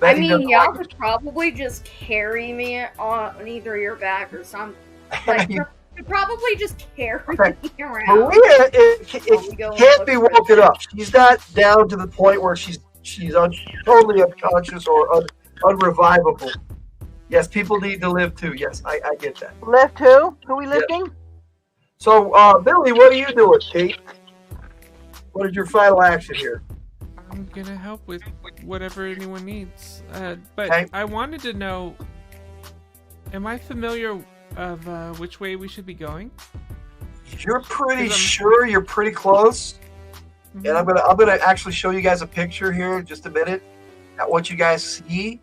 I mean, y'all could probably just carry me on either your back or something. Like, should probably just carry me around. Maria, it can't be woken up. She's not down to the point where she's totally unconscious or unrevivable. Yes, people need to live too. Yes, I get that. Live too? Who are we lifting? Yeah. So, Billy, what are you doing, Kate? What is your final action here? I'm gonna help with whatever anyone needs. But Okay. I wanted to know, am I familiar of which way we should be going? You're pretty sure. You're pretty close. Mm-hmm. And I'm gonna actually show you guys a picture here in just a minute at what you guys see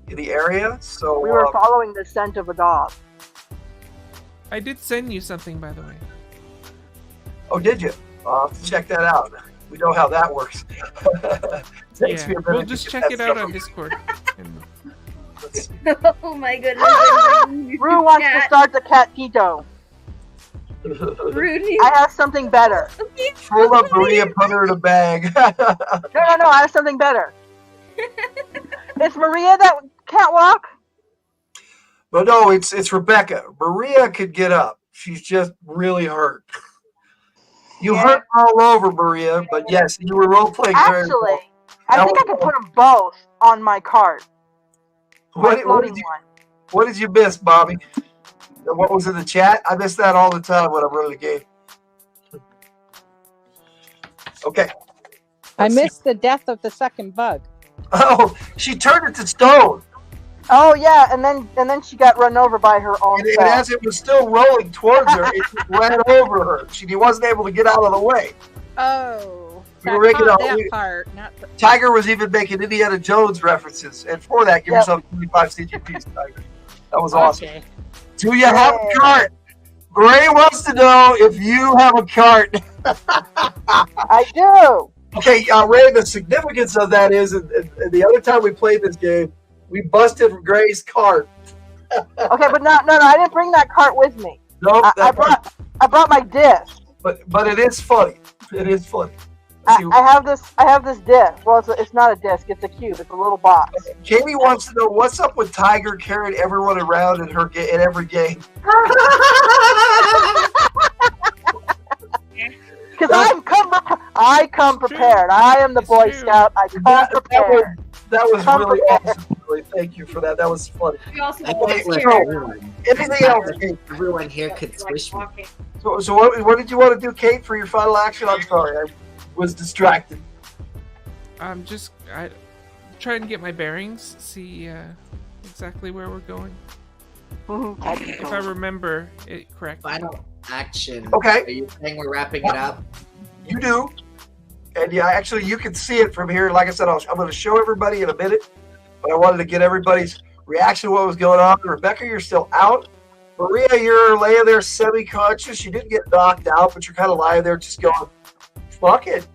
in the area. So we were following the scent of a dog. I did send you something, by the way. Oh, did you? I'll have to check that out. We know how that works. Takes me a minute we'll to just get check that it out stuff. on Discord. Oh my goodness. Rue wants to start the cat Tito. I have something better. Pull up Maria, put her in a bag. No, I have something better. Is Maria that can't walk? But no, it's Rebecca. Maria could get up. She's just really hurt. You hurt all over, Maria, but yes, you were role playing very well. Actually, I think I could put them both on my cart. What did you miss, Bobby? What was in the chat? I miss that all the time when I'm running the game. Okay. I missed the death of the second bug. Oh, she turned it to stone. Oh yeah, and then she got run over by her own And self. as it was still rolling towards her, it ran over her. She wasn't able to get out of the way. Oh, We were making that part. Not the... Tiger was even making Indiana Jones references, and for that, give yourself 25 CGPs, Tiger. That was awesome. Okay. Do you have a cart? Gray wants to know if you have a cart. I do. Okay, Ray, the significance of that is, and the other time we played this game, we busted Gray's cart. Okay, but no, I didn't bring that cart with me. No, I brought my disc. But it is funny. It is funny. I have this disc. Well, it's not a disc. It's a cube. It's a little box. Katie wants to know what's up with Tiger carrying everyone around in every game. Because I come prepared. I am the Boy Scout. I come prepared. That was really awesome. Really, thank you for that. That was funny. Anything else, Kate? Everyone here could swish me. So what did you want to do, Kate, for your final action? I'm sorry, I was distracted. I'm trying to get my bearings, see exactly where we're going. If I remember it correctly. Final action. Okay. Are you saying we're wrapping it up? You do. And yeah, actually, you can see it from here. Like I said, I'm going to show everybody in a minute, but I wanted to get everybody's reaction to what was going on. Rebecca, you're still out. Maria, you're laying there semi-conscious. You didn't get knocked out, but you're kind of lying there just going, fuck it.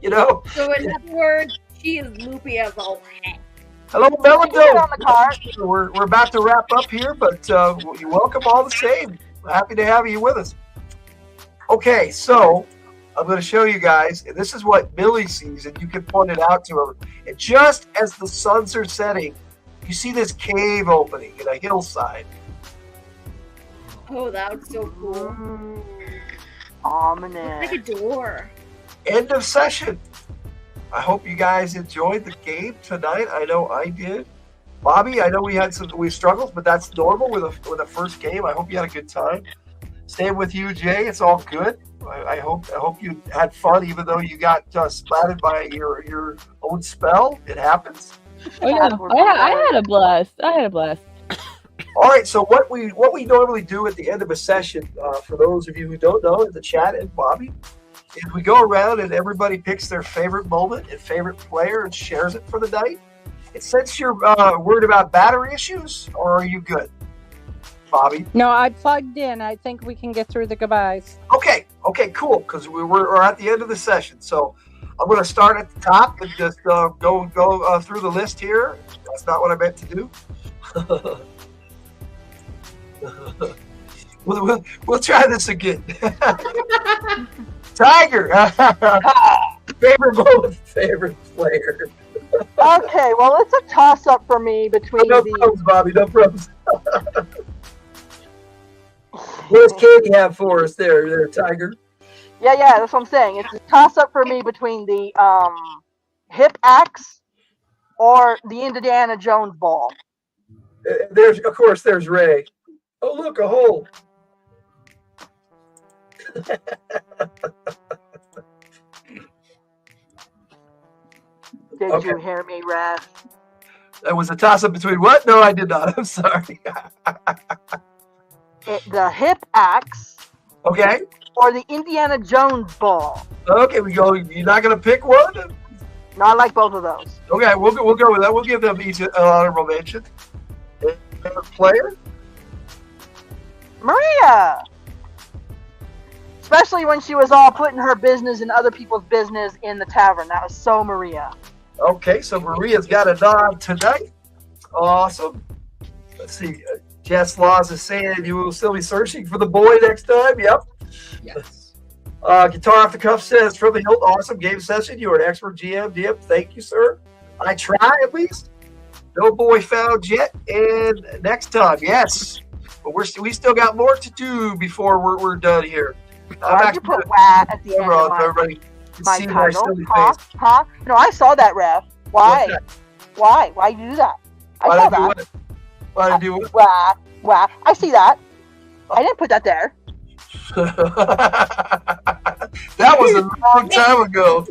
You know? So in other words, she is loopy as all heck. Hello, Melando. On the cart. We're about to wrap up here, but you're welcome all the same. Happy to have you with us. Okay, so I'm going to show you guys, and this is what Millie sees, and you can point it out to her. And just as the suns are setting, you see this cave opening in a hillside. Oh, that looks so cool. Ominous. It's like a door. End of session. I hope you guys enjoyed the game tonight. I know I did. Bobby, I know we had some struggles, but that's normal with a first game. I hope you had a good time. Same with you, Jay. It's all good. I hope you had fun, even though you got splattered by your own spell. It happens. Oh yeah, I had a blast. All right. So what we normally do at the end of a session, for those of you who don't know, in the chat and Bobby, is we go around and everybody picks their favorite moment and favorite player and shares it for the night. And since you're worried about battery issues, or are you good, Bobby? No, I plugged in. I think we can get through the goodbyes. Okay, cool. Because we're at the end of the session, so I'm going to start at the top and just go through the list here. That's not what I meant to do. We'll try this again. Tiger, favorite moment, favorite player. Okay, well, it's a toss-up for me between no problems, Bobby. No problems. What does Katie have for us there, Tiger? Yeah, that's what I'm saying. It's a toss-up for me between the hip axe or the Indiana Jones ball. There's Ray. Oh, look, a hole. Did you hear me, Raph? That was a toss-up between what? No, I did not. I'm sorry. The hip axe. Okay. Or the Indiana Jones ball. Okay, we go. You're not going to pick one? No, I like both of those. Okay, we'll go with that. We'll give them each an honorable mention. Favorite player? Maria! Especially when she was all putting her business and other people's business in the tavern. That was so Maria. Okay, so Maria's got a nod tonight. Awesome. Let's see. Jess Laws is saying you will still be searching for the boy next time. Yep. Yes. Guitar Off the Cuff says, from the Hilt, awesome game session. You are an expert GM. Dip. Thank you, sir. I try at least. No boy found yet. And next time, yes. But we still got more to do before we're done here. Why'd you put wah at the end of everybody my see title? silly Huh? face. Huh? No, I saw that, Raph. Why? That? Why? Why you do that? I saw that. Why did you do Wah. I see that. I didn't put that there. That was a long time ago.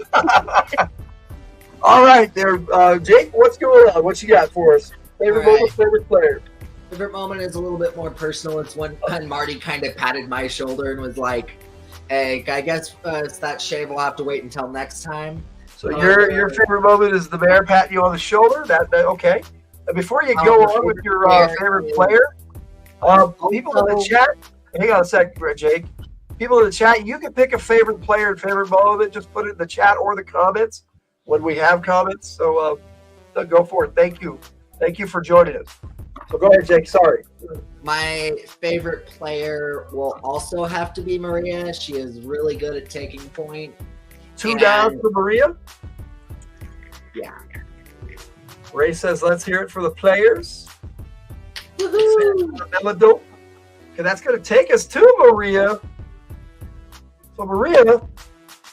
All right, there, Jake. What's going on? What you got for us? Favorite moment, favorite player. Favorite moment is a little bit more personal. It's when Marty kind of patted my shoulder and was like, "Hey, I guess that shave will have to wait until next time." So your favorite moment is the bear patting you on the shoulder. That okay. And before you go on with your favorite player, people in the chat. Hang on a second, Jake. People in the chat, you can pick a favorite player and favorite moment. Just put it in the chat or the comments when we have comments. So go for it. Thank you. Thank you for joining us. So go ahead, Jake. Sorry. My favorite player will also have to be Maria. She is really good at taking point. Two down for Maria. Yeah. Ray says, let's hear it for the players. Woohoo! Okay, that's going to take us to Maria. So, Maria,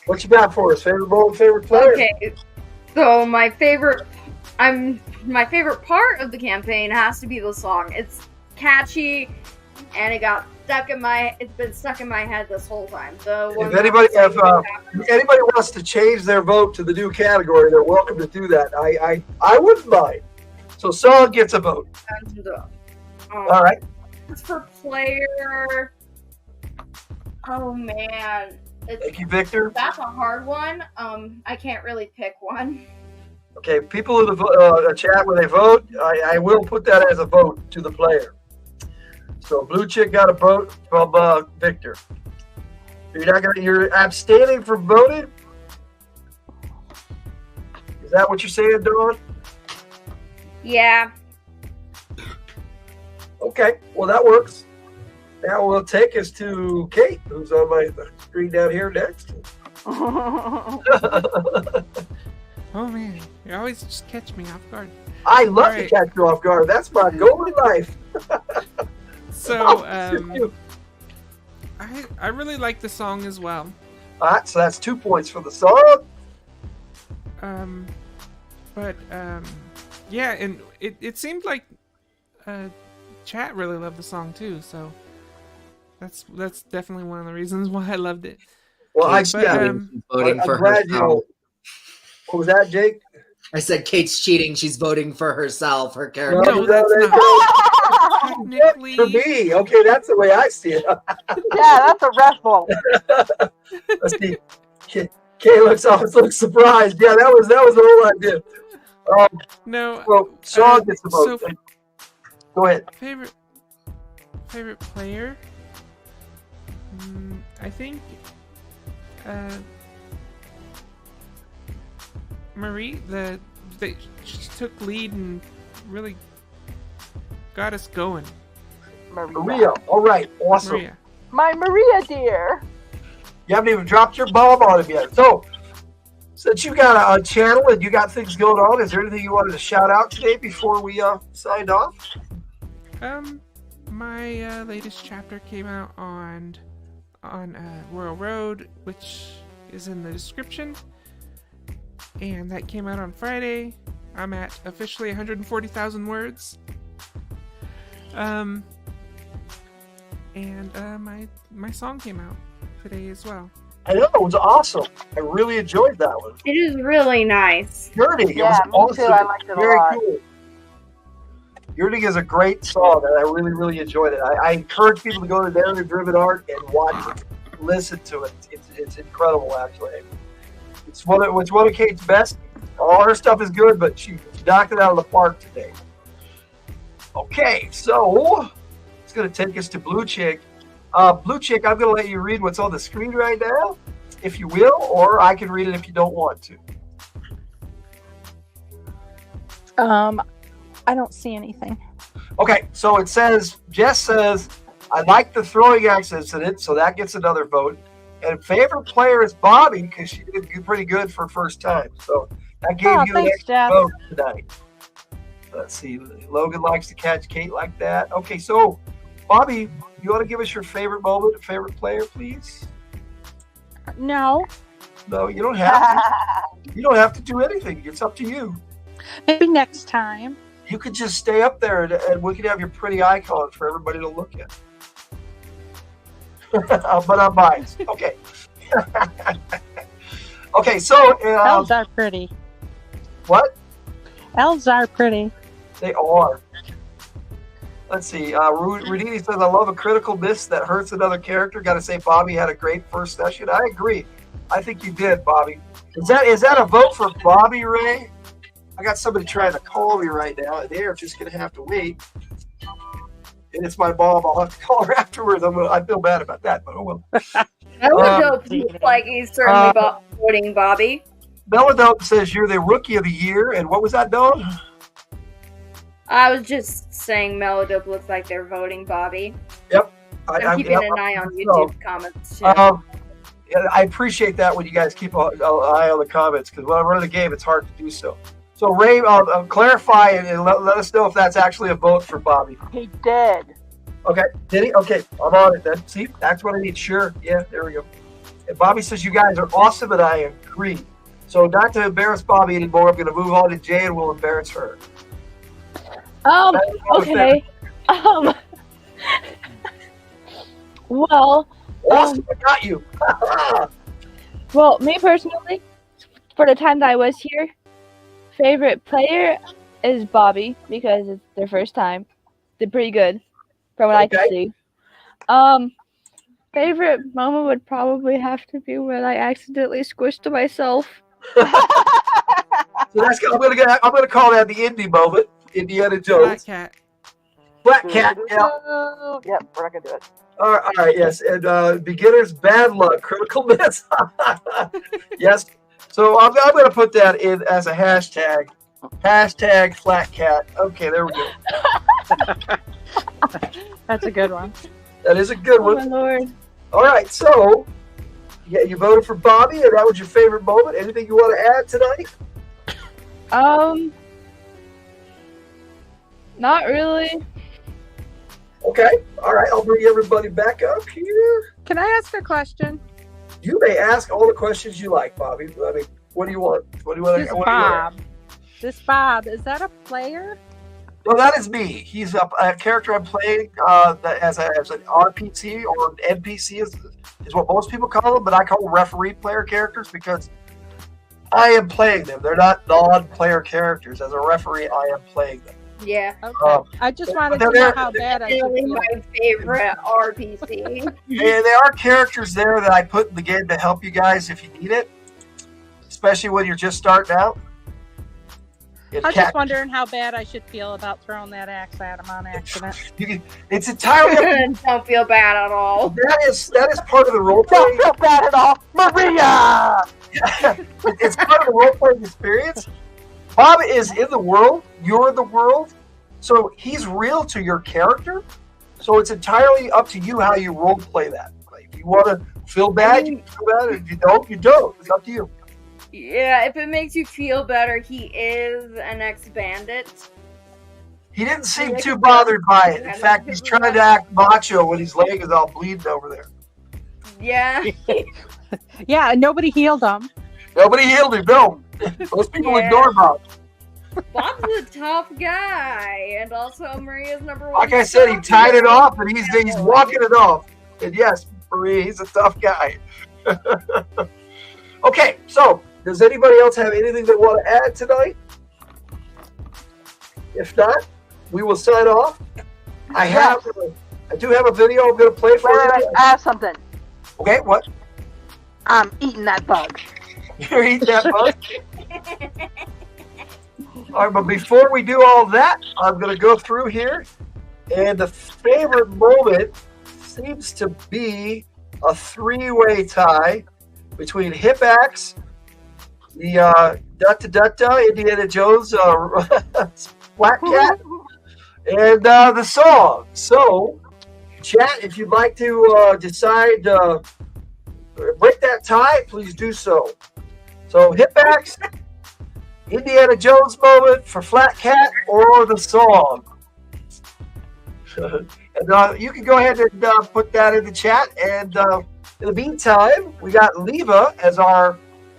what you got for us? Favorite moment, favorite player? Okay, so my favorite part of the campaign has to be the song. It's catchy, and it's been stuck in my head this whole time. So if anybody wants to change their vote to the new category, they're welcome to do that. I wouldn't mind. So song gets a vote. All right. As for player, oh man, thank you, Victor. That's a hard one. I can't really pick one. Okay, people in the chat when they vote, I will put that as a vote to the player. So Blue Chick got a vote from Victor. You're abstaining from voting? Is that what you're saying, Dawn? Yeah. Okay, well that works. Now we'll take us to Kate, who's on my screen down here next. Oh man, you always just catch me off guard. I love to catch you off guard. That's my goal in life. So, I really like the song as well. All right, so that's 2 points for the song. Yeah, and it seemed like chat really loved the song too. So that's definitely one of the reasons why I loved it. Well, I'm glad you. What was that, Jake? I said Kate's cheating. She's voting for herself, her character. No, that's not. Technically... For me, okay, that's the way I see it. Yeah, that's a wrestle. Let's see. Kate looks surprised. Yeah, that was the whole idea. No. Well, Sean gets the vote. So go ahead. Favorite player? I think Marie, she took lead and really got us going. Maria, all right, awesome. Maria. My Maria dear. You haven't even dropped your bomb on him yet. So, since you got a channel and you got things going on, is there anything you wanted to shout out today before we signed off? my latest chapter came out on Royal Road, which is in the description, and that came out on Friday. I'm at officially 140,000 words. And my song came out today as well. I know, it was awesome. I really enjoyed that one. It is really nice. Yearning, Yeah, it was me awesome. too. I liked it a Very lot. cool. Yearning is a great song, and I really, really enjoyed it. I encourage people to go to Narrative Driven Art and watch it, listen to it. It's incredible, actually. It's one of Kate's best. All her stuff is good, but she knocked it out of the park today. Okay, so it's going to take us to Blue Chick. Blue Chick, I'm going to let you read what's on the screen right now, if you will, or I can read it if you don't want to. I don't see anything. Okay, so it says, Jess says, I like the throwing axe incident, so that gets another vote. And favorite player is Bobby, because she did pretty good for first time. So that gave you an extra vote tonight. Let's see. Logan likes to catch Kate like that. Okay, so Bobby, you want to give us your favorite moment, favorite player, please? No. No, you don't have to. You don't have to do anything. It's up to you. Maybe next time. You could just stay up there and we could have your pretty icon for everybody to look at. But on mine. Okay. Okay, so... elves are pretty. What? Elves are pretty. They are. Let's see. Rudini says, I love a critical miss that hurts another character. Got to say, Bobby had a great first session. I agree. I think you did, Bobby. Is that a vote for Bobby, Ray? I got somebody trying to call me right now. They're just going to have to wait. And it's my mom. I'll have to call her afterwards. I feel bad about that, but oh well. Melodope looks like he's certainly voting Bobby. Melodope says you're the rookie of the year. And what was that, Dawn? I was just saying Melodope looks like they're voting Bobby. Yep. I'm keeping an eye on YouTube comments, too. I appreciate that when you guys keep an eye on the comments, because when I'm running the game, it's hard to do so. So, Ray, clarify and let us know if that's actually a vote for Bobby. He did. Okay. Did he? Okay. I'm on it then. See, that's what I need. Sure. Yeah, there we go. And Bobby says you guys are awesome, and I agree. So, not to embarrass Bobby anymore, I'm going to move on to Jay, and we'll embarrass her. Okay. Well. Awesome, I got you. Well, me personally, for the time that I was here, favorite player is Bobby because it's their first time. Did pretty good from what I can see. Favorite moment would probably have to be when I accidentally squished myself. So that's I'm gonna call that the indie moment. Indiana Jones. Black cat. Yeah. Yep, we're not gonna do it. All right. Yes, and beginner's bad luck, critical miss. Yes. So I'm gonna put that in as a hashtag. Hashtag flat cat. Okay, there we go. That's a good one. That is a good one. Oh my lord. All right, so yeah, you voted for Bobby, and that was your favorite moment. Anything you want to add tonight? Not really. Okay. All right, I'll bring everybody back up here. Can I ask a question? You may ask all the questions you like, Bobby. I mean, what do you want? What do you want? This Bob, is that a player? No, that is me. He's a character I'm playing as an RPC or an NPC is what most people call them, but I call them referee player characters because I am playing them. They're not non-player characters. As a referee, I am playing them. Yeah. Okay. I just wanted to know how bad I should feel. My favorite RPC. And there are characters there that I put in the game to help you guys if you need it, especially when you're just starting out. I was just wondering how bad I should feel about throwing that axe at him on accident. It's entirely Don't feel bad at all. That is part of the role Don't playing. feel bad at all, Maria. It's part of the role playing experience. Bob is in the world. You're in the world. So he's real to your character. So it's entirely up to you how you role play that. Like, if you want to feel bad, you feel bad. If you don't, you don't. It's up to you. Yeah, if it makes you feel better, he is an ex-bandit. He didn't seem too bothered by it. In fact, he's trying to act macho when his leg is all bleeding over there. Yeah. Yeah, nobody healed him. Nobody healed him, no. Most people ignore Bob. Bob's a tough guy, and also Maria's number 1. Like I said, he tied it off, and he's walking it off. And yes, Maria, he's a tough guy. Okay, so does anybody else have anything they want to add tonight? If not, we will sign off. I do have a video I'm going to play for you. Wait, I have something. Okay, what? I'm eating that bug. You're eating that bug? All right, but before we do all that, I'm going to go through here. And the favorite moment seems to be a 3-way tie between Hipax, the Indiana Jones Black Cat, and the song. So, chat, if you'd like to decide break that tie, please do so. So, Hipax, Indiana Jones moment for Flat Cat, or the song. And you can go ahead and put that in the chat. And in the meantime, we got Leva as our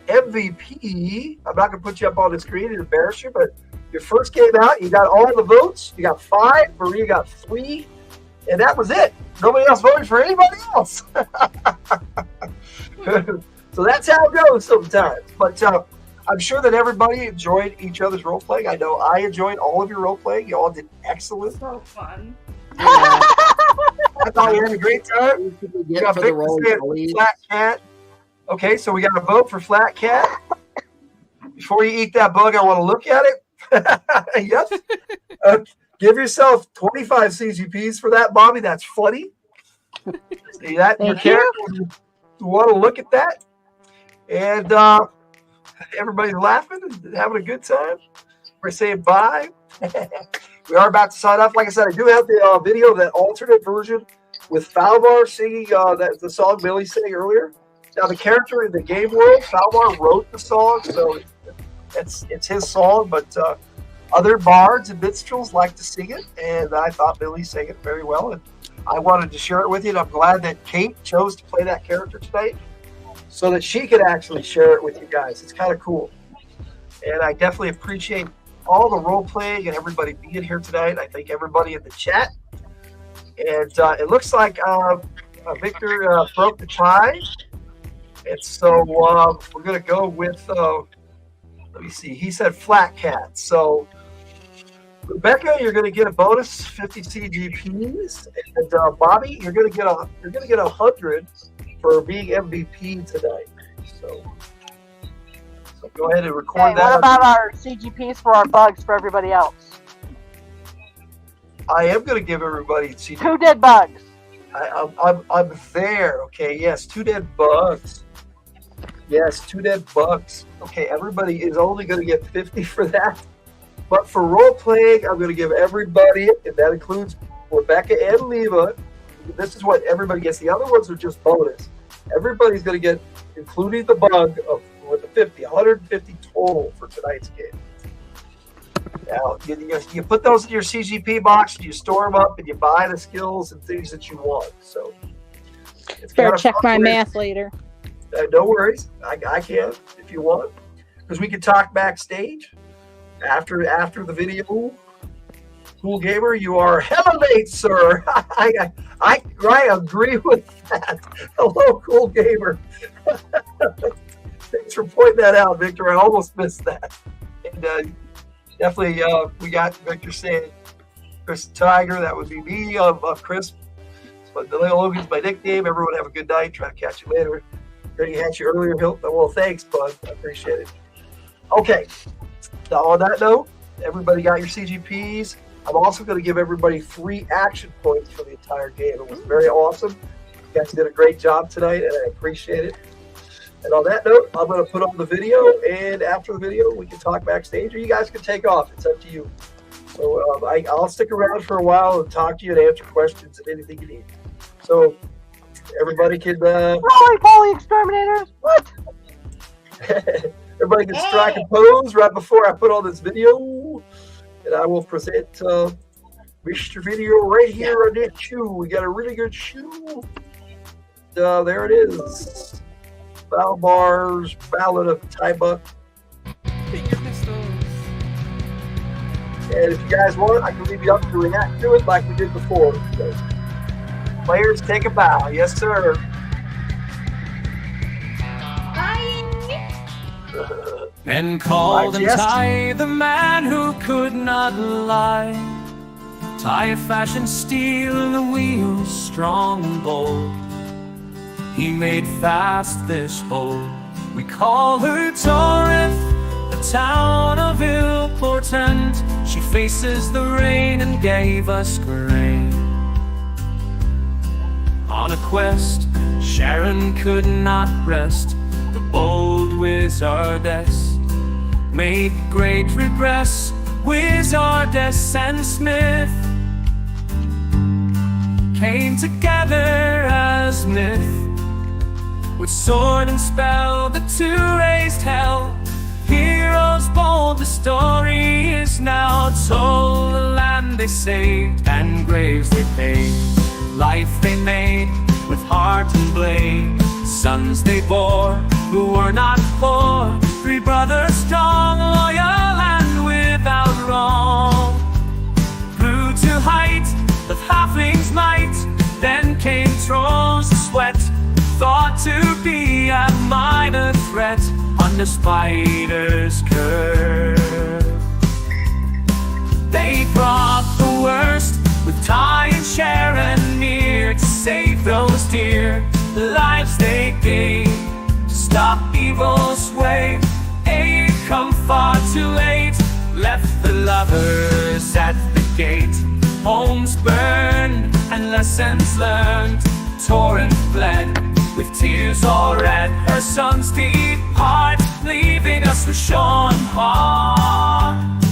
MVP. I'm not going to put you up on the screen and embarrass you, but your first game out, you got all the votes. You got 5. Maria got 3. And that was it. Nobody else voted for anybody else. So that's how it goes sometimes. But I'm sure that everybody enjoyed each other's role-playing. I know I enjoyed all of your role-playing. You all did excellent. So fun. I thought we had a great time. We got Victor saying Flat Cat. Okay, so we got a vote for Flat Cat. Before you eat that bug, I want to look at it. Yes. Give yourself 25 CGPs for that, Bobby. That's funny. See that? Your character, you want to look at that. And everybody's laughing and having a good time. We're saying bye. We are about to sign off. Like I said, I do have the video of that alternate version with Falvar singing the song Billy sang earlier. Now, the character in the game world, Falvar wrote the song, so it's his song, but other bards and minstrels like to sing it, and I thought Billy sang it very well, and I wanted to share it with you, and I'm glad that Kate chose to play that character tonight so that she could actually share it with you guys. It's kind of cool, and I definitely appreciate all the role-playing and everybody being here tonight. I thank everybody in the chat, and it looks like Victor broke the tie, and so we're going to go with, let me see, he said Flat Cat. So, Rebecca, you're going to get a bonus 50 CGPs, and Bobby, you're going to get 100 for being MVP tonight. So go ahead and record that. What about our CGPs for our bugs for everybody else? I am going to give everybody CGPs. 2 dead bugs. I'm there. Okay, yes, 2 dead bugs. Yes, 2 dead bugs. Okay, everybody is only going to get 50 for that. But for role-playing, I'm going to give everybody, and that includes Rebecca and Leva. This is what everybody gets. The other ones are just bonus. Everybody's going to get, including the bug, with the 50, 150 total for tonight's game. Now, you put those in your CGP box, and you store them up, and you buy the skills and things that you want. So, it's better check my math later. No worries. I can if you want, because we can talk backstage after the video. Cool Gamer, you are hella late, sir. I agree with that. Hello, Cool Gamer. Thanks for pointing that out, Victor. I almost missed that. And definitely, we got Victor saying Chris Tiger. That would be me. Chris. But the Logan's my nickname. Everyone have a good night. Try to catch you later. Already had you earlier, Hilton. Well, thanks, bud. I appreciate it. Okay. Now, on that note, everybody got your CGPs. I'm also going to give everybody 3 action points for the entire game. It was very awesome. You guys did a great job tonight, and I appreciate it. And on that note, I'm going to put on the video, and after the video, we can talk backstage, or you guys can take off. It's up to you. So I'll stick around for a while and talk to you and answer questions and anything you need. So everybody can... Poly exterminators! What? Everybody can strike a pose right before I put on this video, and I will present Mr. Video right here on this shoe. We got a really good shoe. There it is. Valbar's Ballad of Tybuck. Finger pistols. And if you guys want, I can leave you up to react to it like we did before. So, players, take a bow. Yes, sir. Men called him Ty, the man who could not lie. Ty of fashion steel, the wheels strong and bold. He made fast this boat. We call her Torith, the town of ill portent. She faces the rain and gave us grain. On a quest, Sharon could not rest. The bold wizardess made great regress. Wizardess and smith came together as myth. With sword and spell, the two raised hell. Heroes bold, the story is now told. The land they saved and graves they paid. Life they made with heart and blade. Sons they bore who were not poor. 3 brothers strong, loyal and without wrong. Grew to height of halfling's might. Then came trolls of sweat, thought to be a minor threat under Spider's curve. They brought the worst with Ty and Sharon near to save those dear lives they gave. Stop evil's way, aid come far too late. Left the lovers at the gate. Homes burned and lessons learned. Torrent fled with tears all red. Her sons depart, leaving us with shorn heart.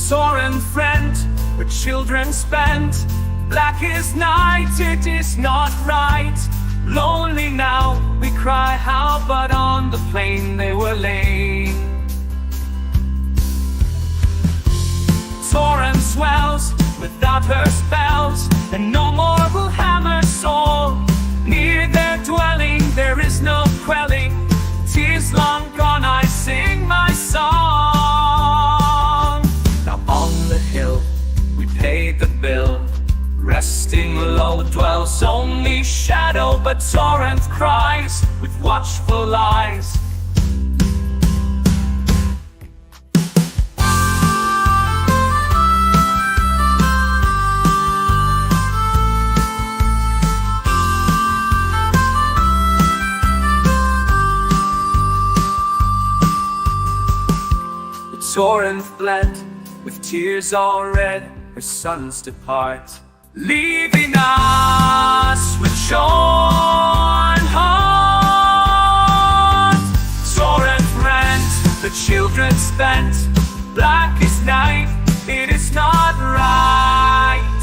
Torrent friend, where children spent. Black is night, it is not right. Lonely now, we cry how, but on the plain they were laid. Torrent swells without her spells, and no more will hammer soul. Near their dwelling there is no quelling. Tears long gone, I sing my song. Now on the hill we paid the bill. Resting low dwells only shadow, but Torrent cries with watchful eyes. The Torrent fled with tears all red. Her sons depart, leaving us with shorn heart. Torrent rent, the children spent. Black is night, it is not right.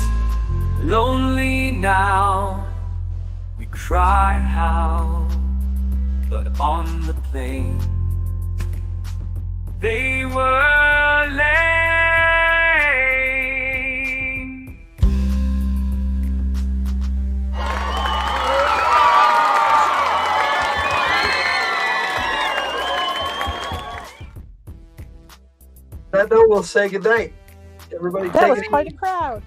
Lonely now, we cry how, but on the plain they were laid. That note, we'll say goodnight. Everybody, That take was it quite easy. a crowd.